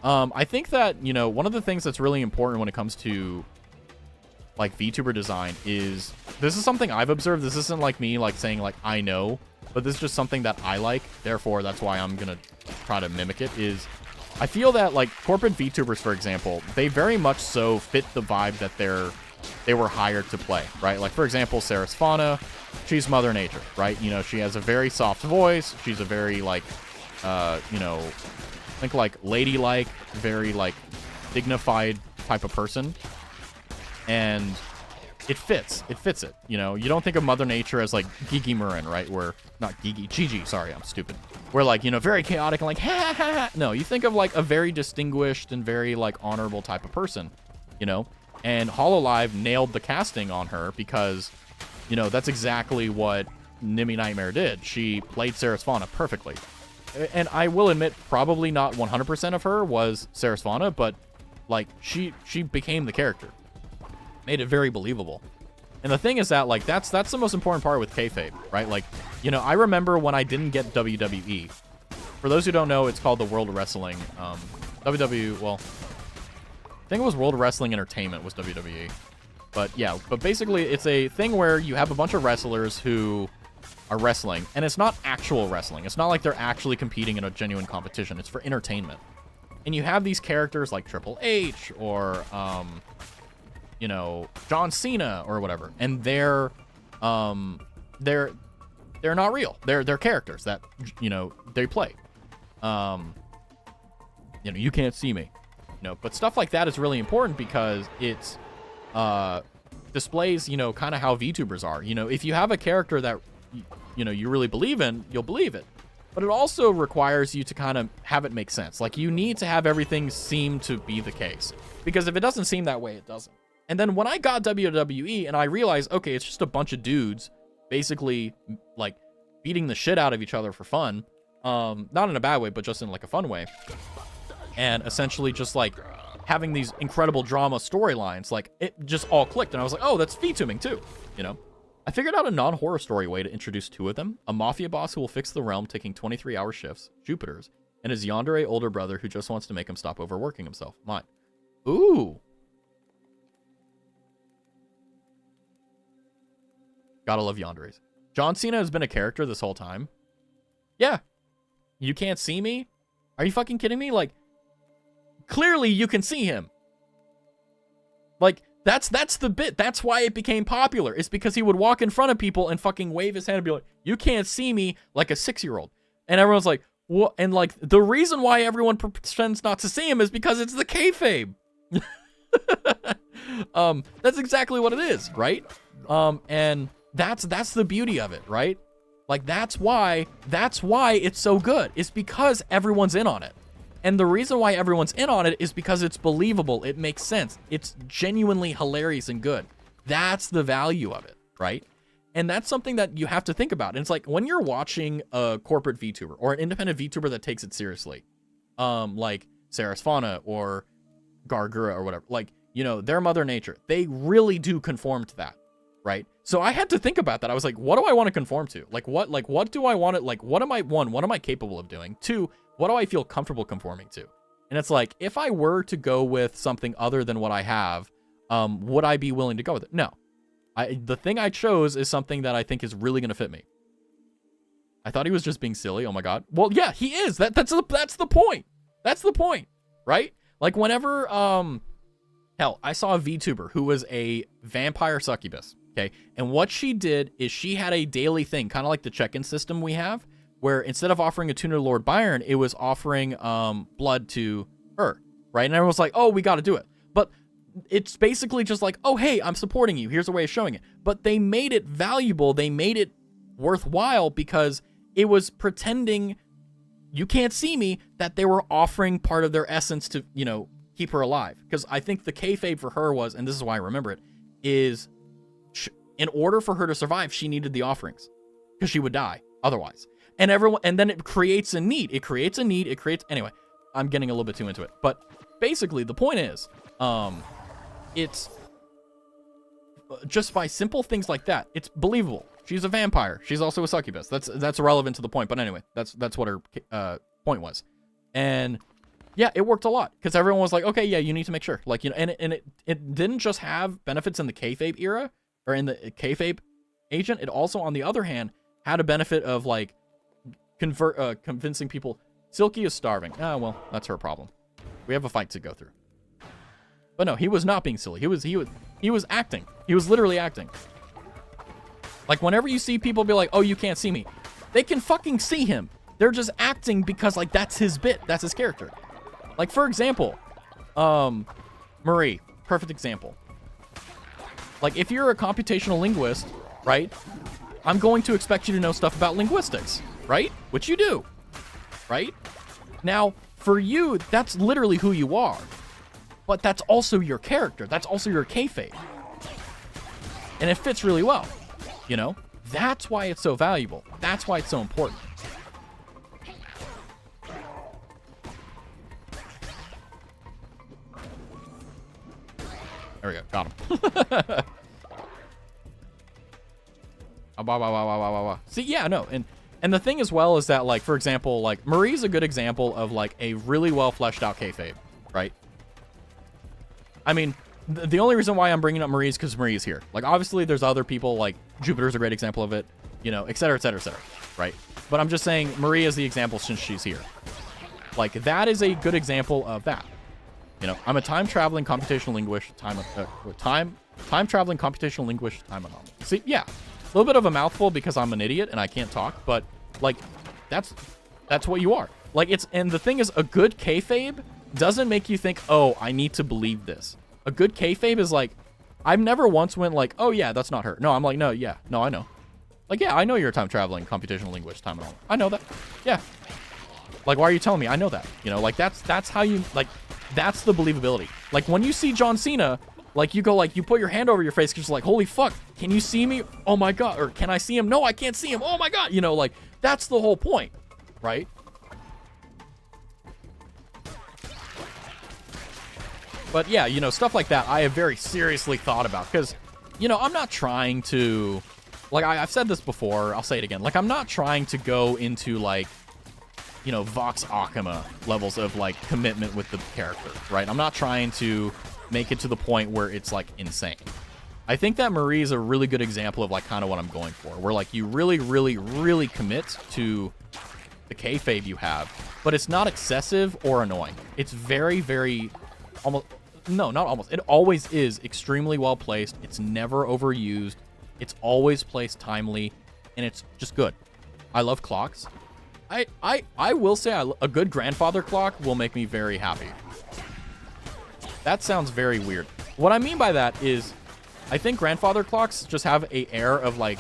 I think that, you know, one of the things that's really important when it comes to like VTuber design is, this is something I've observed. This isn't like me like saying like I know, but this is just something that I like. Therefore, that's why I'm going to try to mimic it. Is I feel that like corporate VTubers, for example, they very much so fit the vibe that they were hired to play, right? Like, for example, Sarah's Fauna, she's Mother Nature, right? You know, she has a very soft voice. She's a very, like, you know, I think, like, ladylike, very, like, dignified type of person. And it fits. It fits it, you know? You don't think of Mother Nature as, like, Gigi Marin, right? Where, not Gigi, sorry, I'm stupid. Where, like, you know, very chaotic and, like, ha, ha, ha. No, you think of, like, a very distinguished and very, like, honorable type of person, you know? And HoloLive nailed the casting on her because, you know, that's exactly what Nimi Nightmare did. She played Sarasvana perfectly. And I will admit, probably not 100% of her was Sarasvana, but, like, she became the character. Made it very believable. And the thing is that, like, that's the most important part with kayfabe, right? Like, you know, I remember when I didn't get WWE. For those who don't know, it's called the World Wrestling, well, I think it was World Wrestling Entertainment was WWE. But yeah, but basically it's a thing where you have a bunch of wrestlers who are wrestling, and it's not actual wrestling. It's not like they're actually competing in a genuine competition. It's for entertainment. And you have these characters like Triple H or, you know, John Cena or whatever, and they're not real. They're characters that, you know, they play. You know, you can't see me. You know, but stuff like that is really important because it's displays, you know, kind of how VTubers are. You know, if you have a character that, you know, you really believe in, you'll believe it. But it also requires you to kind of have it make sense. Like, you need to have everything seem to be the case. Because if it doesn't seem that way, it doesn't. And then when I got WWE and I realized, okay, it's just a bunch of dudes basically, like, beating the shit out of each other for fun. Not in a bad way, but just in, like, a fun way. And essentially just, like, having these incredible drama storylines, like, it just all clicked. And I was like, oh, that's VTubing too, you know? I figured out a non-horror story way to introduce two of them. A mafia boss who will fix the realm taking 23-hour shifts, Jupiter's, and his yandere older brother who just wants to make him stop overworking himself, mine. Ooh. Gotta love yanderes. John Cena has been a character this whole time. Yeah. You can't see me? Are you fucking kidding me? Like, clearly you can see him. Like, that's the bit. That's why it became popular. It's because he would walk in front of people and fucking wave his hand and be like, you can't see me, like a 6-year-old. And everyone's like, what? And like, the reason why everyone pretends not to see him is because it's the kayfabe. That's exactly what it is, right? And that's the beauty of it, right? Like, that's why it's so good. It's because everyone's in on it. And the reason why everyone's in on it is because it's believable. It makes sense. It's genuinely hilarious and good. That's the value of it, right? And that's something that you have to think about. And it's like when you're watching a corporate VTuber or an independent VTuber that takes it seriously, like Sarasvana or Gargura or whatever, like, you know, they're Mother Nature. They really do conform to that, right? So I had to think about that. I was like, what do I want to conform to? Like, what do I want to, like, what am I capable of doing? 2, what do I feel comfortable conforming to? And it's like, if I were to go with something other than what I have, would I be willing to go with it? No. The thing I chose is something that I think is really going to fit me. I thought he was just being silly. Oh my God. Well, yeah, he is. That's the point. That's the point, right? Like whenever, hell, I saw a VTuber who was a vampire succubus. Okay. And what she did is she had a daily thing, kind of like the check-in system we have, where instead of offering a tuna to Lord Byron, it was offering blood to her, right? And everyone was like, oh, we got to do it. But it's basically just like, oh, hey, I'm supporting you. Here's a way of showing it. But they made it valuable. They made it worthwhile because it was pretending, you can't see me, that they were offering part of their essence to, you know, keep her alive. Because I think the kayfabe for her was, and this is why I remember it, is in order for her to survive, she needed the offerings because she would die otherwise. And everyone, and then it creates a need. Anyway, I'm getting a little bit too into it. But basically, the point is, it's just by simple things like that, it's believable. She's a vampire. She's also a succubus. That's irrelevant to the point. But anyway, that's what her point was. And yeah, it worked a lot because everyone was like, okay, yeah, you need to make sure. Like, you know, and it didn't just have benefits in the kayfabe era or in the kayfabe agent. It also, on the other hand, had a benefit of like convincing people Silky is starving. Ah, well, that's her problem. We have a fight to go through. But no, he was not being silly. He was acting. He was literally acting. Like whenever you see people be like, oh, you can't see me, they can fucking see him. They're just acting because like that's his bit. That's his character. Like for example, Marie, perfect example. Like if you're a computational linguist, right? I'm going to expect you to know stuff about linguistics, right? Which you do, right? Now, for you, that's literally who you are. but that's also your character. That's also your kayfabe. And it fits really well, you know? That's why it's so valuable. That's why it's so important. There we go. Got him. See, yeah, no. And the thing as well is that, like, for example, like, Marie's a good example of, like, a really well fleshed out kayfabe, right? I mean, the only reason why I'm bringing up Marie is because Marie is here. Like, obviously, there's other people, like, Jupiter's a great example of it, you know, et cetera, et cetera, et cetera, right? But I'm just saying Marie is the example since she's here. Like, that is a good example of that. You know, I'm a time-traveling computational linguist, time-traveling computational linguist, time anomaly. See, yeah, a little bit of a mouthful because I'm an idiot and I can't talk, but, like, that's what you are. Like, and the thing is, a good kayfabe doesn't make you think, oh, I need to believe this. A good kayfabe is like, I've never once went like, oh, yeah, that's not her. No, I'm like, no, yeah, no, I know. Like, yeah, I know you're a time-traveling computational linguist, time anomaly. I know that. Yeah. Like, why are you telling me? I know that. You know, like, that's how you, like, that's the believability. Like, when you see John Cena, like, you go, like, you put your hand over your face because you're like, holy fuck, can you see me? Oh, my God. Or can I see him? No, I can't see him. Oh, my God. You know, like, that's the whole point, right? But, yeah, you know, stuff like that I have very seriously thought about because, you know, I'm not trying to, like, I've said this before. I'll say it again. Like, I'm not trying to go into, like, you know, Vox Akima levels of, like, commitment with the character, right? I'm not trying to make it to the point where it's, like, insane. I think that Marie is a really good example of, like, kind of what I'm going for, where, like, you really, really, really commit to the kayfabe you have, but it's not excessive or annoying. It's very, very, almost, no, not almost. It always is extremely well placed. It's never overused. It's always placed timely, and it's just good. I love clocks. I will say a good grandfather clock will make me very happy. That sounds very weird. What I mean by that is I think grandfather clocks just have a air of, like,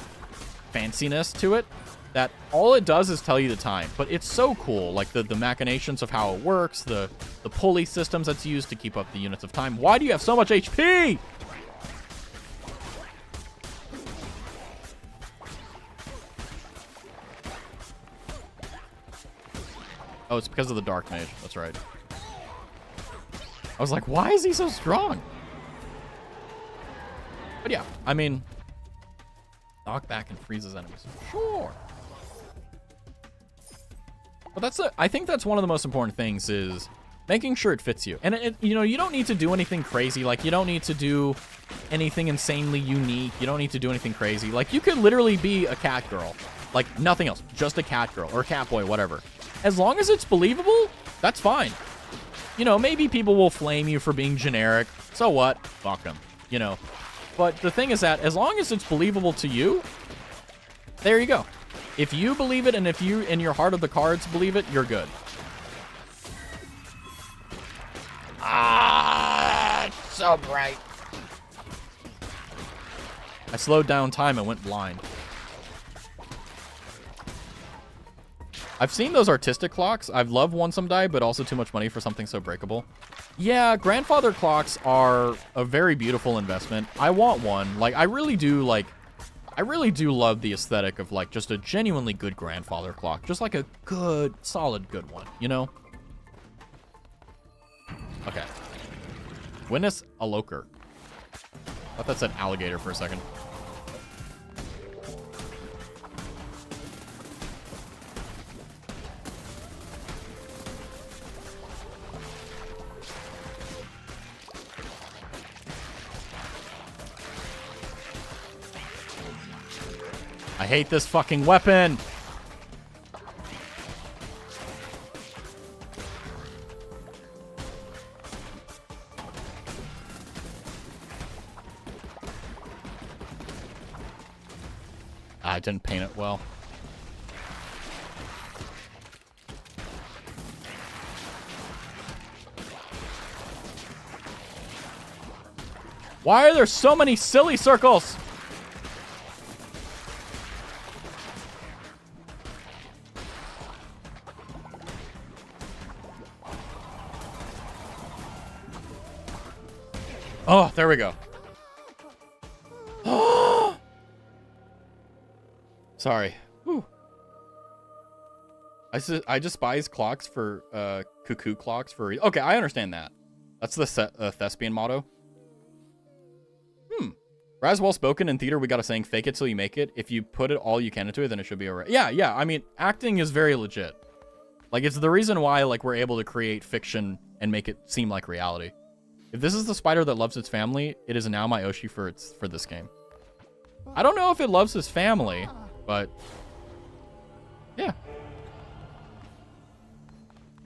fanciness to it that all it does is tell you the time. But it's so cool, like the machinations of how it works, the pulley systems that's used to keep up the units of time. Why do you have so much HP? Oh, it's because of the Dark Mage. That's right. I was like, why is he so strong? But yeah, I mean, knock back and freezes enemies. Sure. But I think that's one of the most important things is making sure it fits you. And, you know, you don't need to do anything crazy. Like, you don't need to do anything insanely unique. You don't need to do anything crazy. Like, you could literally be a cat girl. Like, nothing else. Just a cat girl or a cat boy, whatever. As long as it's believable, that's fine. You know, maybe people will flame you for being generic. So what? Fuck them. You know. But the thing is that as long as it's believable to you, there you go. If you believe it and if you, in your heart of the cards, believe it, you're good. Ah, it's so bright. I slowed down time and went blind. I've seen those artistic clocks. I've loved one someday, but also too much money for something so breakable. Yeah, grandfather clocks are a very beautiful investment. I want one. Like, I really do love the aesthetic of, like, just a genuinely good grandfather clock. Just like a good, solid, good one, you know? Okay. Witness a loker. I thought that said alligator for a second. I hate this fucking weapon. I didn't paint it well. Why are there so many silly circles? Oh, there we go. Sorry. Whew. I despise clocks for cuckoo clocks for okay, I understand that. That's the thespian motto. Raz well spoken in theater. We got a saying: "Fake it till you make it." If you put it all you can into it, then it should be alright. Yeah. I mean, acting is very legit. Like, it's the reason why like we're able to create fiction and make it seem like reality. If this is the spider that loves its family, it is now my Oshi for this game. I don't know if it loves his family, but yeah.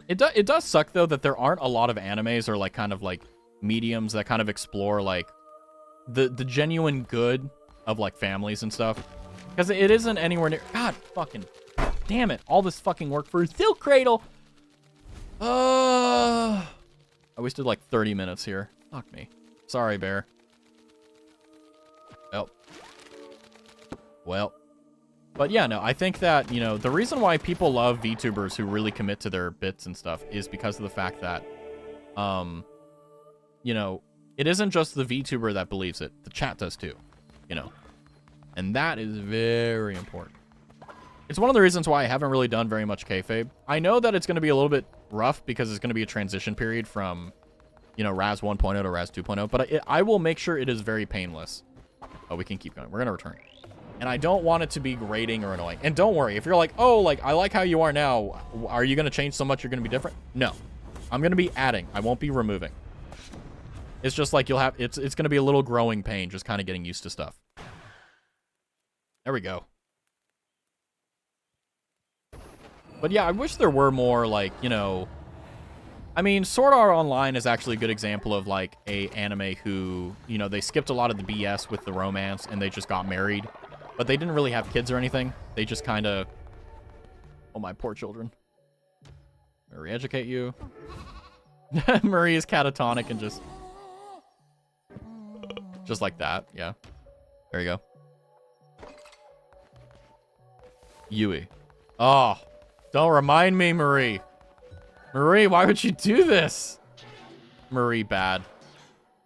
It does suck though that there aren't a lot of animes or like kind of like mediums that kind of explore like the genuine good of like families and stuff, because it isn't anywhere near. God fucking damn it, all this fucking work for a silk cradle. I wasted like 30 minutes here. Fuck me. Sorry, bear. Well, but yeah, no, I think that, you know, the reason why people love VTubers who really commit to their bits and stuff is because of the fact that, you know, it isn't just the VTuber that believes it. The chat does too, you know, and that is very important. It's one of the reasons why I haven't really done very much kayfabe. I know that it's going to be a little bit rough because it's going to be a transition period from, you know, Raz 1.0 to Raz 2.0, but I will make sure it is very painless. Oh, we can keep going. We're going to return. And I don't want it to be grating or annoying. And don't worry, if you're like, oh, like, I like how you are now, are you going to change so much you're going to be different? No. I'm going to be adding. I won't be removing. It's just like you'll have, it's going to be a little growing pain, just kind of getting used to stuff. There we go. But yeah, I wish there were more, like, you know, I mean, Sword Art Online is actually a good example of, like, a anime who, you know, they skipped a lot of the BS with the romance and they just got married. But they didn't really have kids or anything. They just kind of... Oh, my poor children. Re-educate you. Marie is catatonic and just... Just like that, yeah. There you go. Yui. Oh, don't remind me, Marie. Marie, why would you do this? Marie, bad.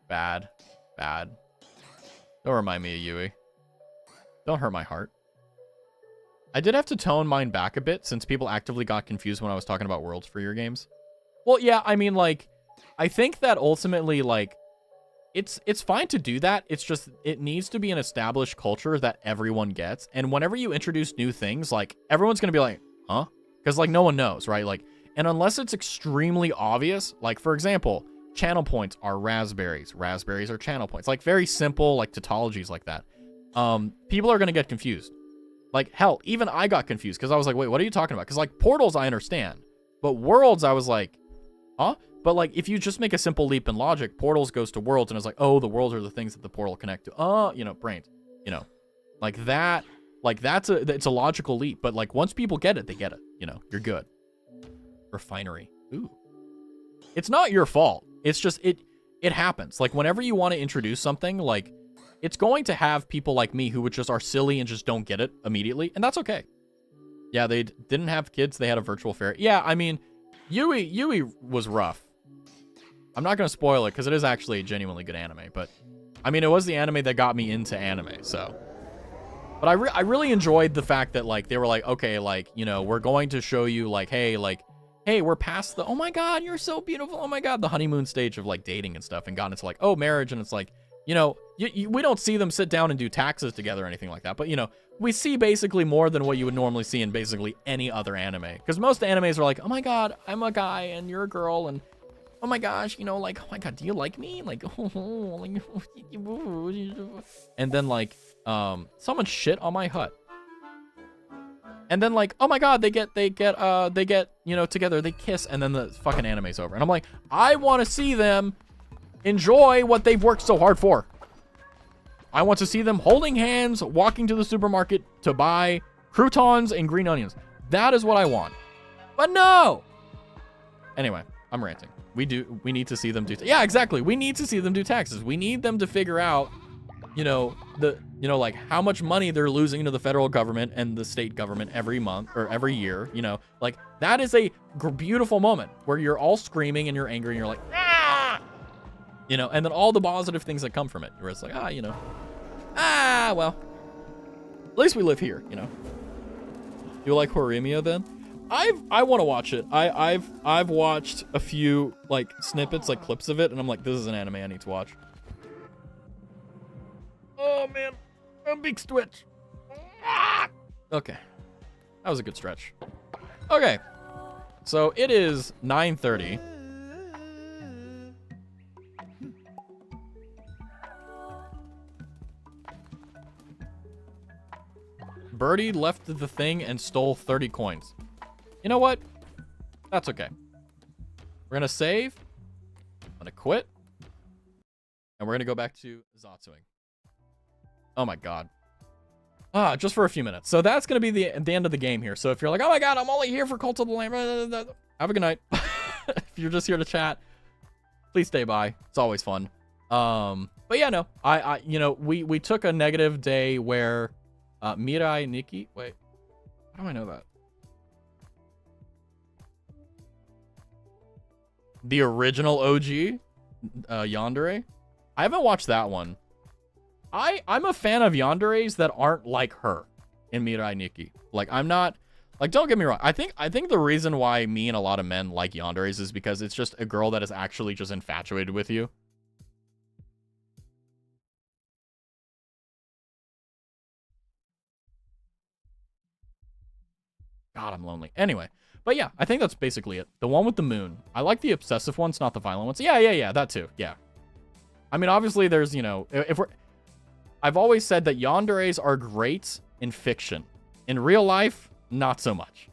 Bad. Bad. Don't remind me of Yui. Don't hurt my heart. I did have to tone mine back a bit since people actively got confused when I was talking about worlds for your games. Well, yeah, I mean, like, I think that ultimately, like, it's fine to do that. It's just, it needs to be an established culture that everyone gets. And whenever you introduce new things, like, everyone's going to be like, huh? Because, like, no one knows, right? Like, and unless it's extremely obvious, like, for example, channel points are raspberries. Raspberries are channel points. Like, very simple, like, tautologies like that. People are going to get confused. Like, hell, even I got confused because I was like, wait, what are you talking about? Because, like, portals, I understand. But worlds, I was like, huh? But, like, if you just make a simple leap in logic, portals goes to worlds, and it's like, oh, the worlds are the things that the portal connect to. You know, brains. You know, like that, like, it's a logical leap. But, like, once people get it, they get it. You know, you're good. Refinery. Ooh. It's not your fault. It's just, it happens. Like, whenever you want to introduce something, like, it's going to have people like me who just are silly and just don't get it immediately, and that's okay. Yeah, they didn't have kids. They had a virtual fairy. Yeah, I mean, Yui was rough. I'm not going to spoil it because it is actually a genuinely good anime, but I mean, it was the anime that got me into anime, so. But I really enjoyed the fact that, like, they were like, okay, like, you know, we're going to show you, like, hey, we're past the, oh my God, you're so beautiful. Oh my God, the honeymoon stage of, like, dating and stuff, and got into, like, oh, marriage, and it's like, you know, we don't see them sit down and do taxes together or anything like that. But, you know, we see basically more than what you would normally see in basically any other anime. Because most animes are like, oh my God, I'm a guy and you're a girl. And, oh my gosh, you know, like, oh my God, do you like me? Like, and then, like, someone shit on my hut. And then, like, oh my God, they get, you know, together, they kiss, and then the fucking anime's over. And I'm like, I want to see them enjoy what they've worked so hard for. I want to see them holding hands, walking to the supermarket to buy croutons and green onions. That is what I want. But no! Anyway, I'm ranting. We need to see them do, yeah, exactly. We need to see them do taxes. We need them to figure out, you know, like how much money they're losing to the federal government and the state government every month or every year, you know, like that is a beautiful moment where you're all screaming and you're angry and you're like, ah! You know, and then all the positive things that come from it, where it's like, you know, well, at least we live here, you know. You like Horimiya then? I want to watch it. I've watched a few like snippets, like clips of it, and I'm like, this is an anime I need to watch. Oh man, a big stretch. Okay, that was a good stretch. Okay, so it is 9:30. Birdie left the thing and stole 30 coins. You know what? That's okay. We're going to save. I'm going to quit. And we're going to go back to Zatsuing. Oh my god. Just for a few minutes. So that's going to be the end of the game here. So if you're like, oh my god, I'm only here for Cult of the Lamb. Have a good night. If you're just here to chat, please stay by. It's always fun. But yeah, no. You know, we took a negative day where Mirai Nikki. Wait. How do I know that? The original OG, Yandere. I haven't watched that one. I'm a fan of yanderes that aren't like her in Mirai Nikki. Like, I'm not, like, don't get me wrong. I think the reason why me and a lot of men like yanderes is because it's just a girl that is actually just infatuated with you. God, I'm lonely. Anyway, but yeah, I think that's basically it. The one with the moon. I like the obsessive ones, not the violent ones. Yeah, that too. Yeah. I mean, obviously there's, you know, I've always said that yanderes are great in fiction. In real life, not so much.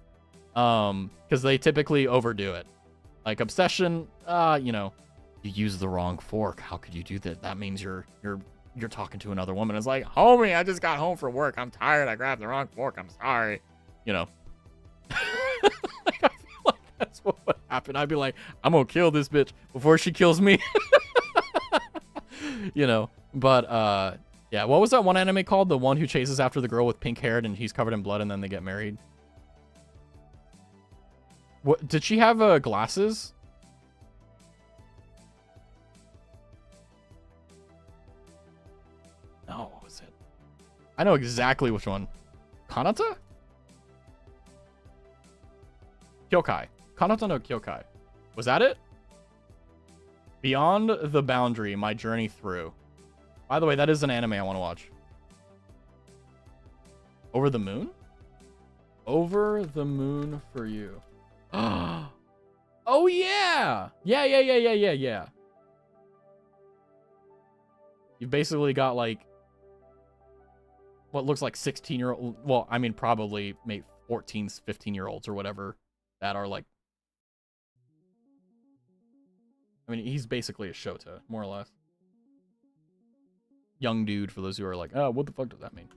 Because they typically overdo it. Like obsession, you know, you use the wrong fork. How could you do that? That means you're talking to another woman. It's like, homie, I just got home from work. I'm tired. I grabbed the wrong fork. I'm sorry. You know. Like, I feel like that's what would happen. I'd be like, I'm gonna kill this bitch before she kills me. You know. But yeah, what was that one anime called? The one who chases after the girl with pink hair and he's covered in blood and then they get married. What did she have glasses? No, what was it? I know exactly which one. Kanata? Kyokai. Kanata no Kyokai. Was that it? Beyond the Boundary, My Journey Through. By the way, that is an anime I want to watch. Over the Moon? Over the Moon for You. Oh, yeah! Yeah. You've basically got, like, what looks like 16-year-old... Well, I mean, probably maybe 14, 15-year-olds or whatever that are, like... I mean, he's basically a Shota, more or less. Young dude, for those who are like, oh, what the fuck does that mean?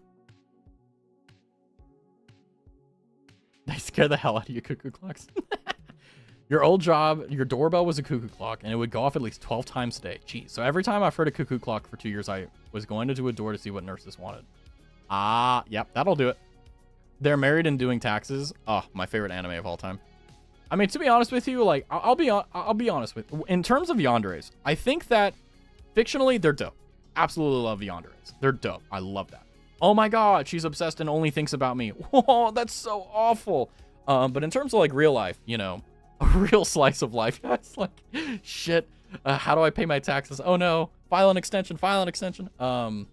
They scare the hell out of you, cuckoo clocks. Your old job, your doorbell was a cuckoo clock, and it would go off at least 12 times a day. Jeez. So every time I've heard a cuckoo clock for 2 years, I was going to do a door to see what nurses wanted. Yep, that'll do it. They're Married and Doing Taxes. Oh, my favorite anime of all time. I mean, to be honest with you, like, I'll be honest with you. In terms of yanderes, I think that fictionally, they're dope. Absolutely love yanderes. They're dope. I love that. Oh my god, she's obsessed and only thinks about me. Whoa, that's so awful. But in terms of, like, real life, you know, a real slice of life. It's like, shit, how do I pay my taxes? Oh no, file an extension. But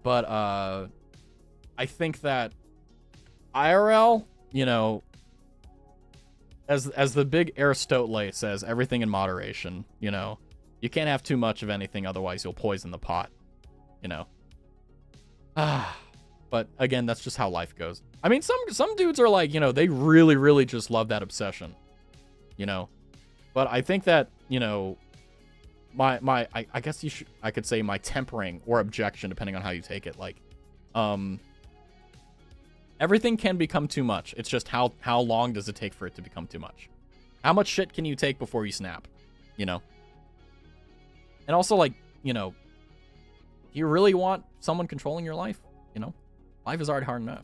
I think that IRL, you know, as the big Aristotle says, everything in moderation, you know. You can't have too much of anything, otherwise you'll poison the pot, you know. But again, that's just how life goes. I mean, some dudes are like, you know, they really, really just love that obsession, you know. But I think that, you know, I guess I could say my tempering or objection, depending on how you take it, like, everything can become too much. It's just how long does it take for it to become too much? How much shit can you take before you snap, you know? And also, like, you know, do you really want someone controlling your life? You know, life is already hard enough.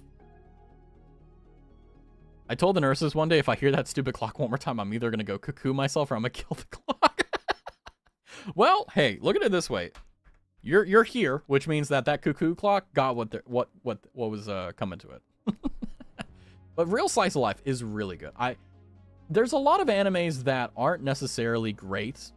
I told the nurses one day, if I hear that stupid clock one more time, I'm either going to go cuckoo myself or I'm going to kill the clock. Well, hey, look at it this way. You're here, which means that cuckoo clock got what was coming to it. But real slice of life is really good. There's a lot of animes that aren't necessarily great,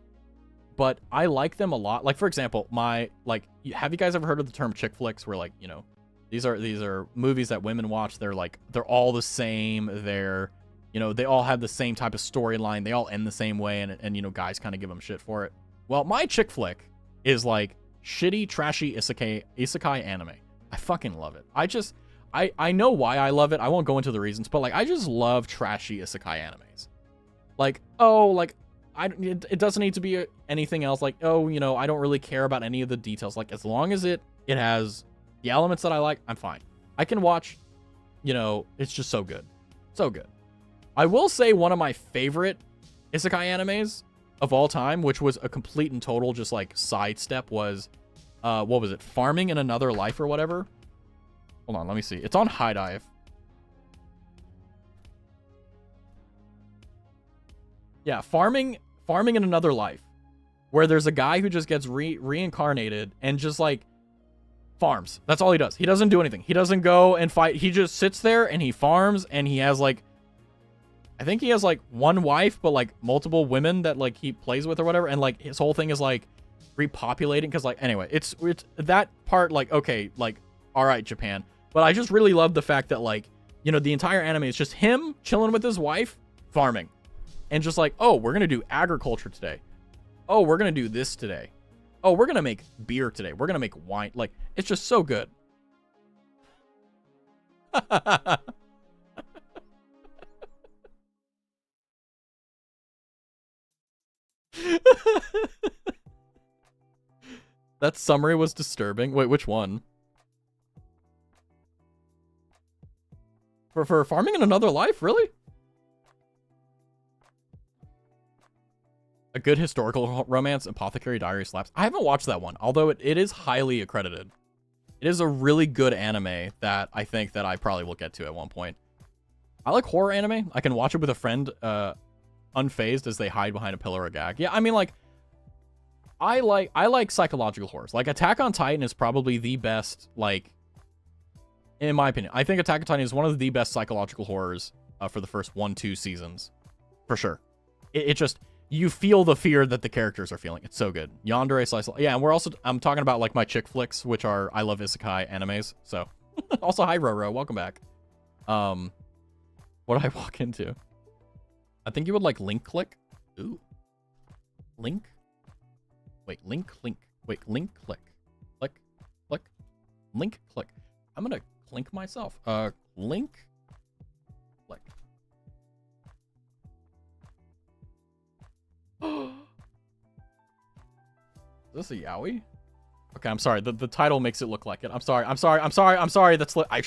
but I like them a lot. Like, for example, have you guys ever heard of the term chick flicks, where, like, you know, these are movies that women watch. They're all the same. They're, you know, they all have the same type of storyline. They all end the same way, and you know, guys kind of give them shit for it. Well, my chick flick is like shitty, trashy isekai anime. I fucking love it. I know why I love it. I won't go into the reasons, but like, I just love trashy isekai animes. Like, oh, like, it doesn't need to be anything else. Like, oh, you know, I don't really care about any of the details. Like, as long as it has the elements that I like, I'm fine. I can watch, you know, it's just so good. So good. I will say one of my favorite isekai animes of all time, which was a complete and total just like sidestep, was, what was it? Farming in Another Life or whatever. Hold on, let me see. It's on High Dive. Yeah, farming in Another Life, where there's a guy who just gets reincarnated and just like farms. That's all he does. He doesn't do anything. He doesn't go and fight. He just sits there and he farms, and he has like, I think he has like one wife, but like multiple women that like he plays with or whatever. And like his whole thing is like repopulating. Cause like, anyway, it's that part, like, okay, like, all right, Japan. But I just really love the fact that, like, you know, the entire anime is just him chilling with his wife, farming. And just like, oh, we're going to do agriculture today. Oh, we're going to do this today. Oh, we're going to make beer today. We're going to make wine. Like, it's just so good. That summary was disturbing. Wait, which one? For Farming in Another Life? Really? A good historical romance, Apothecary Diary slaps. I haven't watched that one, although it is highly accredited. It is a really good anime that I think that I probably will get to at one point. I like horror anime. I can watch it with a friend, unfazed as they hide behind a pillar or gag. Yeah, I mean, like, I like psychological horrors. Like, Attack on Titan is probably the best, like, in my opinion. I think Attack on Titan is one of the best psychological horrors for the first 1-2 seasons. For sure. It just, you feel the fear that the characters are feeling. It's so good. Yandere slice. Yeah, and I'm talking about like my chick flicks, which are I love isekai animes. So also, hi Roro, welcome back. What did I walk into? I think you would like link click. Ooh. Link. Wait, link. Wait, link click. Click. Click. Link click. I'm gonna clink myself. Link click. Is this a yaoi? Okay, I'm sorry. The title makes it look like it. I'm sorry. That's I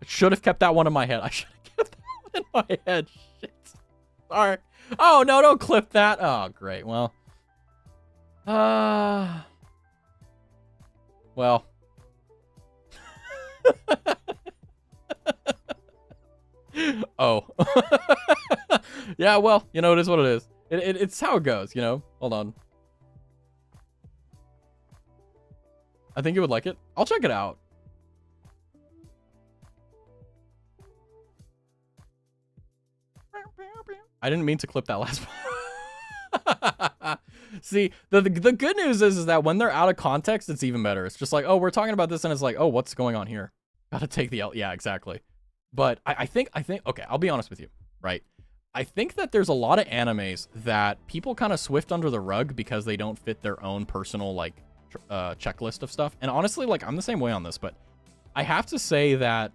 should have kept that one in my head. I should have kept that one in my head. Shit. Sorry. Oh no, don't clip that. Oh great. Well. Well. Oh. Yeah, well, you know, it is what it is. It's how it goes, you know? Hold on. I think you would like it. I'll check it out. I didn't mean to clip that last one. See, the good news is that when they're out of context, it's even better. It's just like, oh, we're talking about this, and it's like, oh, what's going on here? Gotta take the L. Yeah, exactly. But I think, okay, I'll be honest with you, right? I think that there's a lot of animes that people kind of swift under the rug because they don't fit their own personal, like, checklist of stuff. And honestly, like, I'm the same way on this, but I have to say that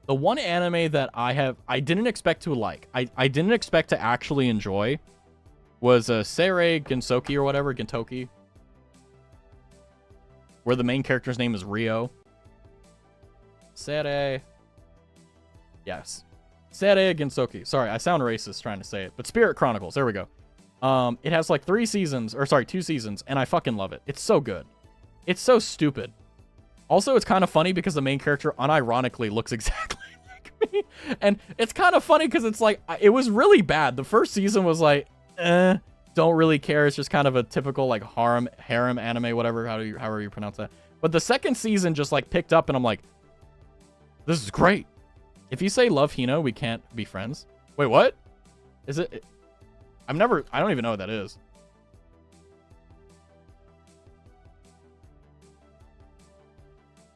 the one anime that I didn't expect to like, I didn't expect to actually enjoy was Seirei Gensoki or whatever, Gentoki, where the main character's name is Ryo. Seirei. Yes. Seirei Gensoki. Sorry, I sound racist trying to say it, but Spirit Chronicles. There we go. It has like 2 seasons, and I fucking love it. It's so good. It's so stupid. Also, it's kind of funny because the main character unironically looks exactly like me. And it's kind of funny because it's like, it was really bad. The first season was like, don't really care. It's just kind of a typical like harem anime, whatever, however you pronounce that. But the second season just like picked up, and I'm like, this is great. If you say love Hino, we can't be friends. Wait, what? Is it? I don't even know what that is.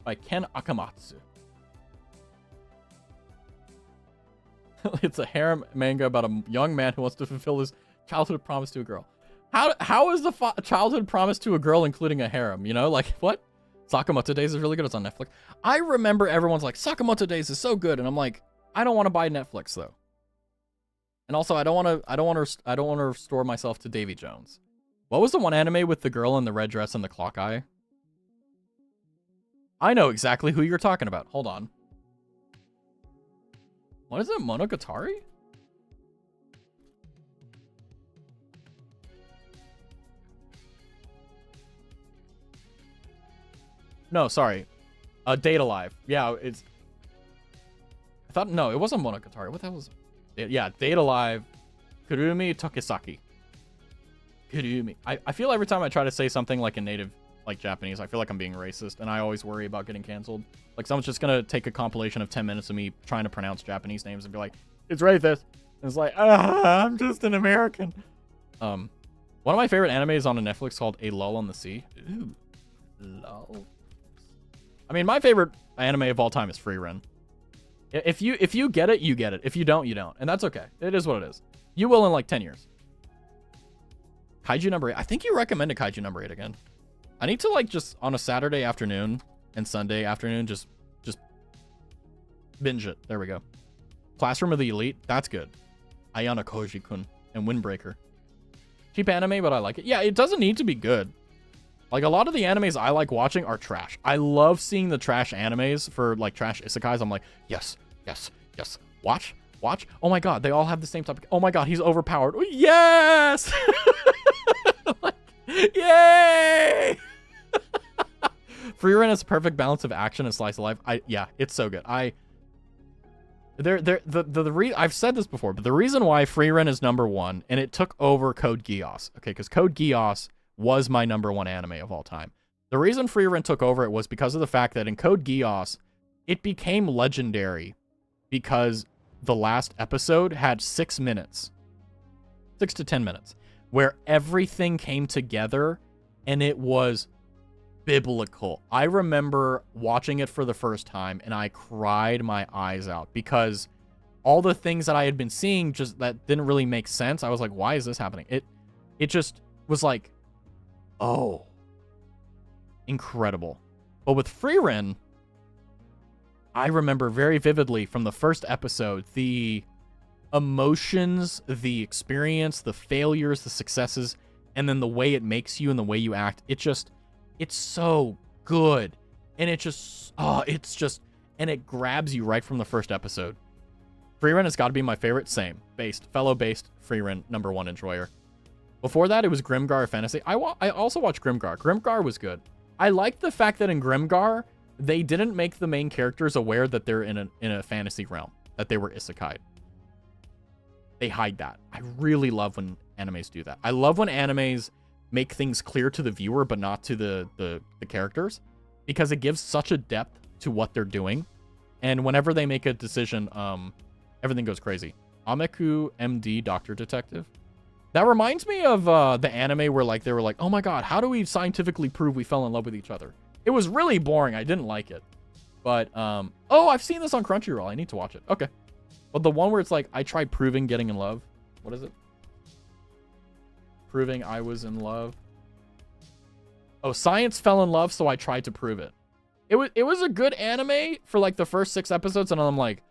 By Ken Akamatsu. It's a harem manga about a young man who wants to fulfill his childhood promise to a girl. How is the childhood promise to a girl including a harem? You know, like what? Sakamoto Days is really good. It's on Netflix. I remember everyone's like, Sakamoto Days is so good, and I'm like, I don't want to buy Netflix though. And also, I don't want to restore myself to Davy Jones. What was the one anime with the girl in the red dress and the clock eye? I know exactly who you're talking about. Hold on. What is it? Monogatari? No, sorry. Date Alive. Yeah, it's... I thought... No, it wasn't Monogatari. What the hell was it? Yeah, Date Alive. Kurumi Tokisaki. Kurumi. I feel every time I try to say something like a native, like Japanese, I feel like I'm being racist, and I always worry about getting canceled. Like, someone's just gonna take a compilation of 10 minutes of me trying to pronounce Japanese names and be like, it's racist. And it's like, I'm just an American. One of my favorite animes on a Netflix called A Lull on the Sea. Ooh. Lull. I mean, my favorite anime of all time is Free Run. If you get it, you get it. If you don't, you don't. And that's okay. It is what it is. You will in like 10 years. Kaiju number 8. I think you recommended Kaiju number 8 again. I need to like just on a Saturday afternoon and Sunday afternoon just binge it. There we go. Classroom of the Elite. That's good. Ayana Koji-kun and Windbreaker. Cheap anime, but I like it. Yeah, it doesn't need to be good. Like, a lot of the animes I like watching are trash. I love seeing the trash animes for, like, trash isekais. I'm like, yes, yes, yes. Watch, watch. Oh, my God, they all have the same topic. Oh, my God, he's overpowered. Yes! Like, yay! Free Run is a perfect balance of action and slice of life. Yeah, it's so good. I've said this before, but the reason why Free Run is #1, and it took over Code Geass, okay, because Code Geass was my #1 anime of all time. The reason Free Run took over it was because of the fact that in Code Geass, it became legendary because the last episode had 6 minutes, 6 to 10 minutes, where everything came together and it was biblical. I remember watching it for the first time and I cried my eyes out because all the things that I had been seeing just that didn't really make sense. I was like, why is this happening? It just was like, oh, incredible. But with Free Run, I remember very vividly from the first episode, the emotions, the experience, the failures, the successes, and then the way it makes you and the way you act. It's so good. And and it grabs you right from the first episode. Free Run has got to be my favorite. Same. Fellow based Free Run #1 enjoyer. Before that, it was Grimgar Fantasy. I also watched Grimgar. Grimgar was good. I liked the fact that in Grimgar, they didn't make the main characters aware that they're in a fantasy realm, that they were isekai. They hide that. I really love when animes do that. I love when animes make things clear to the viewer, but not to the characters, because it gives such a depth to what they're doing. And whenever they make a decision, everything goes crazy. Ameku MD Doctor Detective. That reminds me of the anime where like they were like, oh my God, how do we scientifically prove we fell in love with each other? It was really boring. I didn't like it. But, oh, I've seen this on Crunchyroll. I need to watch it. Okay. But the one where it's like, I tried proving getting in love. What is it? Proving I was in love. Oh, science fell in love, so I tried to prove it. It was a good anime for like the first 6 episodes, and I'm like,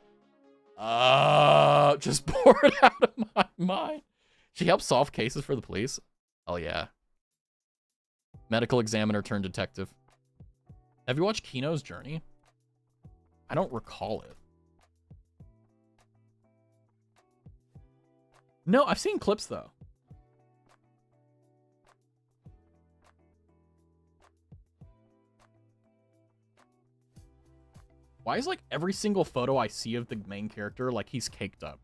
just bored out of my mind. She helps solve cases for the police. Oh yeah. Medical examiner turned detective. Have you watched Kino's Journey? I don't recall it. No, I've seen clips though. Why is like every single photo I see of the main character like he's caked up?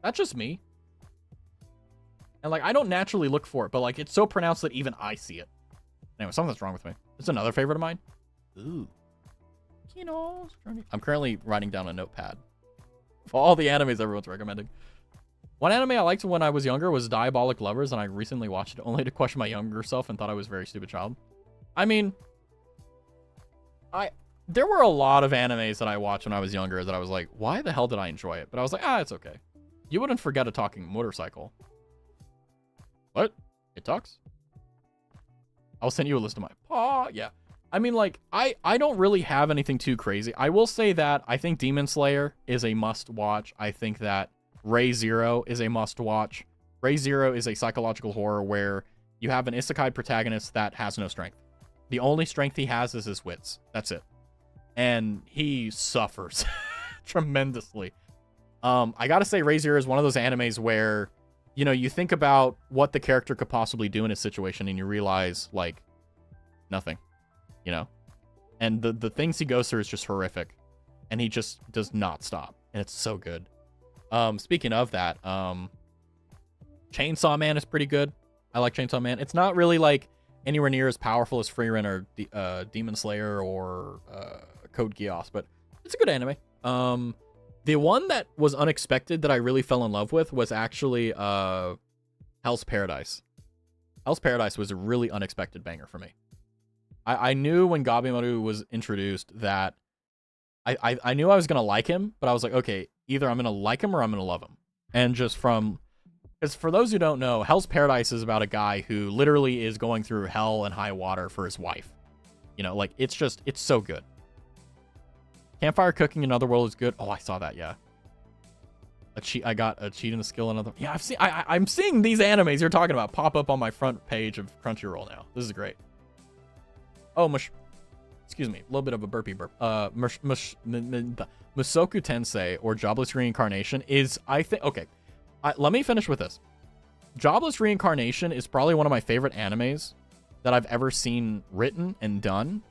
That's just me. And, like, I don't naturally look for it, but, like, it's so pronounced that even I see it. Anyway, something's wrong with me. It's another favorite of mine. Ooh. Kino's Journey. I'm currently writing down a notepad of all the animes everyone's recommending. One anime I liked when I was younger was Diabolic Lovers, and I recently watched it only to question my younger self and thought I was a very stupid child. I mean, there were a lot of animes that I watched when I was younger that I was like, why the hell did I enjoy it? But I was like, it's okay. You wouldn't forget a talking motorcycle. What? It talks? I'll send you a list of my paw. Yeah. I mean, like, I don't really have anything too crazy. I will say that I think Demon Slayer is a must-watch. I think that Ray Zero is a must-watch. Ray Zero is a psychological horror where you have an isekai protagonist that has no strength. The only strength he has is his wits. That's it. And he suffers tremendously. I gotta say, Ray Zero is one of those animes where, you know, you think about what the character could possibly do in a situation and you realize, like, nothing, you know? And the things he goes through is just horrific. And he just does not stop. And it's so good. Speaking of that, Chainsaw Man is pretty good. I like Chainsaw Man. It's not really, like, anywhere near as powerful as Frieren or Demon Slayer or Code Geass, but it's a good anime. The one that was unexpected that I really fell in love with was actually Hell's Paradise. Hell's Paradise was a really unexpected banger for me. I knew when Gabimaru was introduced that I knew I was going to like him, but I was like, okay, either I'm going to like him or I'm going to love him. And just from... Because for those who don't know, Hell's Paradise is about a guy who literally is going through hell and high water for his wife. You know, like, it's so good. Campfire Cooking in Otherworld is good. Oh, I saw that, yeah. I got a cheat in the skill in another... Yeah, I'm seeing these animes you're talking about pop up on my front page of Crunchyroll now. This is great. Oh, excuse me, a little bit of a burpee burp. Musoku Tensei, or Jobless Reincarnation, is, I think... Okay. Let me finish with this. Jobless Reincarnation is probably one of my favorite animes that I've ever seen written and done,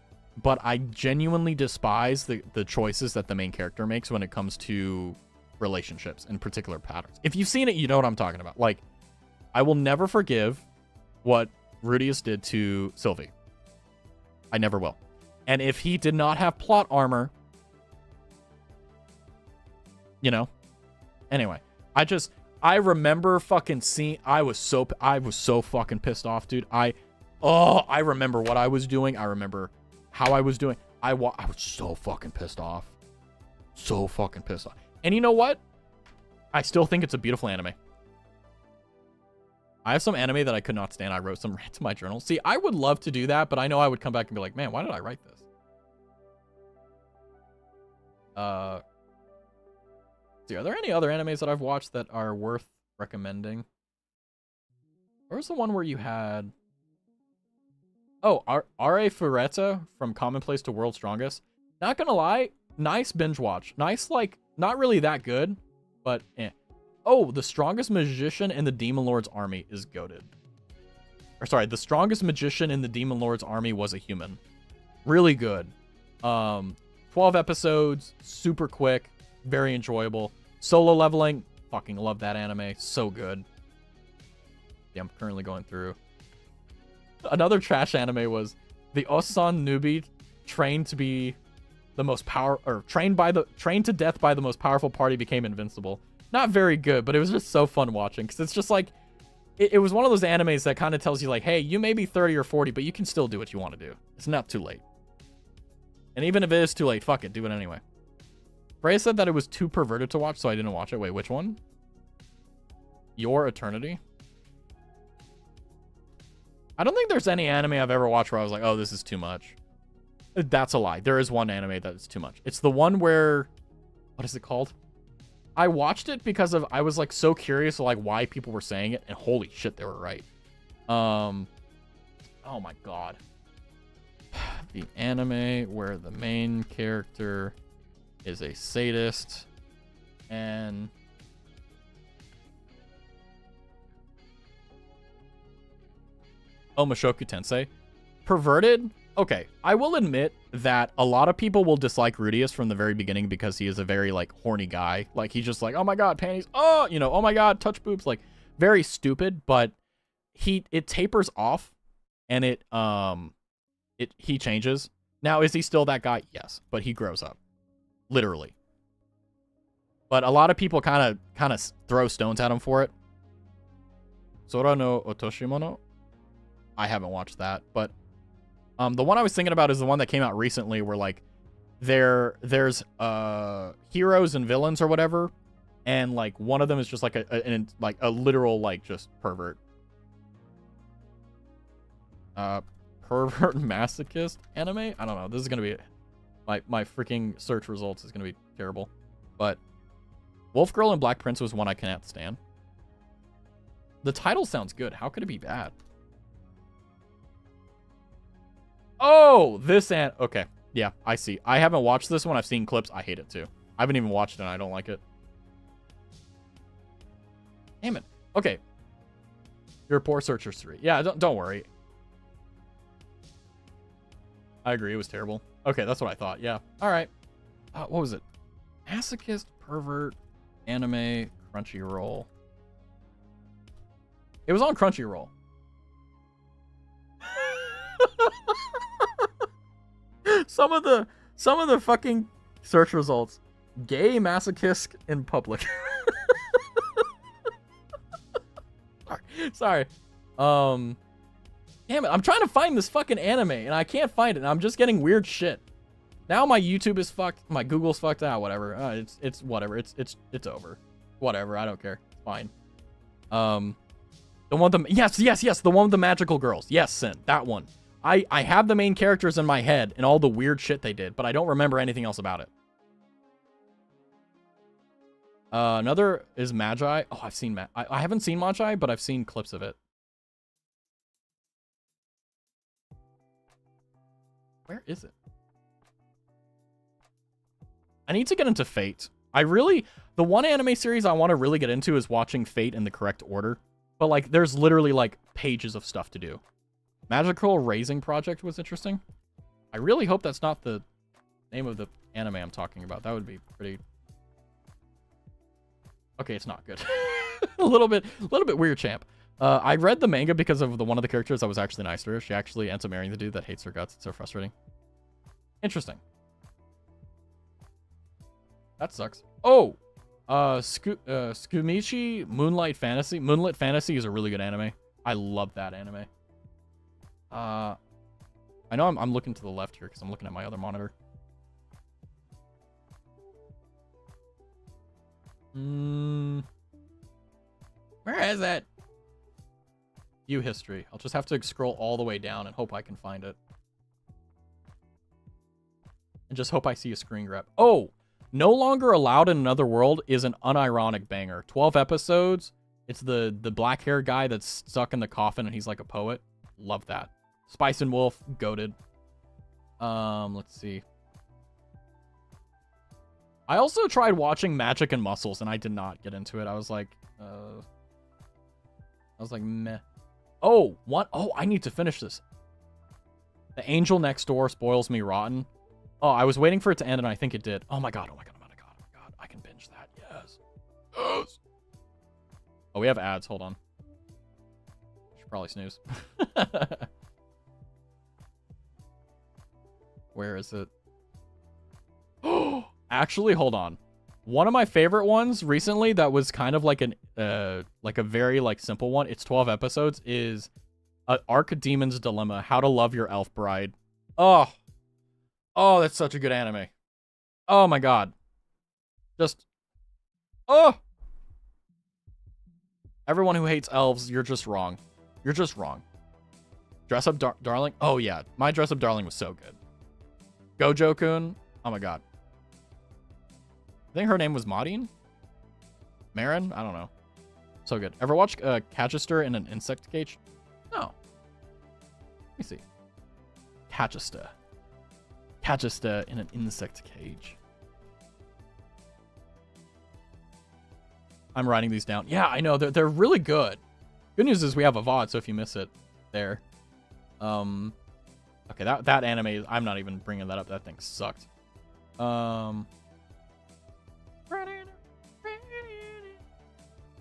but I genuinely despise the choices that the main character makes when it comes to relationships and particular patterns. If you've seen it, you know what I'm talking about. Like, I will never forgive what Rudius did to Sylvie. I never will. And if he did not have plot armor, you know. Anyway, I remember fucking seeing... I was so fucking pissed off, dude. I remember what I was doing. I remember how I was doing. I was so fucking pissed off. So fucking pissed off. And you know what? I still think it's a beautiful anime. I have some anime that I could not stand. I wrote some rant to my journal. See, I would love to do that, but I know I would come back and be like, man, why did I write this? See, are there any other animes that I've watched that are worth recommending? Where's the one where you had... Oh, R.A. Fureta from Commonplace to World's Strongest. Not gonna lie, nice binge watch. Nice, like, not really that good, but eh. Oh, The Strongest Magician in the Demon Lord's Army is goated. Or sorry, The Strongest Magician in the Demon Lord's Army was a human. Really good. 12 episodes, super quick. Very enjoyable. Solo Leveling, fucking love that anime. So good. Yeah, I'm currently going through. Another trash anime was the Osan newbie trained to be the most trained to death by the most powerful party became invincible. Not very good, but it was just so fun watching because it's just like it was one of those animes that kind of tells you like, hey, you may be 30 or 40, but you can still do what you want to do. It's not too late. And even if it is too late, fuck it, do it anyway. Freya said that it was too perverted to watch, so I didn't watch it. Wait, which one? Your Eternity? I don't think there's any anime I've ever watched where I was like, oh, this is too much. That's a lie. There is one anime that is too much. It's the one where... What is it called? I watched it because I was like so curious like why people were saying it, and holy shit, they were right. Oh my god. The anime where the main character is a sadist and Mushoku Tensei. Perverted? Okay, I will admit that a lot of people will dislike Rudius from the very beginning because he is a very, like, horny guy. Like, he's just like, oh my god, panties, oh, you know, oh my god, touch boobs, like, very stupid, but it tapers off, and he changes. Now, is he still that guy? Yes, but he grows up, literally. But a lot of people kind of throw stones at him for it. Sora no Otoshimono. I haven't watched that, but the one I was thinking about is the one that came out recently, where like there's heroes and villains or whatever, and like one of them is just like a literal like just pervert. Pervert masochist anime? I don't know. This is gonna be my freaking search results is gonna be terrible. But Wolf Girl and Black Prince was one I cannot stand. The title sounds good. How could it be bad? Oh, okay. Yeah, I see. I haven't watched this one. I've seen clips. I hate it too. I haven't even watched it and I don't like it. Damn it. Okay. You're a poor searcher 3. Yeah, don't worry. I agree. It was terrible. Okay, that's what I thought. Yeah. All right. What was it? Masochist, pervert, anime, Crunchyroll. It was on Crunchyroll. Some of the fucking search results. Gay masochist in public. Sorry. Damn it, I'm trying to find this fucking anime and I can't find it and I'm just getting weird shit. Now my YouTube is fucked, my Google's fucked. Whatever. It's whatever. It's over. Whatever, I don't care. It's fine. The one with the yes, the one with the magical girls. Yes, Sin, that one. I have the main characters in my head and all the weird shit they did, but I don't remember anything else about it. Another is Magi. Oh, I've seen I haven't seen Magi, but I've seen clips of it. Where is it? I need to get into Fate. The one anime series I want to really get into is watching Fate in the correct order. But like, there's literally like pages of stuff to do. Magical Raising Project was interesting. I really hope that's not the name of the anime I'm talking about. That would be pretty... Okay, it's not good. a little bit weird, champ. I read the manga because of one of the characters that was actually nice to her. She actually ends up marrying the dude that hates her guts. It's so frustrating. Interesting. That sucks. Oh! Skumichi Moonlight Fantasy. Moonlit Fantasy is a really good anime. I love that anime. I know I'm looking to the left here because I'm looking at my other monitor. Where is it? View history. I'll just have to scroll all the way down and hope I can find it. And just hope I see a screen grab. Oh! No Longer Allowed in Another World is an unironic banger. 12 episodes. It's the black hair guy that's stuck in the coffin and he's like a poet. Love that. Spice and Wolf, goated. Let's see. I also tried watching Magic and Muscles and I did not get into it. I was like, meh. Oh, what? Oh, I need to finish this. The Angel Next Door Spoils Me Rotten. Oh, I was waiting for it to end and I think it did. Oh my god, oh my god, oh my god, oh my god. I can binge that. Yes. Yes. Oh, we have ads. Hold on. Should probably snooze. Where is it? Oh, actually, hold on. One of my favorite ones recently that was kind of like a very like simple one. It's 12 episodes. Is Archdemon's Dilemma: How to Love Your Elf Bride. Oh, that's such a good anime. Oh my god. Everyone who hates elves, you're just wrong. You're just wrong. Dress Up Darling. Oh yeah, my Dress Up Darling was so good. Gojo-kun. Oh my god. I think her name was Maudine? Marin? I don't know. So good. Ever watch Cachester in an insect cage? No. Let me see. Cachester. Cachester in an insect cage. I'm writing these down. Yeah, I know. They're really good. Good news is we have a VOD, so if you miss it, there. Okay, that anime, I'm not even bringing that up. That thing sucked.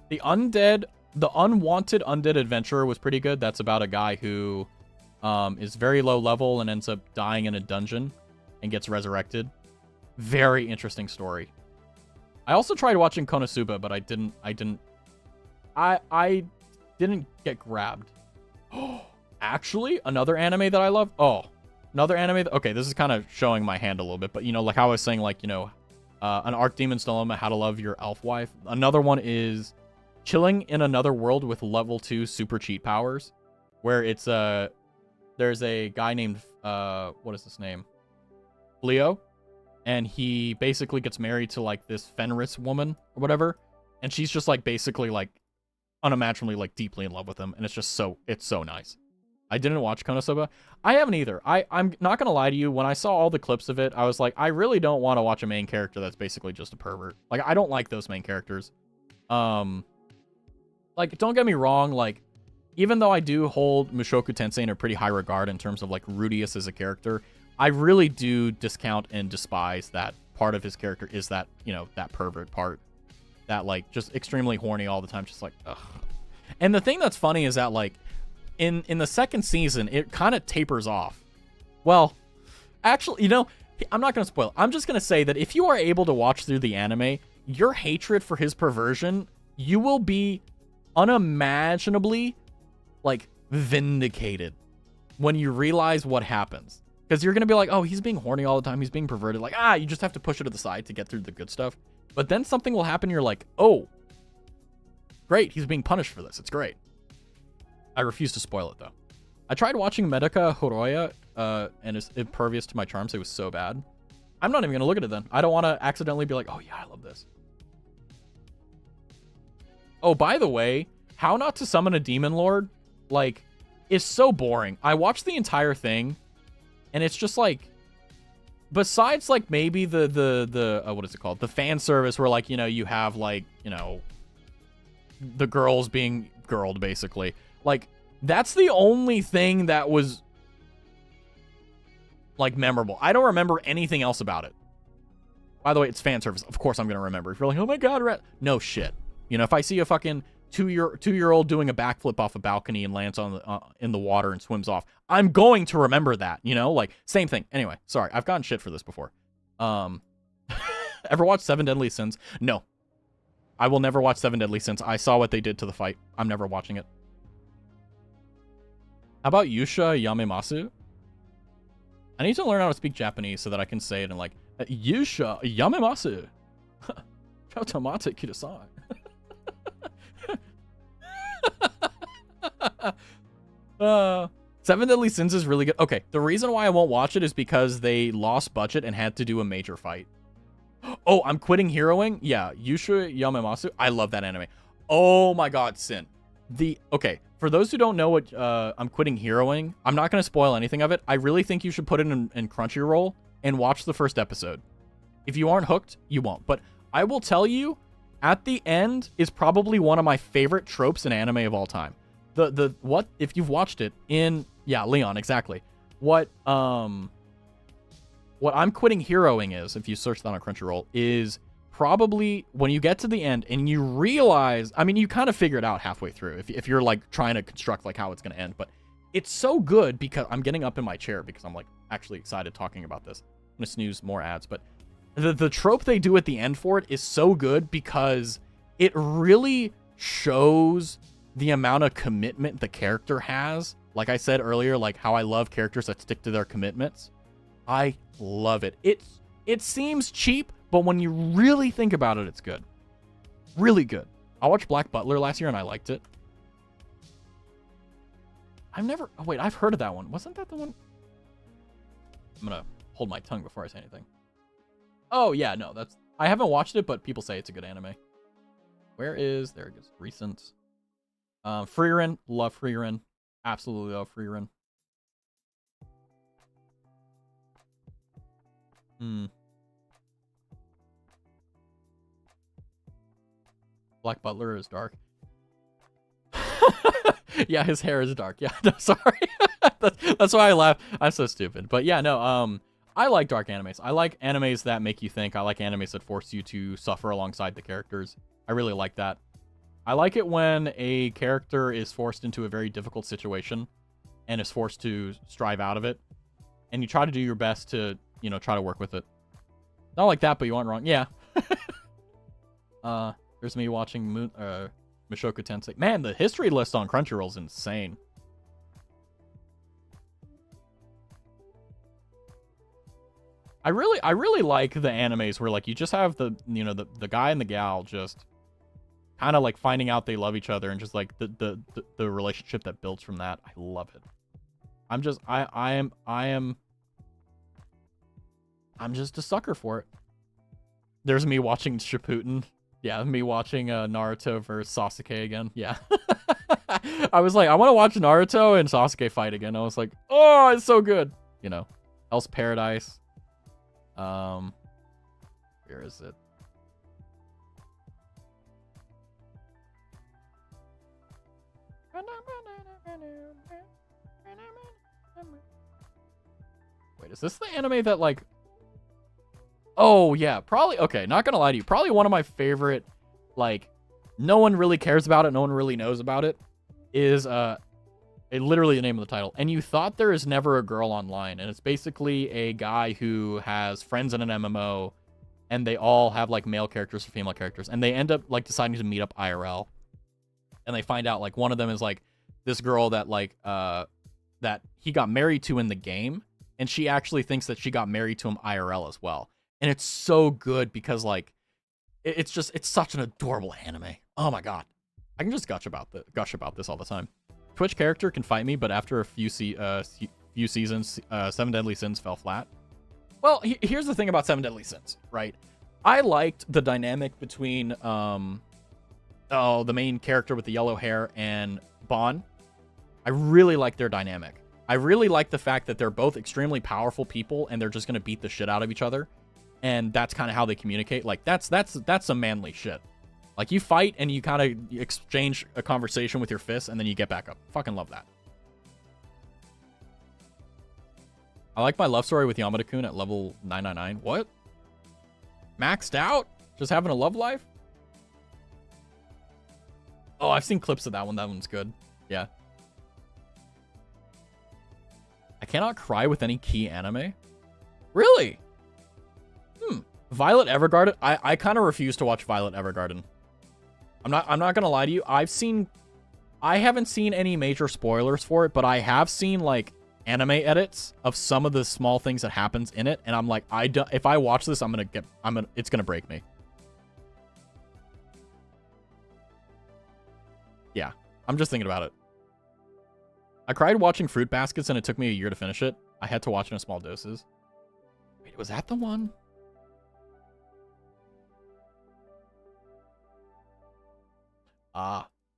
The Undead The Unwanted Undead Adventurer was pretty good. That's about a guy who is very low level and ends up dying in a dungeon and gets resurrected. Very interesting story. I also tried watching Konosuba, but I didn't get grabbed. Actually, another anime that I love. Oh, another anime. Okay, this is kind of showing my hand a little bit, but you know, like how I was saying, like, you know, an Archdemon's Dilemma, How to Love Your Elf Wife. Another one is Chilling in Another World with level 2 super cheat powers, where it's there's a guy named what is his name? Leo, and he basically gets married to like this Fenris woman or whatever, and she's just like basically like unimaginably like deeply in love with him, and it's so nice. I didn't watch Konosuba. I haven't either. I'm not gonna lie to you. When I saw all the clips of it, I was like, I really don't want to watch a main character that's basically just a pervert. Like, I don't like those main characters. Like, don't get me wrong. Like, even though I do hold Mushoku Tensei in a pretty high regard in terms of like Rudius as a character, I really do discount and despise that part of his character is that, you know, that pervert part, that like just extremely horny all the time, just like ugh. And the thing that's funny is that like in the second season, it kind of tapers off. Well, actually, you know, I'm not going to spoil. I'm just going to say that if you are able to watch through the anime, your hatred for his perversion, you will be unimaginably like vindicated when you realize what happens. Because you're going to be like, oh, he's being horny all the time. He's being perverted. Like, you just have to push it to the side to get through the good stuff. But then something will happen. You're like, oh, great. He's being punished for this. It's great. I refuse to spoil it, though. I tried watching Medica Horoya, and it's impervious to my charms. It was so bad. I'm not even going to look at it then. I don't want to accidentally be like, oh, yeah, I love this. Oh, by the way, How Not to Summon a Demon Lord, like, is so boring. I watched the entire thing, and it's just like, besides like maybe the what is it called, the fan service where like, you know, you have like, you know, the girls being girled basically, like that's the only thing that was like memorable. I don't remember anything else about it. By the way, it's fan service, of course I'm gonna remember. If you're like, oh my god, no shit, you know, if I see a fucking two-year-old doing a backflip off a balcony and lands on the in the water and swims off, I'm going to remember that, you know, like same thing. Anyway, sorry, I've gotten shit for this before. Ever watched Seven Deadly Sins? No, I will never watch Seven Deadly Sins. I saw what they did to the fight. I'm never watching it. How about Yusha Yamemasu? I need to learn how to speak Japanese so that I can say it in like Yusha Yamemasu. Chotomate kudasai. Seven Deadly Sins is really good. Okay, the reason why I won't watch it is because they lost budget and had to do a major fight. Oh, I'm quitting heroing? Yeah, Yusha Yamemasu. I love that anime. Oh my god, Sin. Okay, for those who don't know what I'm quitting heroing, I'm not going to spoil anything of it. I really think you should put it in Crunchyroll and watch the first episode. If you aren't hooked, you won't. But I will tell you, at the end is probably one of my favorite tropes in anime of all time. What if you've watched it in, yeah, Leon, exactly. What I'm quitting heroing is, if you search that on Crunchyroll, is probably when you get to the end and you realize, I mean, you kind of figure it out halfway through if you're like trying to construct like how it's going to end, but it's so good because I'm getting up in my chair because I'm like actually excited talking about this. I'm going to snooze more ads, but the trope they do at the end for it is so good because it really shows the amount of commitment the character has. Like I said earlier, like how I love characters that stick to their commitments. I love it. It seems cheap, but when you really think about it, it's good. Really good. I watched Black Butler last year and I liked it. I've heard of that one. Wasn't that the one? I'm gonna hold my tongue before I say anything. Oh yeah, no, I haven't watched it, but people say it's a good anime. There it is, recent. Frieren, love Frieren. Absolutely love Frieren. Black Butler is dark. Yeah, his hair is dark. Yeah, no, sorry. That's why I laugh. I'm so stupid. But yeah, no, I like dark animes. I like animes that make you think. I like animes that force you to suffer alongside the characters. I really like that. I like it when a character is forced into a very difficult situation and is forced to strive out of it, and you try to do your best to, you know, try to work with it. Not like that, but you aren't wrong. Yeah. There's me watching Mushoku Tensei. Man, the history list on Crunchyroll is insane. I really like the animes where, like, you just have the, you know, the guy and the gal just kind of like finding out they love each other, and just like the relationship that builds from that. I love it. I'm just a sucker for it. There's me watching Shippuden. Yeah, me watching Naruto versus Sasuke again. Yeah. I was like, I want to watch Naruto and Sasuke fight again. I was like, oh, it's so good. You know, Hell's Paradise. Where is it? Wait, is this the anime that, like... Oh, yeah, probably... Okay, not gonna lie to you. Probably one of my favorite, like, no one really cares about it, no one really knows about it, is, literally the name of the title. And You Thought There Is Never a Girl Online. And it's basically a guy who has friends in an MMO, and they all have, like, male characters or female characters. And they end up, like, deciding to meet up IRL. And they find out, like, one of them is, like, this girl that, like, that he got married to in the game. And she actually thinks that she got married to him IRL as well. And it's so good because, like, it's such an adorable anime. Oh my god. I can just gush about this all the time. Twitch character can fight me, but after a few seasons, Seven Deadly Sins fell flat. Well, here's the thing about Seven Deadly Sins, right? I liked the dynamic between the main character with the yellow hair and Bon. I really like their dynamic. I really like the fact that they're both extremely powerful people and they're just going to beat the shit out of each other. And that's kind of how they communicate. Like, that's some manly shit. Like, you fight and you kind of exchange a conversation with your fists and then you get back up. Fucking love that. I like my love story with Yamada-kun at level 999. What? Maxed out? Just having a love life? Oh, I've seen clips of that one. That one's good. Yeah. I cannot cry with any key anime. Really? Violet Evergarden. I kind of refuse to watch Violet Evergarden. I'm not gonna lie to you. I haven't seen any major spoilers for it, but I have seen, like, anime edits of some of the small things that happens in it, and I'm like, if I watch this, it's gonna break me. Yeah, I'm just thinking about it. I cried watching Fruit Baskets, and it took me a year to finish it. I had to watch it in small doses. Wait, was that the one?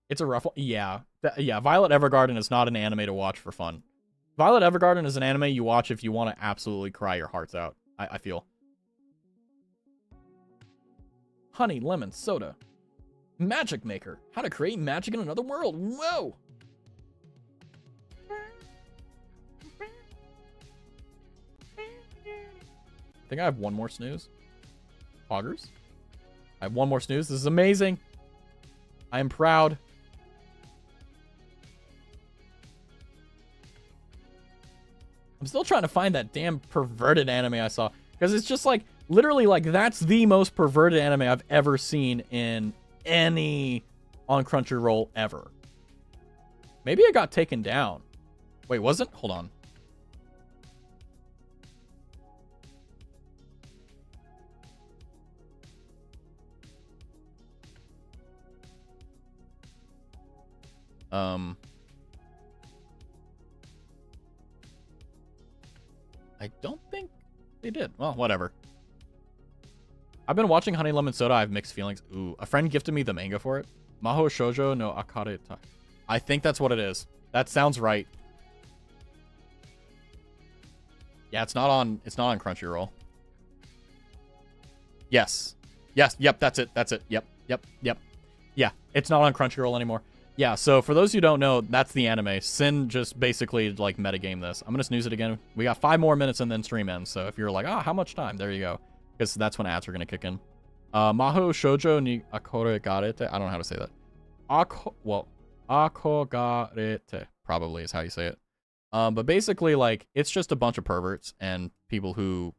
It's a rough one. Yeah. Yeah, Violet Evergarden is not an anime to watch for fun. Violet Evergarden is an anime you watch if you want to absolutely cry your hearts out, I feel. Honey, lemon, soda. Magic Maker. How to create magic in another world. Whoa! I think I have one more snooze. Poggers. I have one more snooze. This is amazing. I am proud. I'm still trying to find that damn perverted anime I saw. Because it's just like, literally, like, that's the most perverted anime I've ever seen in any on Crunchyroll ever. Maybe it got taken down. Wait, was it? Hold on. I don't think they did. Well, whatever. I've been watching Honey Lemon Soda. I have mixed feelings. Ooh, a friend gifted me the manga for it. Maho Shoujo no Akare Ta. I think that's what it is. That sounds right. Yeah, it's not on Crunchyroll. Yes. Yes, yep, that's it. Yep. Yeah, it's not on Crunchyroll anymore. Yeah, so for those who don't know, that's the anime. Sin just basically, like, metagame this. I'm going to snooze it again. We got 5 more minutes and then stream ends. So if you're like, how much time? There you go. Because that's when ads are going to kick in. Maho Shoujo ni Akore Garete. I don't know how to say that. Akogarete probably is how you say it. But basically, like, it's just a bunch of perverts and people who,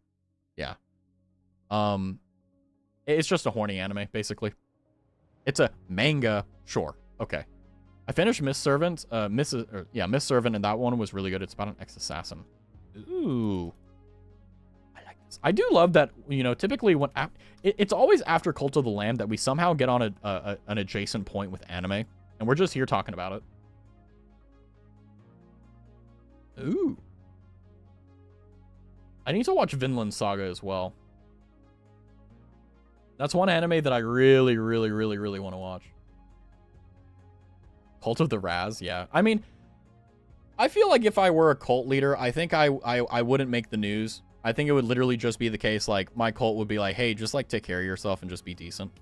yeah. It's just a horny anime, basically. It's a manga, sure, okay. I finished Miss Servant, Miss Servant, and that one was really good. It's about an ex-assassin. Ooh. I like this. I do love that, you know, typically when it's always after Cult of the Lamb that we somehow get on an adjacent point with anime, and we're just here talking about it. Ooh. I need to watch Vinland Saga as well. That's one anime that I really want to watch. Cult of the Raz, yeah. I mean, I feel like if I were a cult leader, I think I wouldn't make the news. I think it would literally just be the case, like, my cult would be like, hey, just, like, take care of yourself and just be decent.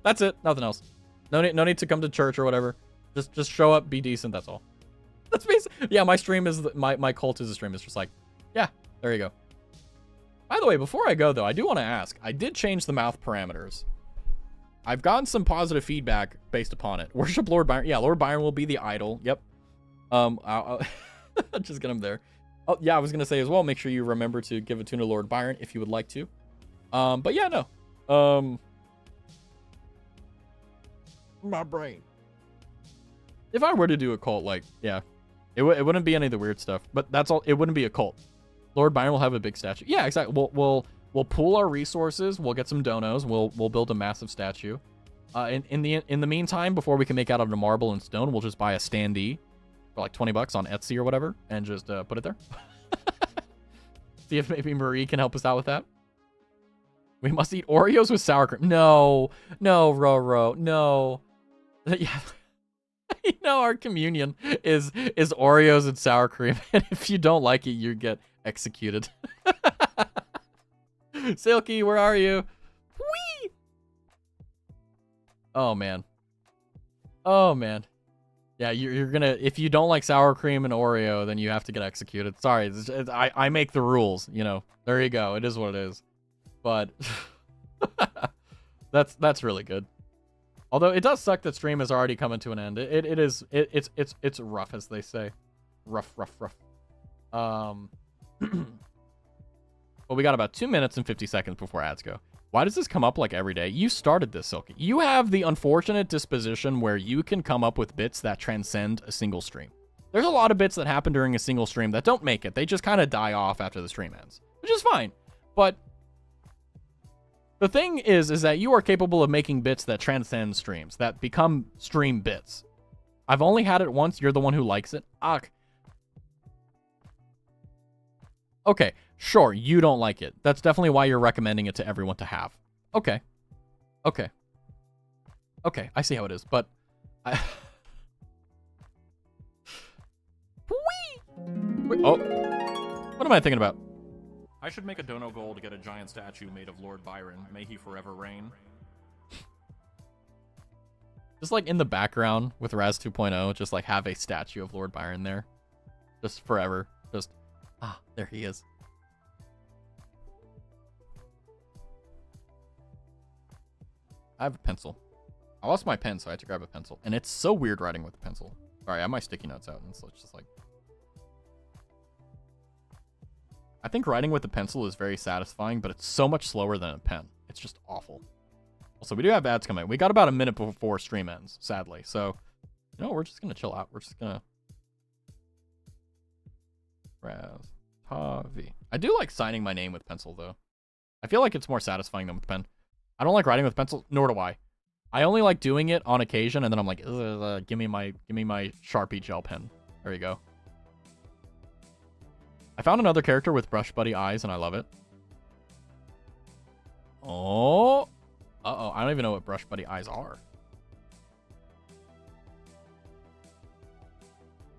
That's it. Nothing else. No need to come to church or whatever. Just show up, be decent, that's all. That's basically, yeah, my stream is, my cult is a stream. It's just like, yeah, there you go. By the way, before I go, though, I do want to ask. I did change the mouth parameters. I've gotten some positive feedback based upon it. Worship Lord Byron. Yeah, Lord Byron will be the idol. Yep. I'll just get him there. Oh, yeah, I was going to say as well, make sure you remember to give a tune to Lord Byron if you would like to. But yeah, no. My brain. If I were to do a cult, like, yeah, it wouldn't be any of the weird stuff. But that's all. It wouldn't be a cult. Lord Byron will have a big statue. Yeah, exactly. We'll pool our resources. We'll get some donos. We'll build a massive statue. In the meantime, before we can make out of the marble and stone, we'll just buy a standee for like $20 on Etsy or whatever, and just put it there. See if maybe Marie can help us out with that. We must eat Oreos with sour cream. No, Roro, no. Yeah. You know, our communion is Oreos and sour cream, and if you don't like it, you get executed. Silky, where are you? Whee! Oh man. Yeah, you're gonna, if you don't like sour cream and Oreo, then you have to get executed. Sorry, I make the rules, you know. There you go. It is what it is. But that's really good. Although it does suck that stream is already coming to an end. It's rough, as they say. Rough. Well, we got about 2 minutes and 50 seconds before ads go. Why does this come up like every day? You started this, Silky. You have the unfortunate disposition where you can come up with bits that transcend a single stream. There's a lot of bits that happen during a single stream that don't make it. They just kind of die off after the stream ends, which is fine. But the thing is that you are capable of making bits that transcend streams, that become stream bits. I've only had it once. You're the one who likes it. Okay, sure, you don't like it. That's definitely why you're recommending it to everyone to have. Okay, I see how it is, but Wait, oh, what am I thinking about? I should make a dono goal to get a giant statue made of Lord Byron. May he forever reign. Just like in the background with Raz 2.0, just like have a statue of Lord Byron there. Just forever. Just, there he is. I have a pencil. I lost my pen, so I had to grab a pencil. And it's so weird writing with a pencil. Sorry, I have my sticky notes out, and so it's just like... I think writing with a pencil is very satisfying, but it's so much slower than a pen. It's just awful. Also, we do have ads coming. We got about a minute before stream ends, sadly. So, you know, we're just going to chill out. We're just going to... Raztavi. I do like signing my name with pencil, though. I feel like it's more satisfying than with pen. I don't like writing with pencil, nor do I. I only like doing it on occasion, and then I'm like, give me my Sharpie gel pen. There you go. I found another character with brush buddy eyes, and I love it. Oh. Uh-oh. I don't even know what brush buddy eyes are.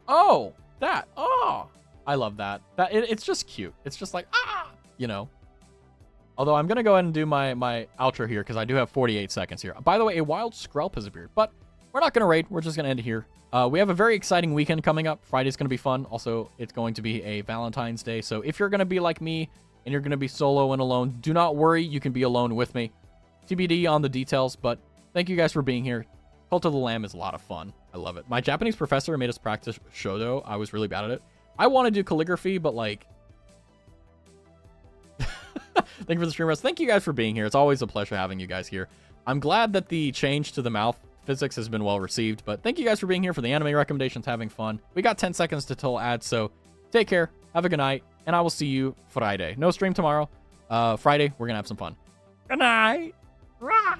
Oh, that. Oh, I love that. It's just cute. It's just like, you know. Although I'm going to go ahead and do my outro here because I do have 48 seconds here. By the way, a wild Skrelp has appeared, but we're not going to raid. We're just going to end it here. We have a very exciting weekend coming up. Friday's going to be fun. Also, it's going to be a Valentine's Day. So if you're going to be like me and you're going to be solo and alone, do not worry. You can be alone with me. TBD on the details, but thank you guys for being here. Cult of the Lamb is a lot of fun. I love it. My Japanese professor made us practice shodo. I was really bad at it. I want to do calligraphy, but like... Thank you for the stream, Russ. Thank you guys for being here. It's always a pleasure having you guys here. I'm glad that the change to the mouth physics has been well received, but thank you guys for being here for the anime recommendations, having fun. We got 10 seconds to till ads, so take care, have a good night, and I will see you Friday. No stream tomorrow. Friday, we're going to have some fun. Good night. Rah!